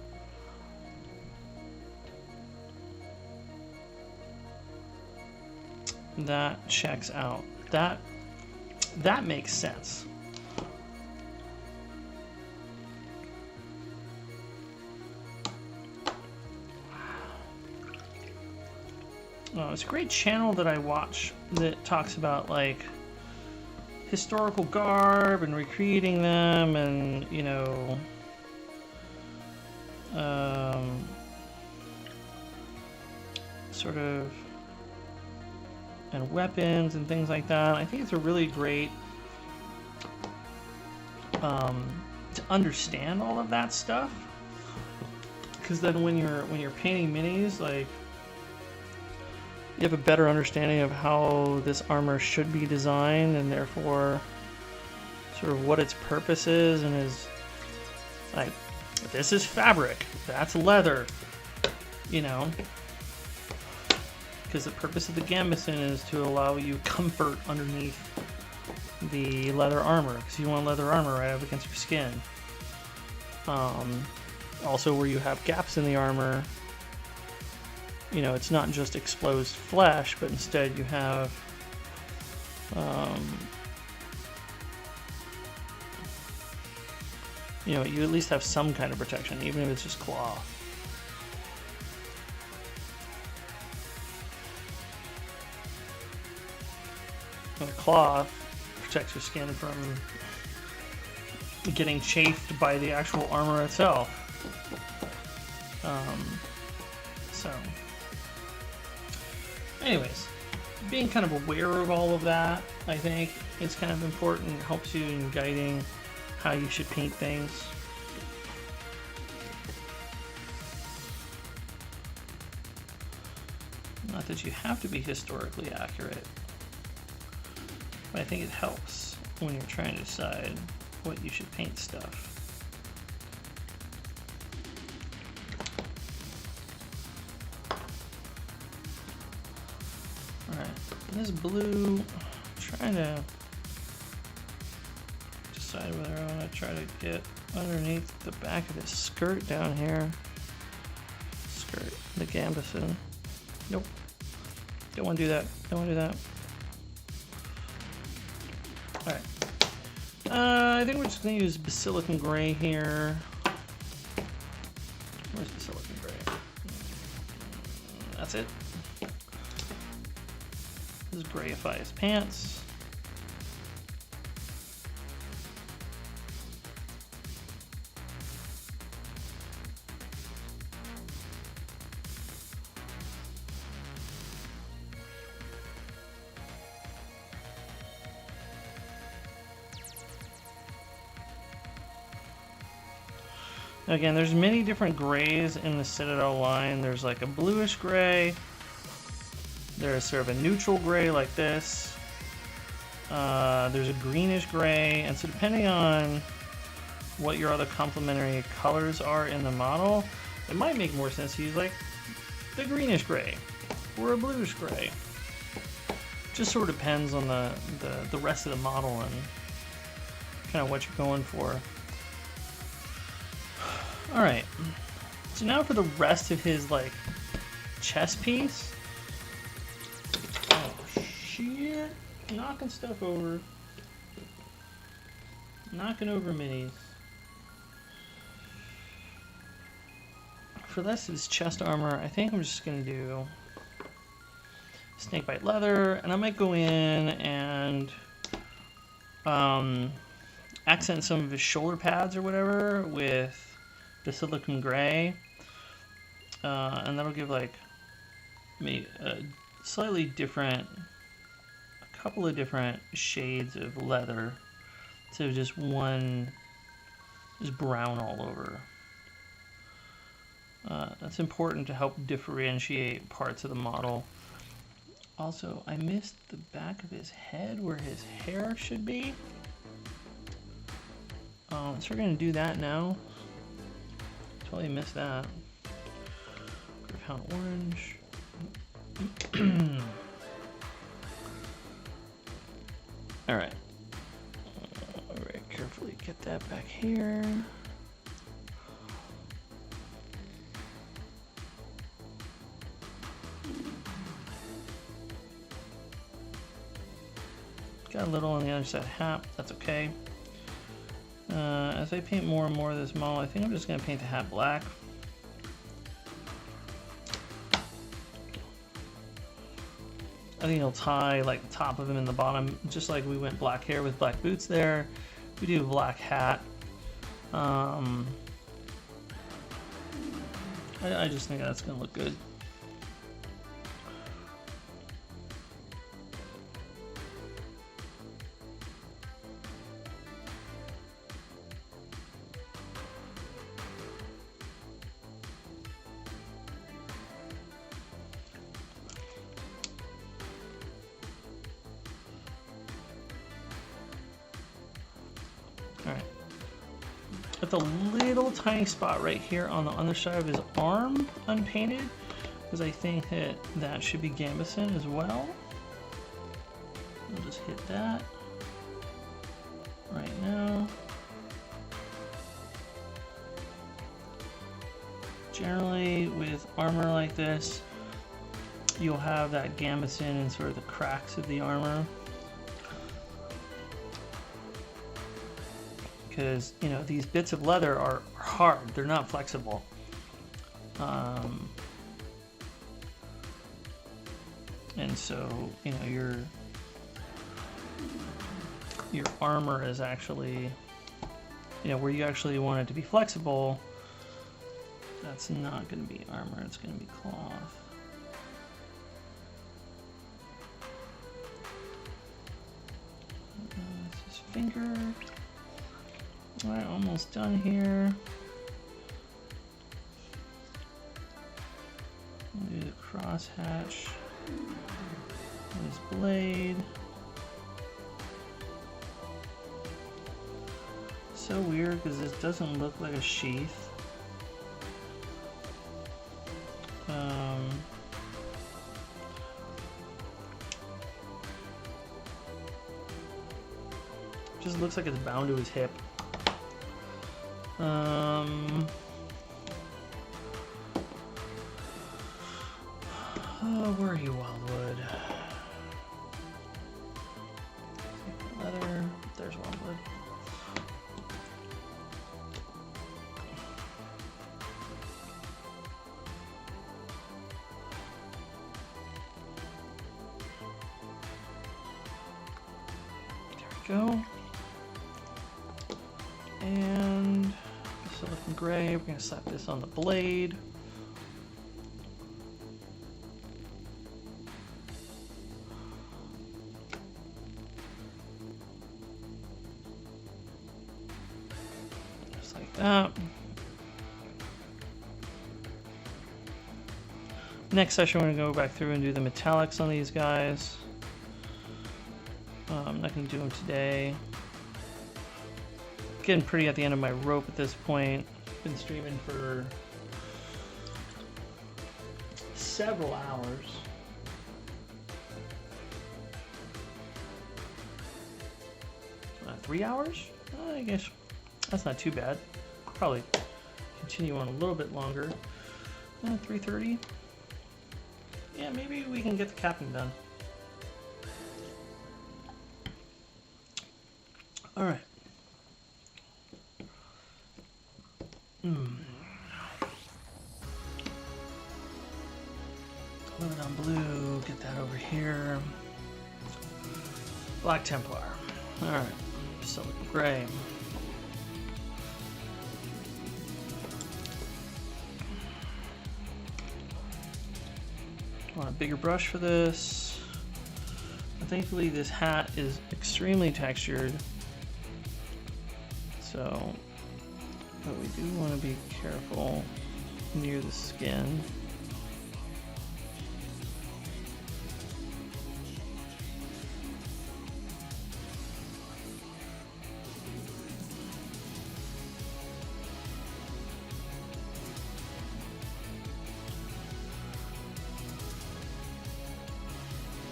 That checks out. That makes sense. Oh, it's a great channel that I watch that talks about like historical garb and recreating them, and you know, sort of, and weapons and things like that. I think it's a really great to understand all of that stuff, because then when you're painting minis, like, you have a better understanding of how this armor should be designed, and therefore sort of what its purpose is, and is like, this is fabric, that's leather, you know, because the purpose of the gambeson is to allow you comfort underneath the leather armor, because you want leather armor right up against your skin. Also, where you have gaps in the armor, you know, it's not just exposed flesh, but instead you have you know, you at least have some kind of protection, even if it's just cloth. And the cloth protects your skin from getting chafed by the actual armor itself. So, anyways, being kind of aware of all of that, I think, is kind of important. It helps you in guiding how you should paint things. Not that you have to be historically accurate, but I think it helps when you're trying to decide what you should paint stuff. Alright, this blue, I'm trying to decide whether I want to try to get underneath the back of this skirt down here. Skirt, the gambeson. Nope. Don't want to do that. Don't want to do that. Alright. I think we're just going to use Basilicum Gray here. Where's Basilicum Gray? That's it. This is grayify his pants. Again, there's many different grays in the Citadel line. There's like a bluish gray. There's sort of a neutral gray like this. There's a greenish gray. And so depending on what your other complementary colors are in the model, it might make more sense to use like the greenish gray or a bluish gray. Just sort of depends on the rest of the model and kind of what you're going for. Alright, so now for the rest of his, like, chest piece. Oh, shit. Knocking stuff over. Knocking over minis. For the rest of his chest armor, I think I'm just going to do snakebite leather, and I might go in and accent some of his shoulder pads or whatever with Basilicum Gray, and that'll give like maybe slightly different, a couple of different shades of leather, so just one is brown all over. That's important to help differentiate parts of the model. Also, I missed the back of his head where his hair should be. So we're going to do that now. Totally missed that. Greyhound orange. All right. Very carefully get that back here. Got a little on the other side hat, that's okay. As I paint more and more of this model, I think I'm just going to paint the hat black. I think it'll tie like the top of him and the bottom, just like we went black hair with black boots there. We do a black hat. I just think that's going to look good. With a little tiny spot right here on the underside of his arm unpainted, because I think that that should be gambeson as well. We'll just hit that right now. Generally with armor like this, you'll have that gambeson in sort of the cracks of the armor. Because, you know, these bits of leather are hard, they're not flexible. And so, you know, your armor is actually, you know, where you actually want it to be flexible, that's not going to be armor, it's going to be cloth. That's his finger. Alright, almost done here. Do the cross hatch. His blade. So weird because this doesn't look like a sheath. Just looks like it's bound to his hip. Oh, where are you, Wildwood? Leather. There's Wildwood. There we go. And silicon gray, we're going to slap this on the blade. Just like that. Next session, we're going to go back through and do the metallics on these guys. I'm not going to do them today. Getting pretty at the end of my rope at this point. Been streaming for several hours. About 3 hours? I guess that's not too bad. Probably continue on a little bit longer. 3:30. Yeah, maybe we can get the capping done. All right. Limit on blue, get that over here. Black Templar. Alright, silicon gray. I want to bigger brush for this. Thankfully, this hat is extremely textured, so, but we do want to be careful near the skin.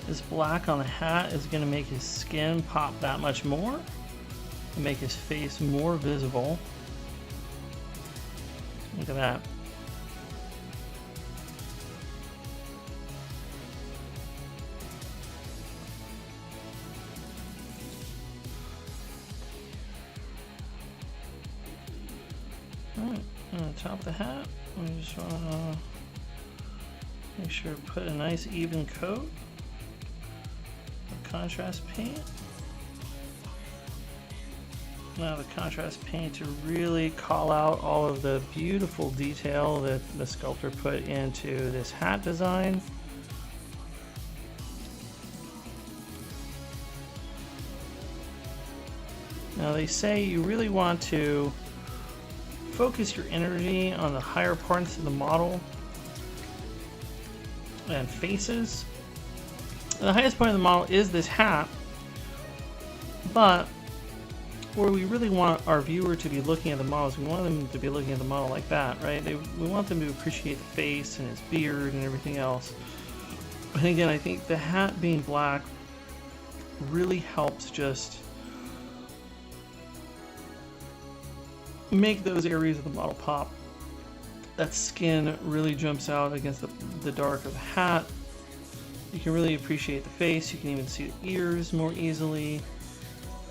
This black on the hat is going to make his skin pop that much more and make his face more visible. Look at that. Alright, on the top of the hat, we just want to make sure to put a nice even coat. Contrast paint. Now the contrast paint to really call out all of the beautiful detail that the sculptor put into this hat design. Now they say you really want to focus your energy on the higher parts of the model and faces. The highest point of the model is this hat, but where we really want our viewer to be looking at the models, we want them to be looking at the model like that, right? We want them to appreciate the face and his beard and everything else. And again, I think the hat being black really helps just make those areas of the model pop. That skin really jumps out against the dark of the hat. You can really appreciate the face. You can even see the ears more easily.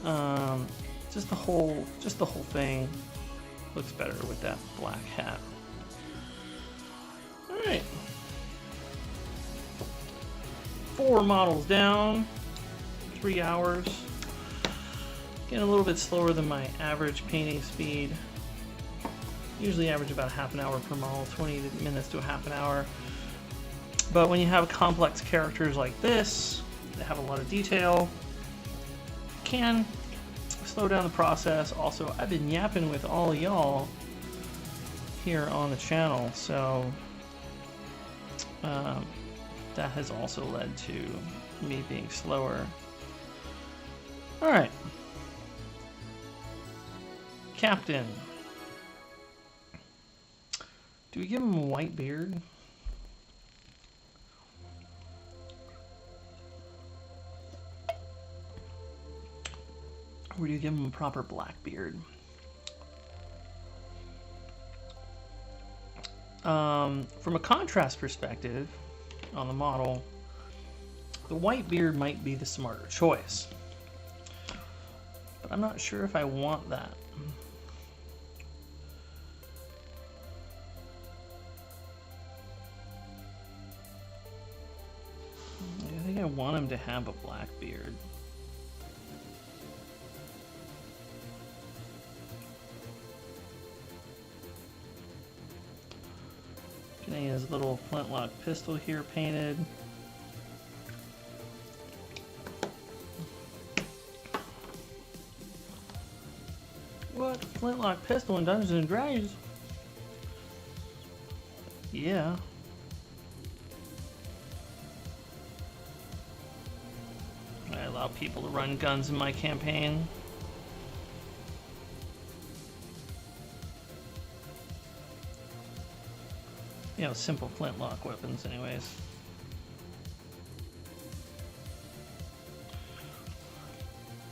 Just the whole thing looks better with that black hat. All right, 4 models down, 3 hours. Getting a little bit slower than my average painting speed. Usually average about half an hour per model, 20 minutes to a half an hour. But when you have complex characters like this, that have a lot of detail, can slow down the process. Also, I've been yapping with all y'all here on the channel, so that has also led to me being slower. All right, Captain. Do we give him a white beard? Or do you give him a proper black beard? From a contrast perspective on the model, the white beard might be the smarter choice. But I'm not sure if I want that. I think I want him to have a black beard. Getting his little flintlock pistol here painted. What? Flintlock pistol in Dungeons and Dragons? Yeah. I allow people to run guns in my campaign. You know, simple flintlock weapons anyways.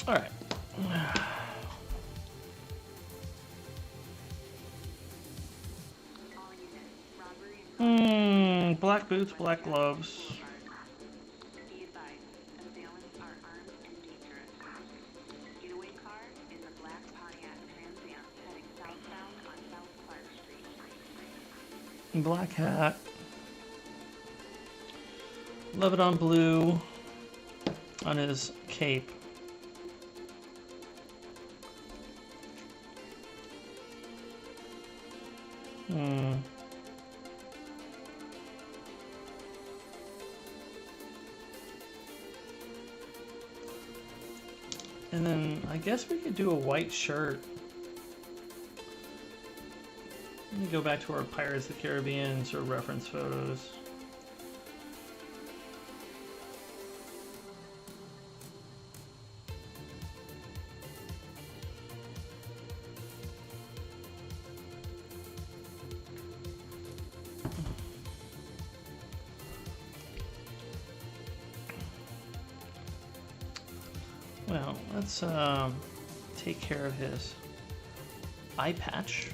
Alright. Black boots, black gloves. Be advised, assailants are armed and dangerous. Getaway car is a black Pontiac Trans Am heading southbound on South Clark Street. Black hat. Lebanon blue on his cape. And then I guess we could do a white shirt. Let me go back to our Pirates of the Caribbean sort of reference photos. Well, let's take care of his eye patch.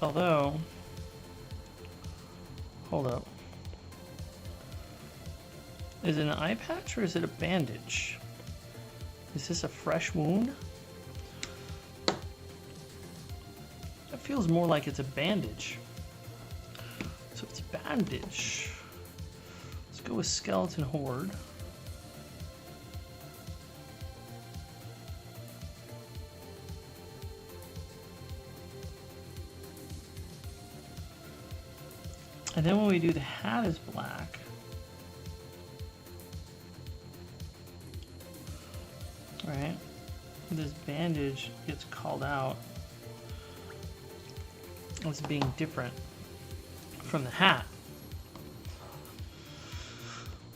Although, hold up. Is it an eye patch or is it a bandage? Is this a fresh wound? That feels more like it's a bandage. So it's bandage. Let's go with Skeleton Horde. And then when we do the hat is black. Right? This bandage gets called out as being different from the hat.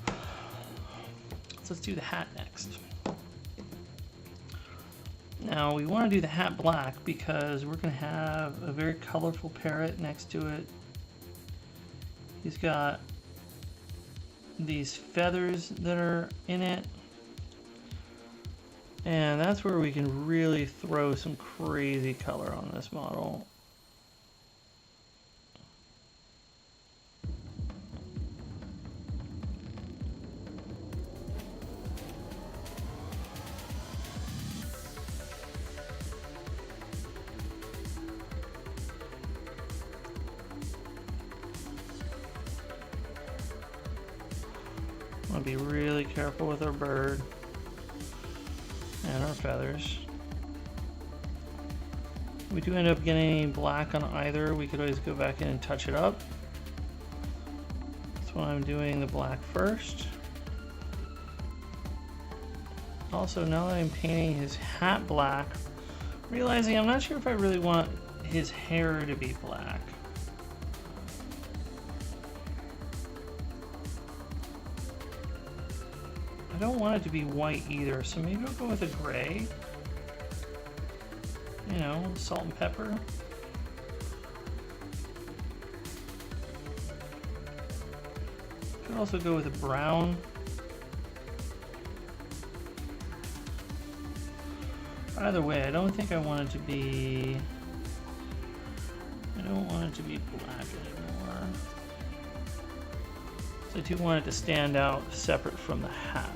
So let's do the hat next. Now we want to do the hat black because we're going to have a very colorful parrot next to it. He's got these feathers that are in it. And that's where we can really throw some crazy color on this model. I'll be really careful with our bird and our feathers. If we do end up getting black on either, we could always go back in and touch it up. That's why I'm doing the black first. Also, now that I'm painting his hat black, realizing I'm not sure if I really want his hair to be black. I don't want it to be white either, so maybe I'll go with a gray. You know, salt and pepper. Could also go with a brown. Either way, I don't think I want it to be... I don't want it to be black anymore. So I do want it to stand out separate from the hat.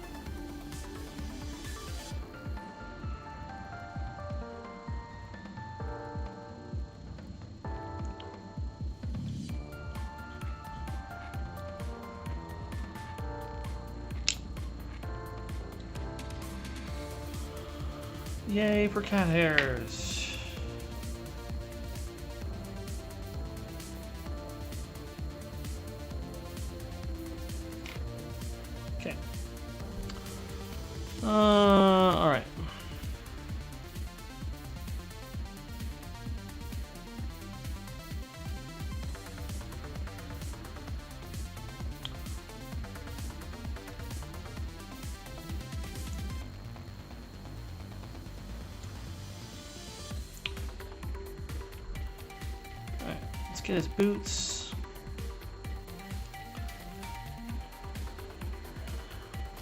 Yay for cat hairs. Okay. All right. Get his boots.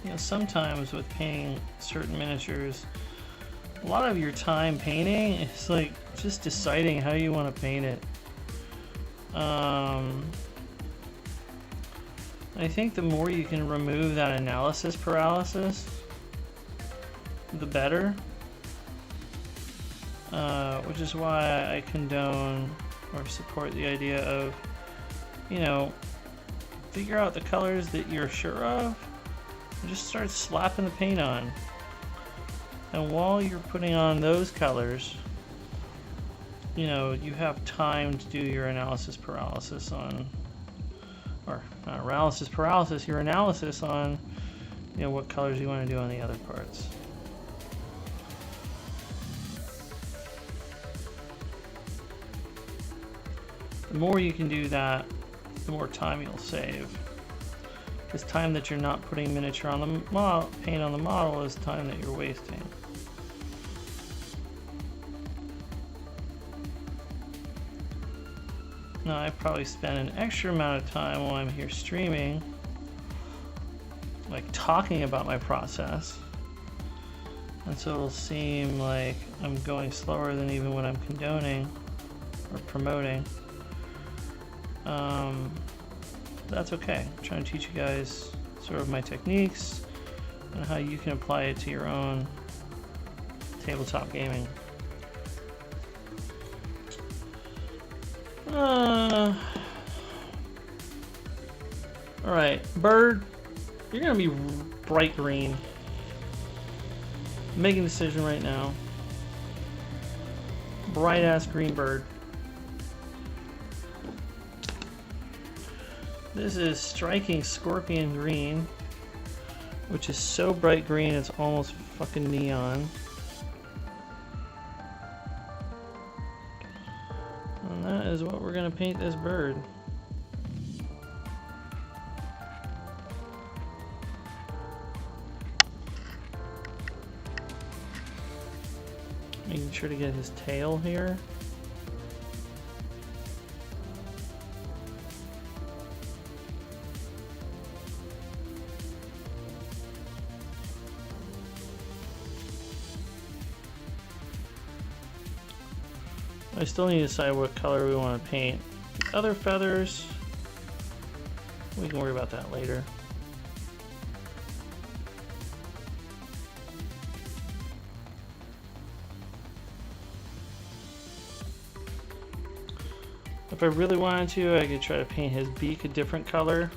You know, sometimes with painting certain miniatures, a lot of your time painting is like just deciding how you want to paint it. I think the more you can remove that analysis paralysis, the better. Which is why I condone or support the idea of, you know, figure out the colors that you're sure of and just start slapping the paint on. And while you're putting on those colors, you know, you have time to do your analysis paralysis on, or not paralysis, your analysis on, you know, what colors you want to do on the other parts. The more you can do that, the more time you'll save. This time that you're not putting miniature on the model, paint on the model, is time that you're wasting. Now I probably spend an extra amount of time while I'm here streaming, like talking about my process, and so it'll seem like I'm going slower than even what I'm condoning or promoting. That's okay. I'm trying to teach you guys sort of my techniques and how you can apply it to your own tabletop gaming. Alright, bird, you're gonna be bright green. I'm making a decision right now. Bright ass green bird. This is striking scorpion green, which is so bright green it's almost fucking neon. And that is what we're gonna paint this bird. Making sure to get his tail here. I still need to decide what color we want to paint. The other feathers, we can worry about that later. If I really wanted to, I could try to paint his beak a different color.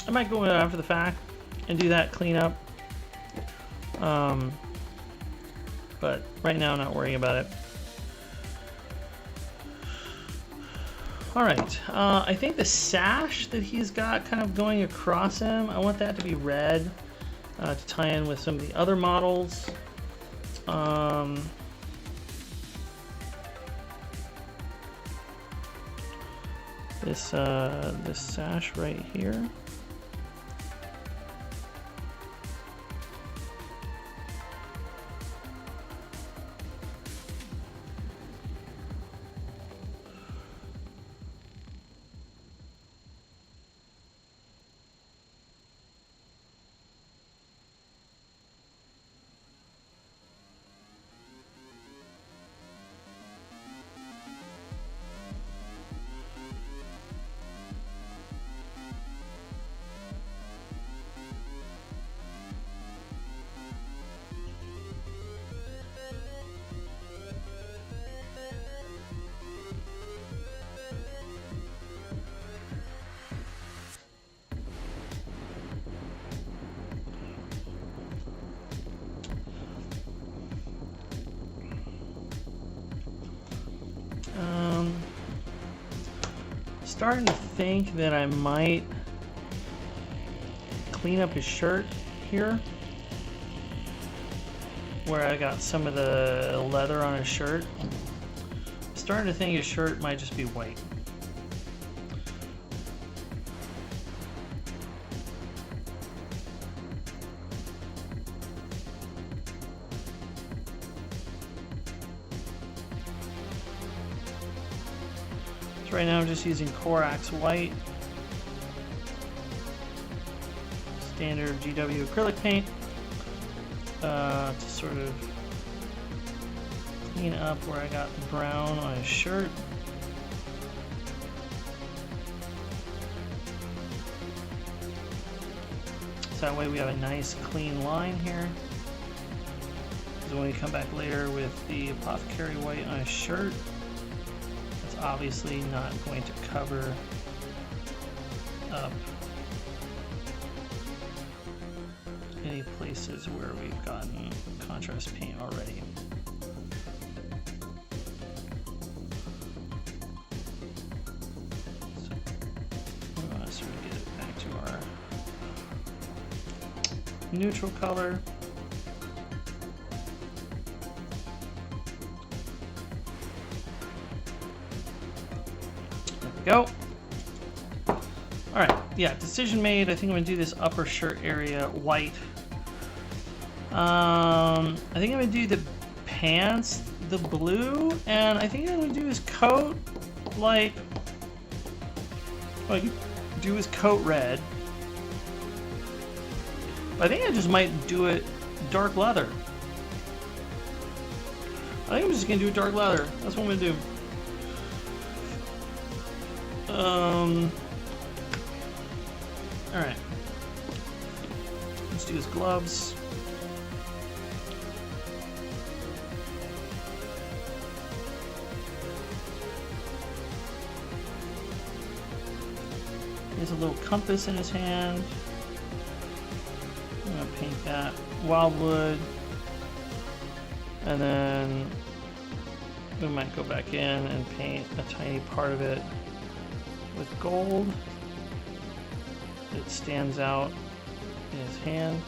I might go in after the fact and do that cleanup. But right now I'm not worrying about it. Alright, I think the sash that he's got kind of going across him, I want that to be red to tie in with some of the other models. This sash right here. Starting to think that I might clean up his shirt here, where I got some of the leather on his shirt. I'm starting to think his shirt might just be white. Right now I'm just using Corax white, standard GW acrylic paint, to sort of clean up where I got the brown on his shirt. So that way we have a nice clean line here. Because when we come back later with the apothecary white on his shirt, obviously not going to cover up any places where we've gotten contrast paint already. So we want to sort of get it back to our neutral color. There we go. All right, yeah, decision made. I think I'm gonna do this upper shirt area white. I think I'm gonna do the pants, the blue, and I think I'm gonna do his coat like do his coat red. But I think I just might do it dark leather. I think I'm just gonna do it dark leather. That's what I'm gonna do. All right. Let's do his gloves. He has a little compass in his hand. I'm gonna paint that wildwood, and then we might go back in and paint a tiny part of it with gold. It stands out in his hand.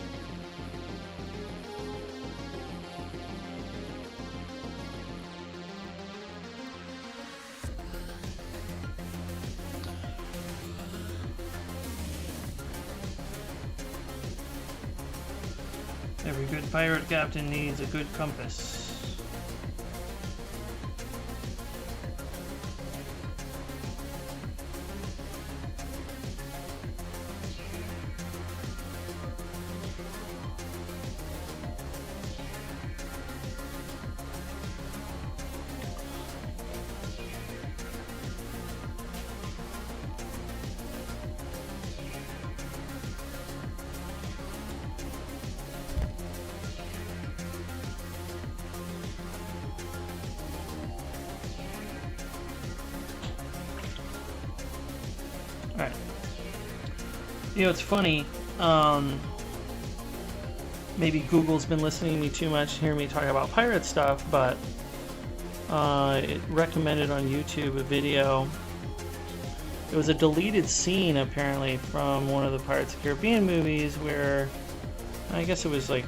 Every good pirate captain needs a good compass. Alright. You know, it's funny, maybe Google's been listening to me too much to hear me talk about pirate stuff, but it recommended on YouTube a video. It was a deleted scene, apparently, from one of the Pirates of the Caribbean movies where, I guess it was like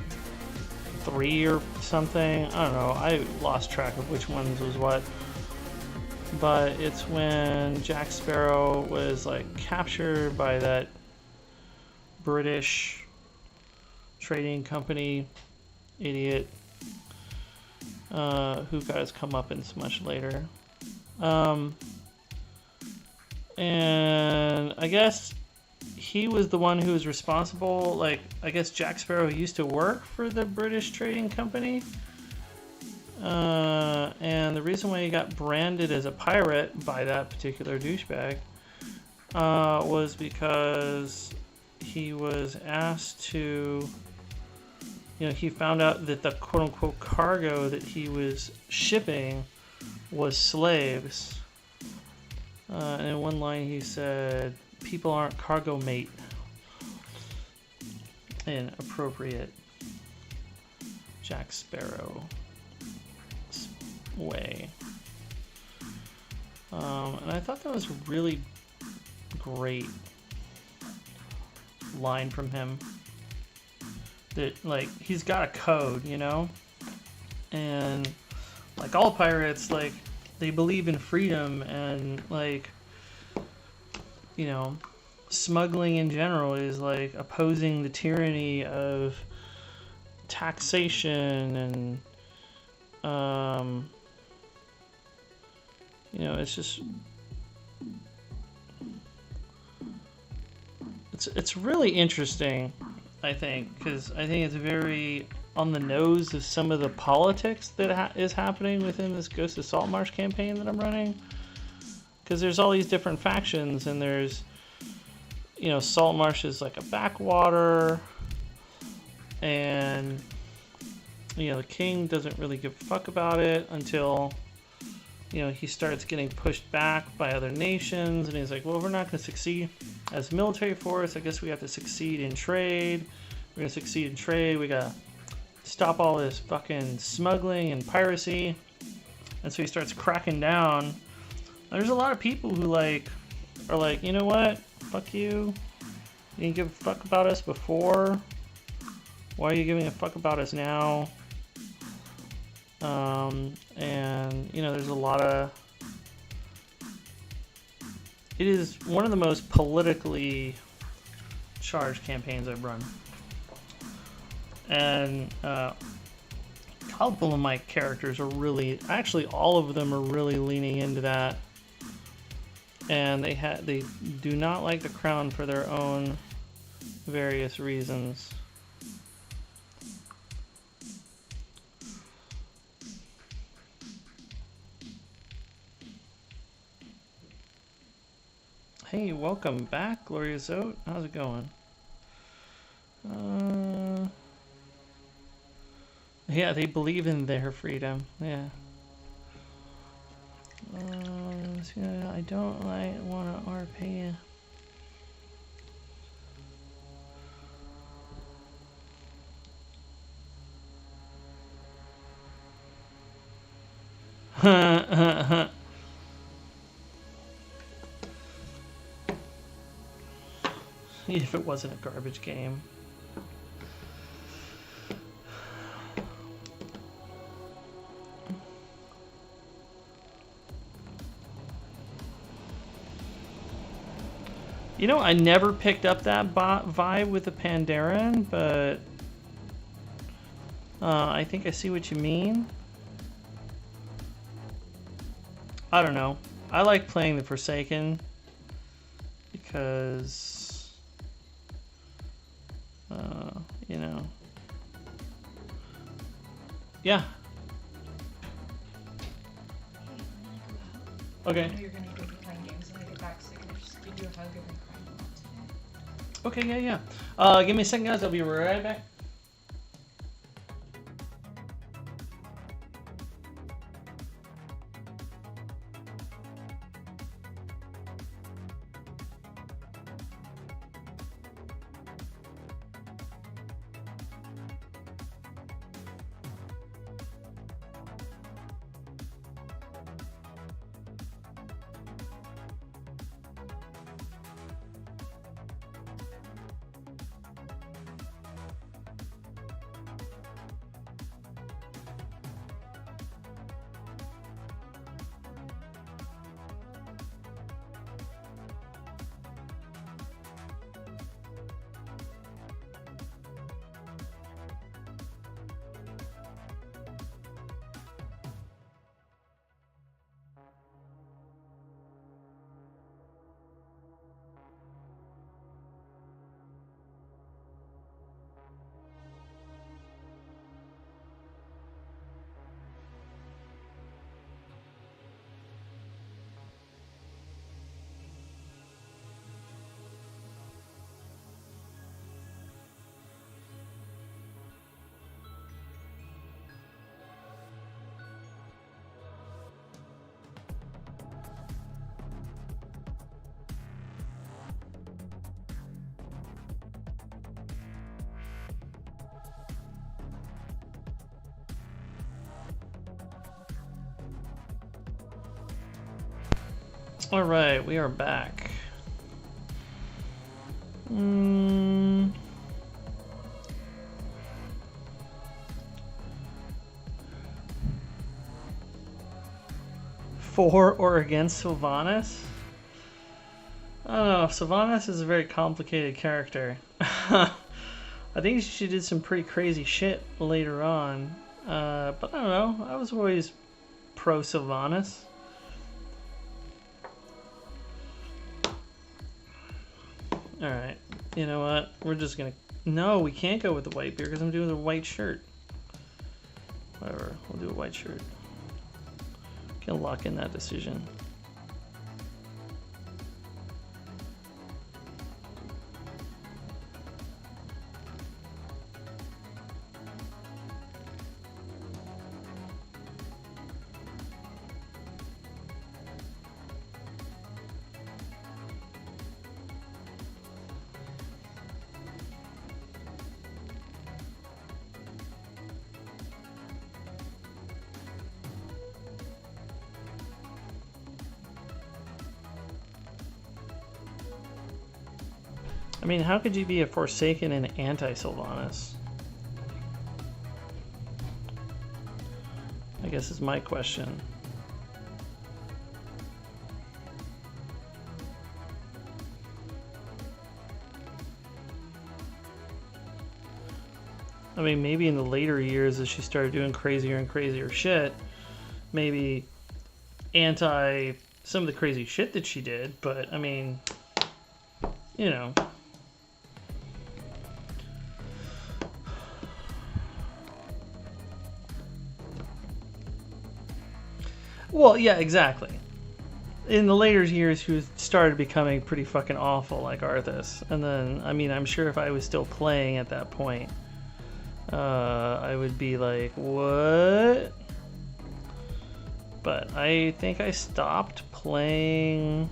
3 or something. I don't know. I lost track of which ones was what. But it's when Jack Sparrow was like captured by that British trading company idiot who got his comeuppance much later. And I guess he was the one who was responsible. Like, I guess Jack Sparrow used to work for the British trading company. And the reason why he got branded as a pirate by that particular douchebag was because he was asked to, you know, he found out that the quote-unquote cargo that he was shipping was slaves. And in one line he said, "People aren't cargo, mate." Inappropriate Jack Sparrow way. And I thought that was a really great line from him. That, like, he's got a code, you know? And like all pirates, like, they believe in freedom and, like, you know, smuggling in general is like opposing the tyranny of taxation and you know, it's just it's really interesting, I think, because I think it's very on the nose of some of the politics that is happening within this Ghost of Saltmarsh campaign that I'm running. Because there's all these different factions, and there's, you know, Saltmarsh is like a backwater, and, you know, the king doesn't really give a fuck about it until, you know, he starts getting pushed back by other nations, and he's like, well, we're not going to succeed as a military force. I guess we have to succeed in trade. We're going to succeed in trade. We got to stop all this fucking smuggling and piracy. And so he starts cracking down. And there's a lot of people who like are like, you know what? Fuck you. You didn't give a fuck about us before. Why are you giving a fuck about us now? And you know, there's a lot of. It is one of the most politically charged campaigns I've run. And a couple of my characters are really, actually all of them are really leaning into that. And they do not like the crown for their own various reasons. Hey, welcome back, Glorious Oat. How's it going? Yeah, they believe in their freedom. Yeah. I don't want to RP you. If it wasn't a garbage game. You know, I never picked up that vibe with the Pandaren, but I think I see what you mean. I don't know. I like playing the Forsaken because, you know, yeah. Okay. I know you're going to be playing games when I get back, so I can just give you a hug and cry a lot today. Okay, yeah. Give me a second, guys. I'll be right back. All right, we are back. For or against Sylvanas? I don't know. Sylvanas is a very complicated character. I think she did some pretty crazy shit later on. But I don't know. I was always pro Sylvanas. Alright, you know what? We're just gonna... No, we can't go with the white beard because I'm doing the white shirt. Whatever, we'll do a white shirt. Can lock in that decision. I mean, how could you be a Forsaken and anti-Sylvanas? I guess is my question. I mean, maybe in the later years as she started doing crazier and crazier shit, maybe anti some of the crazy shit that she did, but I mean, you know. Well, yeah, exactly. In the later years, she started becoming pretty fucking awful, like Arthas. And then, I mean, I'm sure if I was still playing at that point, I would be like, what? But I think I stopped playing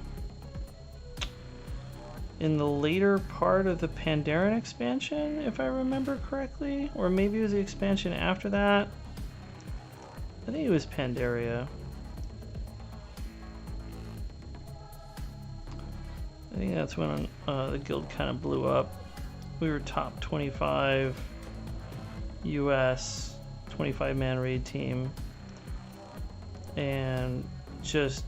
in the later part of the Pandaren expansion, if I remember correctly. Or maybe it was the expansion after that. I think it was Pandaria. I think that's when the guild kind of blew up. We were top 25 US 25-man raid team, and just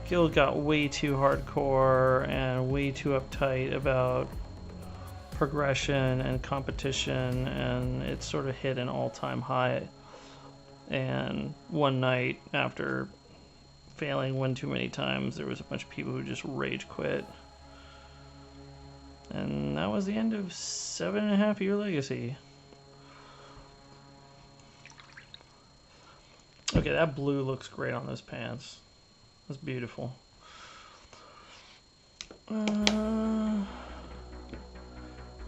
guild got way too hardcore and way too uptight about progression and competition, and it sort of hit an all-time high. And one night, after failing one too many times, there was a bunch of people who just rage quit. And that was the end of 7.5 year legacy. Okay, that blue looks great on those pants. That's beautiful.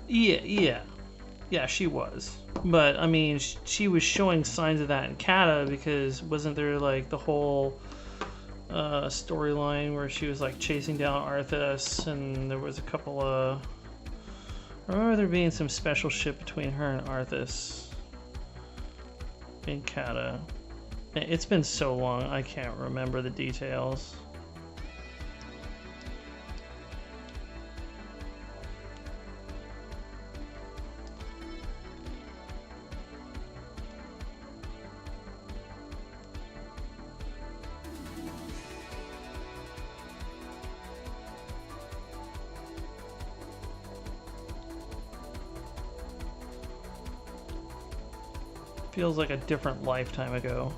Yeah, she was. But, I mean, she was showing signs of that in Kata, because wasn't there, like, the whole storyline where she was, like, chasing down Arthas, and there was a couple of... I remember there being some special shit between her and Arthas in Kata. It's been so long, I can't remember the details. Feels like a different lifetime ago.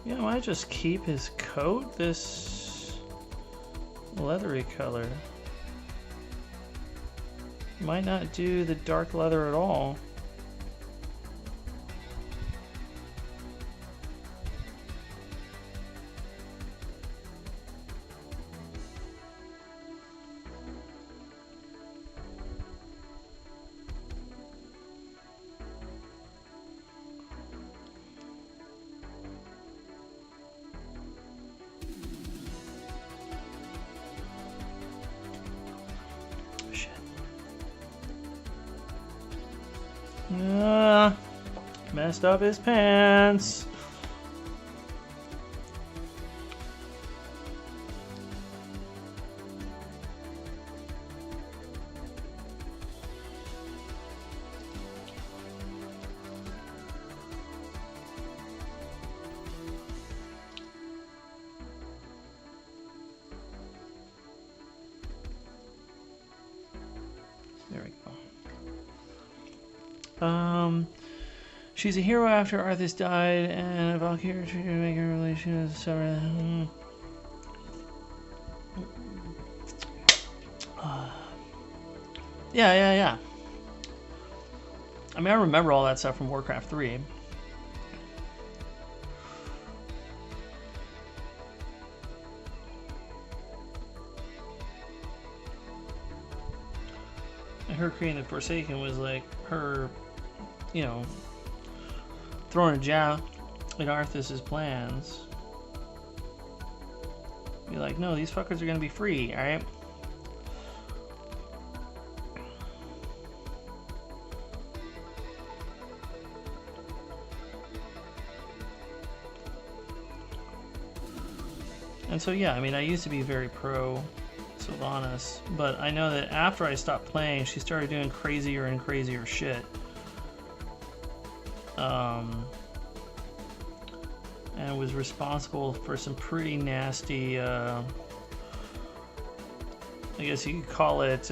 Yeah, I might just keep his coat this leathery color. Might not do the dark leather at all. Messed up his pants. There we go. She's a hero after Arthas died, and a Valkyrie tried to make her relation with Summer. Yeah. I mean, I remember all that stuff from Warcraft 3. And her creating the Forsaken was like her, you know, throwing a jab in Arthas's plans. Be like, no, these fuckers are gonna be free, alright? And so yeah, I mean, I used to be very pro Sylvanas, but I know that after I stopped playing, she started doing crazier and crazier shit. And was responsible for some pretty nasty, I guess you could call it,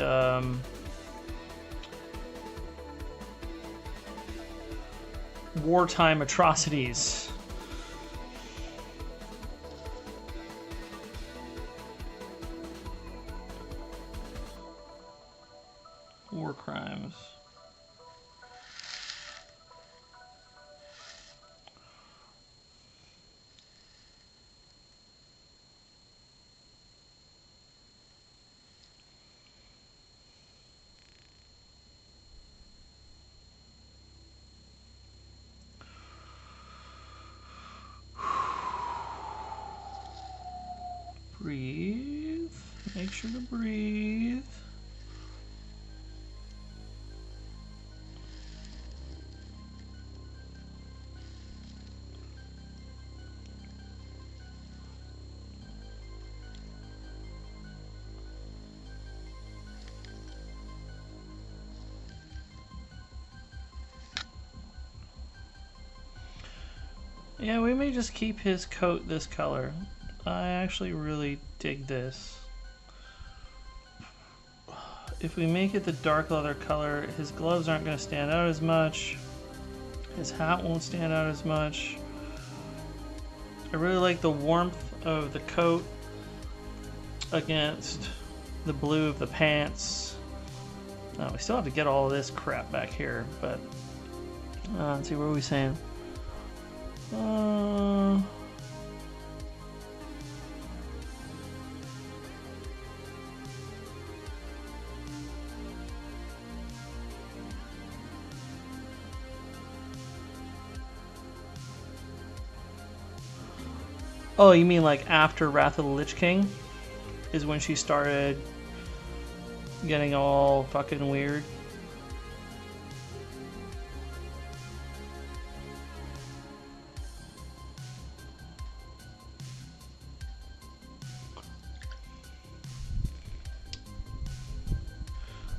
wartime atrocities. War crimes. Breathe. Make sure to breathe. Yeah, we may just keep his coat this color. I actually really dig this. If we make it the dark leather color, his gloves aren't going to stand out as much. His hat won't stand out as much. I really like the warmth of the coat against the blue of the pants. We still have to get all of this crap back here, but let's see, what are we saying? Oh, you mean like after Wrath of the Lich King is when she started getting all fucking weird?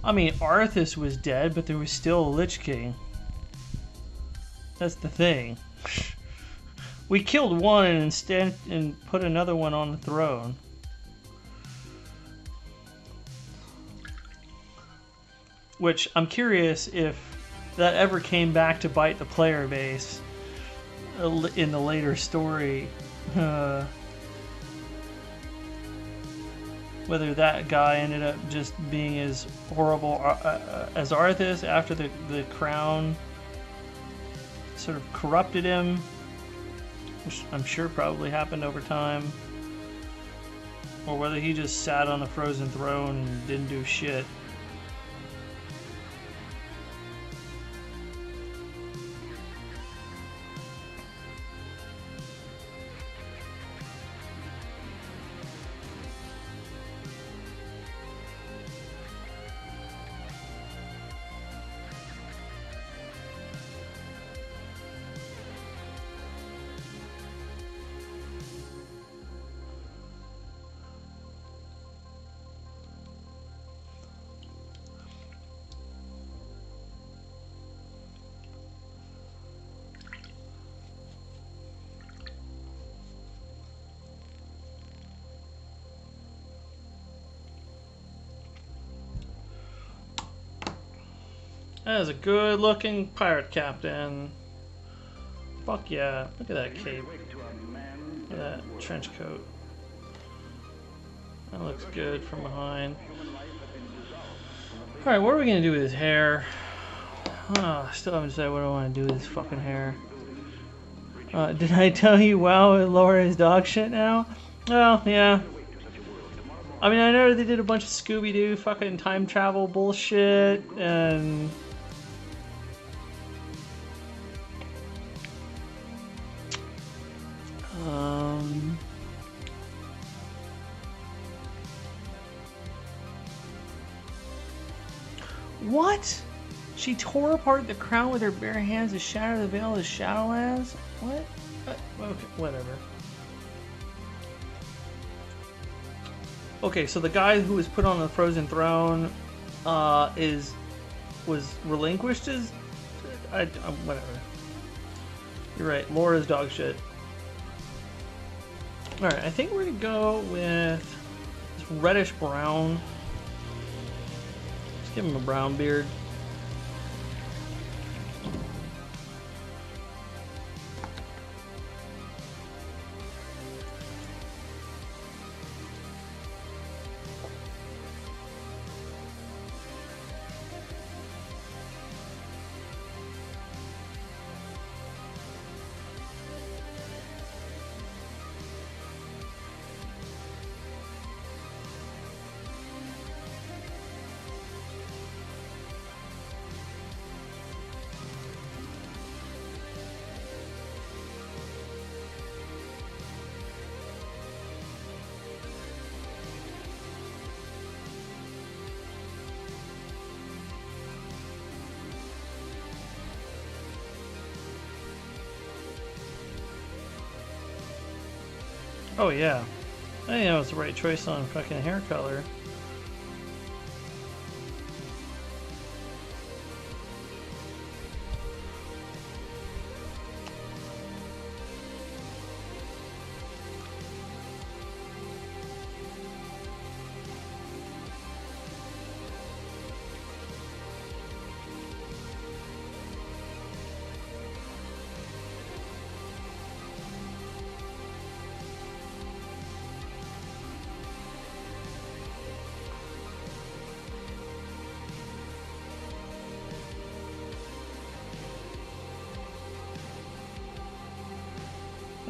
I mean, Arthas was dead, but there was still a Lich King. That's the thing. We killed one and put another one on the throne. Which I'm curious if that ever came back to bite the player base in the later story. Whether that guy ended up just being as horrible as Arthas after the crown sort of corrupted him, which I'm sure probably happened over time, or whether he just sat on the frozen throne and didn't do shit. That is a good looking pirate captain. Fuck yeah. Look at that cape. Look at that trench coat. That looks good from behind. Alright, what are we going to do with his hair? I still haven't decided what I want to do with his fucking hair. Did I tell you, wow, Laura is dog shit now? Well, yeah. I mean, I know they did a bunch of Scooby-Doo fucking time travel bullshit, and What? She tore apart the crown with her bare hands to shatter the veil of Shadowlands? What? Okay, whatever. Okay, so the guy who was put on the frozen throne was relinquished as... whatever. You're right, Laura's dog shit. Alright, I think we're gonna go with this reddish brown. Let's give him a brown beard. Oh yeah, I think that was the right choice on fucking hair color.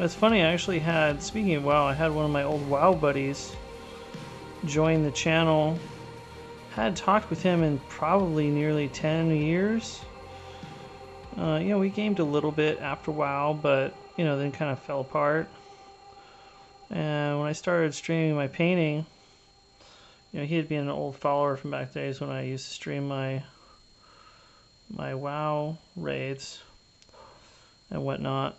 It's funny, I actually had, speaking of WoW, I had one of my old WoW buddies join the channel. Had talked with him in probably nearly 10 years. You know, we gamed a little bit after WoW, but, you know, then kind of fell apart. And when I started streaming my painting, you know, he had been an old follower from back days when I used to stream my WoW raids and whatnot.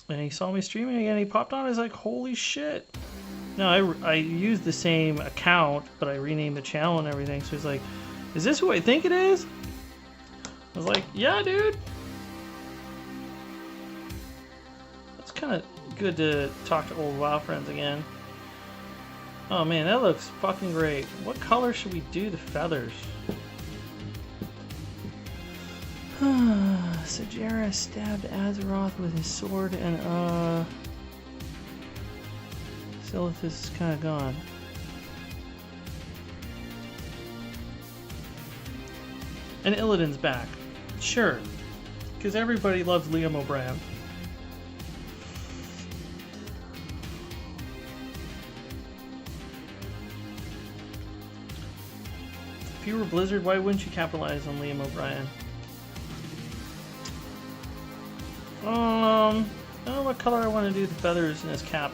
And he saw me streaming again. He popped on. He's like, "Holy shit!" Now I used the same account, but I renamed the channel and everything. So he's like, "Is this who I think it is?" I was like, "Yeah, dude." It's kind of good to talk to old WoW friends again. Oh man, that looks fucking great. What color should we do the feathers? Sajara stabbed Azeroth with his sword and Silithus is kind of gone. And Illidan's back. Sure. Because everybody loves Liam O'Brien. If you were Blizzard, why wouldn't you capitalize on Liam O'Brien? I don't know what color I want to do the feathers in his cap.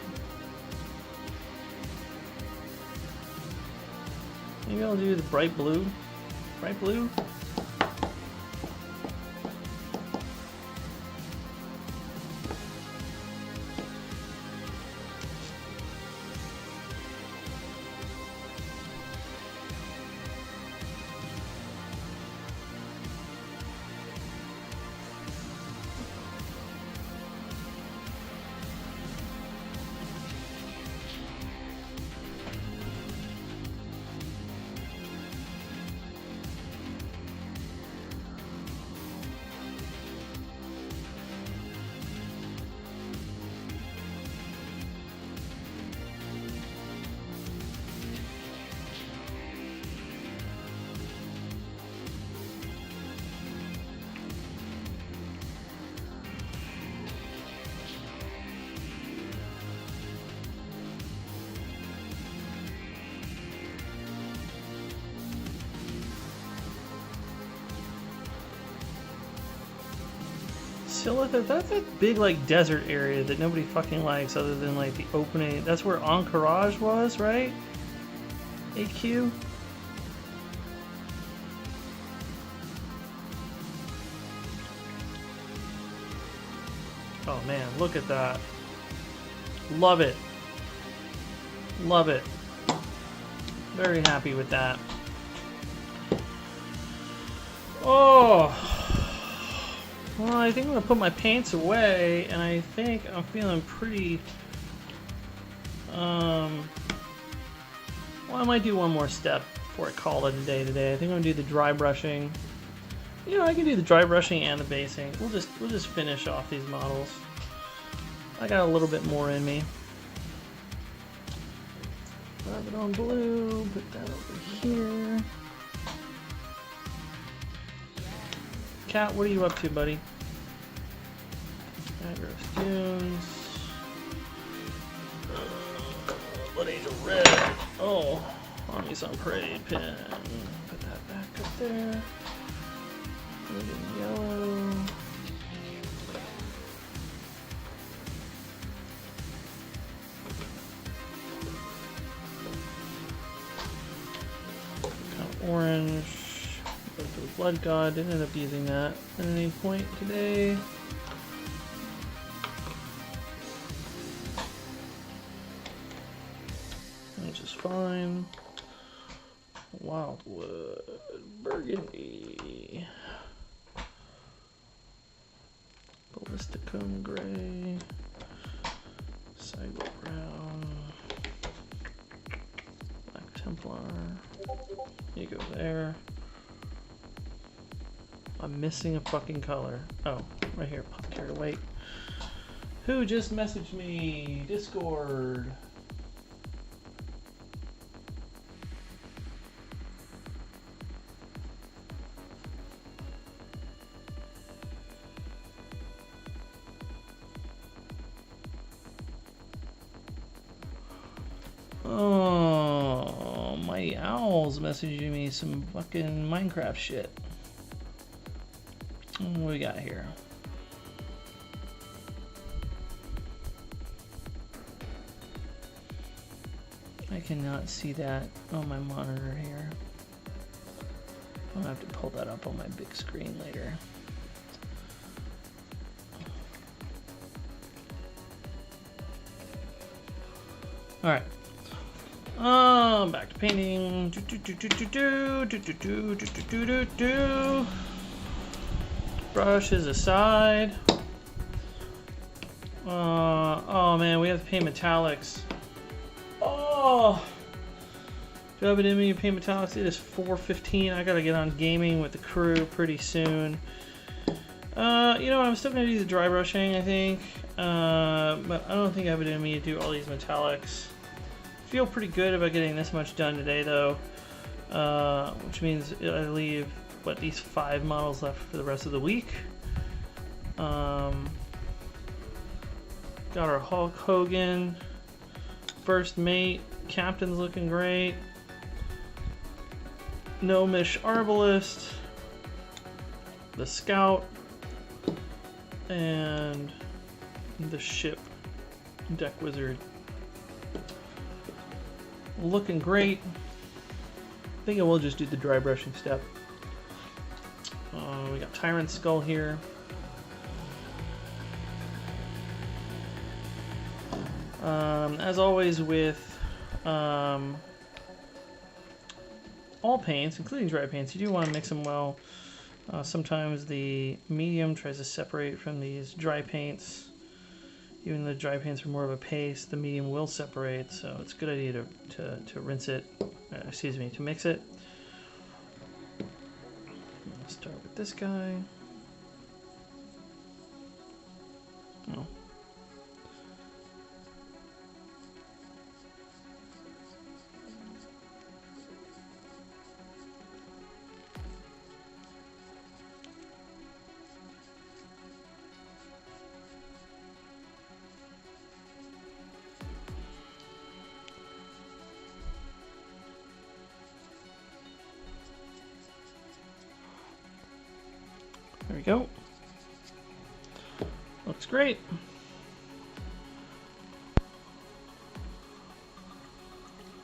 Maybe I'll do the bright blue. Bright blue? Silithus, that's a big like desert area that nobody fucking likes other than like the opening. That's where Encourage was, right? AQ? Oh man, look at that. Love it. Love it. Very happy with that. Oh. Well, I think I'm going to put my paints away, and I think I'm feeling pretty... Well, I might do one more step before I call it a day today. I think I'm going to do the dry brushing. You know, I can do the dry brushing and the basing. We'll just finish off these models. I got a little bit more in me. Grab it on blue, put that over here. Cat, what are you up to, buddy? Agros Dunes. Blood Angel Red. Oh, Armies on Parade pin. Put that back up there. Red and yellow. Orange. Go to the Blood God. Didn't end up using that at any point today. Which is fine. Wildwood. Burgundy. Ballisticum Gray. Cyber Brown. Black Templar. You go there. I'm missing a fucking color. Oh, right here. Pop here to wait. Who just messaged me? Discord. Oh, Mighty Owl's messaging me some fucking Minecraft shit. What do we got here? I cannot see that on my monitor here. I'll have to pull that up on my big screen later. All right. Back to painting. Brushes aside. Oh man, we have to paint metallics. Oh, do I have it in me to paint metallics? It is 4:15. I gotta get on gaming with the crew pretty soon. You know what? I'm still gonna do the dry brushing, I think. But I don't think I have it in me to do all these metallics. Feel pretty good about getting this much done today, though. Which means I leave what, these 5 models left for the rest of the week. Got our Hulk Hogan, First Mate, Captain's looking great. Gnomish Arbalist, the Scout, and the Ship Deck Wizard. Looking great. I think I will just do the dry brushing step. We got Tyrant Skull here. As always with all paints, including dry paints, you do want to mix them well. Sometimes the medium tries to separate from these dry paints. Even though the dry paints are more of a paste, the medium will separate, so it's a good idea to rinse it, excuse me, to mix it. Let's start with this guy. Oh. There we go. Looks great.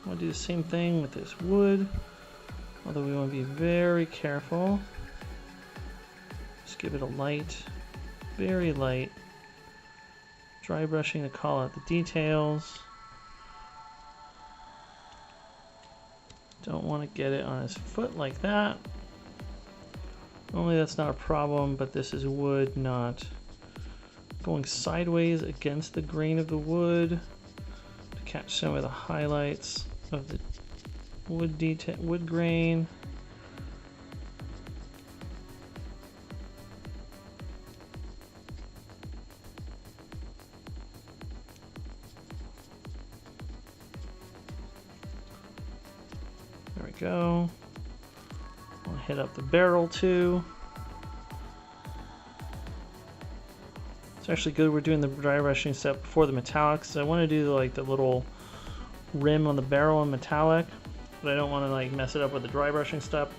I'll do the same thing with this wood, although we want to be very careful. Just give it a light, very light dry brushing to call out the details. Don't want to get it on his foot like that. Normally that's not a problem, but this is wood not going sideways against the grain of the wood to catch some of the highlights of the wood detail, wood grain. There we go. I'll hit up the barrel too. It's actually good we're doing the dry brushing step before the metallic, because I want to do like the little rim on the barrel in metallic, but I don't want to like mess it up with the dry brushing step.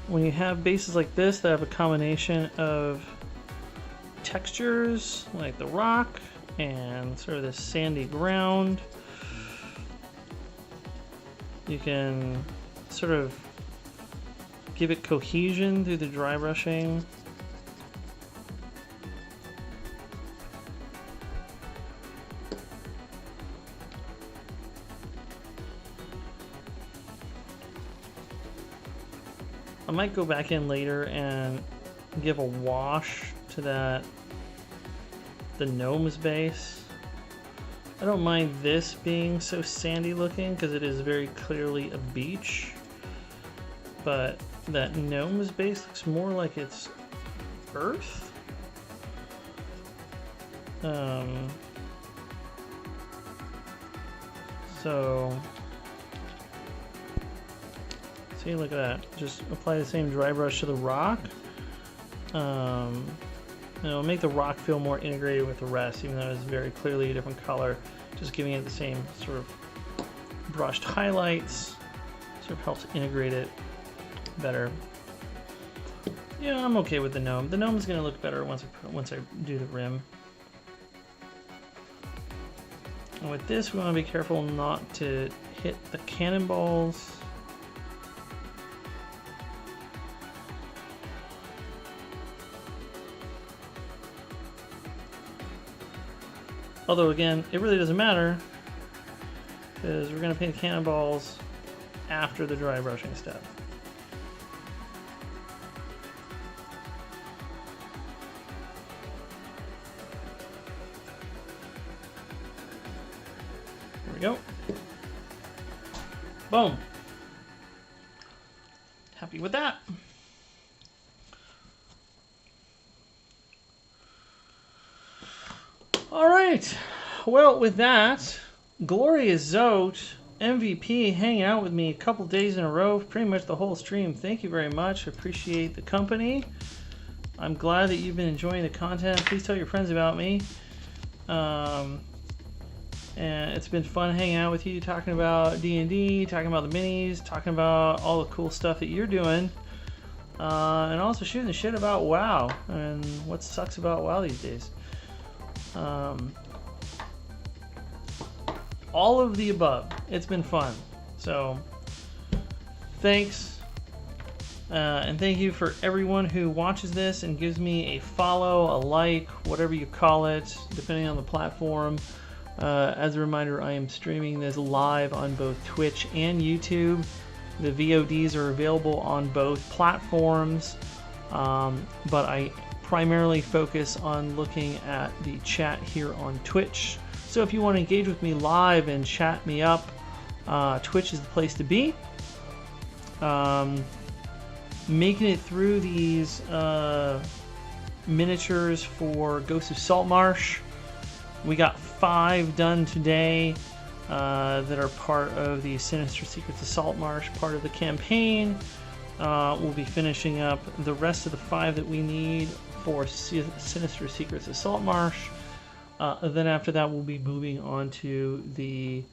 When you have bases like this that have a combination of textures, like the rock and sort of this sandy ground, you can sort of give it cohesion through the dry brushing. I might go back in later and give a wash to the gnome's base. I don't mind this being so sandy looking because it is very clearly a beach, but that gnome's base looks more like it's earth. So see, look at that. Just apply the same dry brush to the rock. It'll make the rock feel more integrated with the rest, even though it's very clearly a different color. Just giving it the same sort of brushed highlights sort of helps integrate it better. Yeah, I'm okay with the gnome. The gnome is going to look better once I do the rim. And with this, we want to be careful not to hit the cannonballs. Although again, it really doesn't matter because we're going to paint cannonballs after the dry brushing step. There we go. Boom. Happy with that. All right, well, with that, Glorious Zote, MVP, hanging out with me a couple days in a row, pretty much the whole stream. Thank you very much. Appreciate the company. I'm glad that you've been enjoying the content. Please tell your friends about me. And it's been fun hanging out with you, talking about D&D, talking about the minis, talking about all the cool stuff that you're doing. And also shooting the shit about WoW and what sucks about WoW these days. All of the above. It's been fun. So thanks, and thank you for everyone who watches this and gives me a follow, a like, whatever you call it, depending on the platform. As a reminder, I am streaming this live on both Twitch and YouTube. The VODs are available on both platforms, but I primarily focus on looking at the chat here on Twitch. So if you want to engage with me live and chat me up, Twitch is the place to be. Making it through these miniatures for Ghosts of Saltmarsh. We got 5 done today that are part of the Sinister Secrets of Saltmarsh, part of the campaign. We'll be finishing up the rest of the 5 that we need for Sinister Secrets of Saltmarsh. Then after that, we'll be moving on to the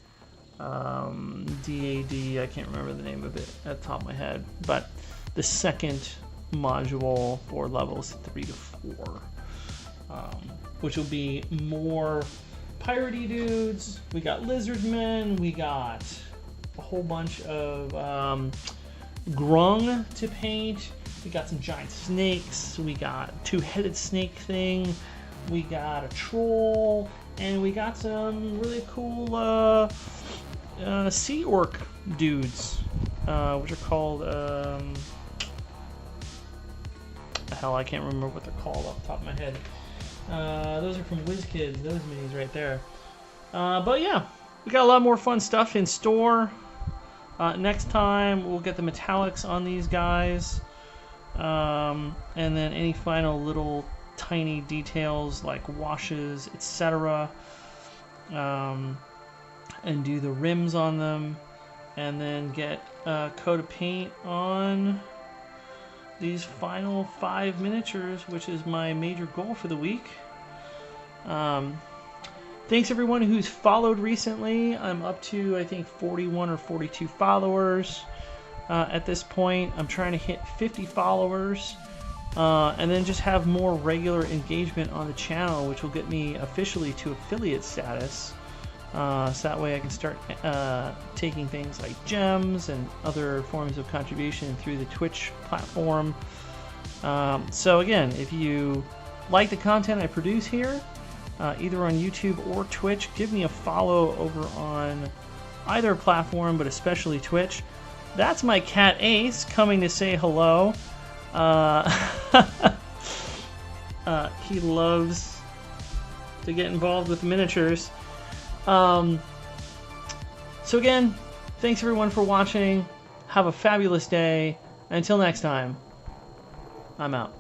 DAD, I can't remember the name of it at the top of my head, but the second module for levels 3 to 4, which will be more piratey dudes. We got lizardmen, we got a whole bunch of grung to paint. We got some giant snakes. We got a two-headed snake thing. We got a troll, and we got some really cool sea orc dudes, which are called hell, I can't remember what they're called off the top of my head. Those are from WizKids, those minis right there. But yeah, we got a lot more fun stuff in store. Next time we'll get the metallics on these guys, and then any final little tiny details like washes, etc. And do the rims on them, and then get a coat of paint on these final 5 miniatures, which is my major goal for the week. Thanks everyone who's followed recently. I'm up to, I think, 41 or 42 followers at this point. I'm trying to hit 50 followers, and then just have more regular engagement on the channel, which will get me officially to affiliate status. So that way I can start taking things like gems and other forms of contribution through the Twitch platform. So again, if you like the content I produce here, either on YouTube or Twitch, give me a follow over on either platform, but especially Twitch. That's my cat Ace coming to say hello. He loves to get involved with miniatures. So again, thanks everyone for watching. Have a fabulous day. Until next time, I'm out.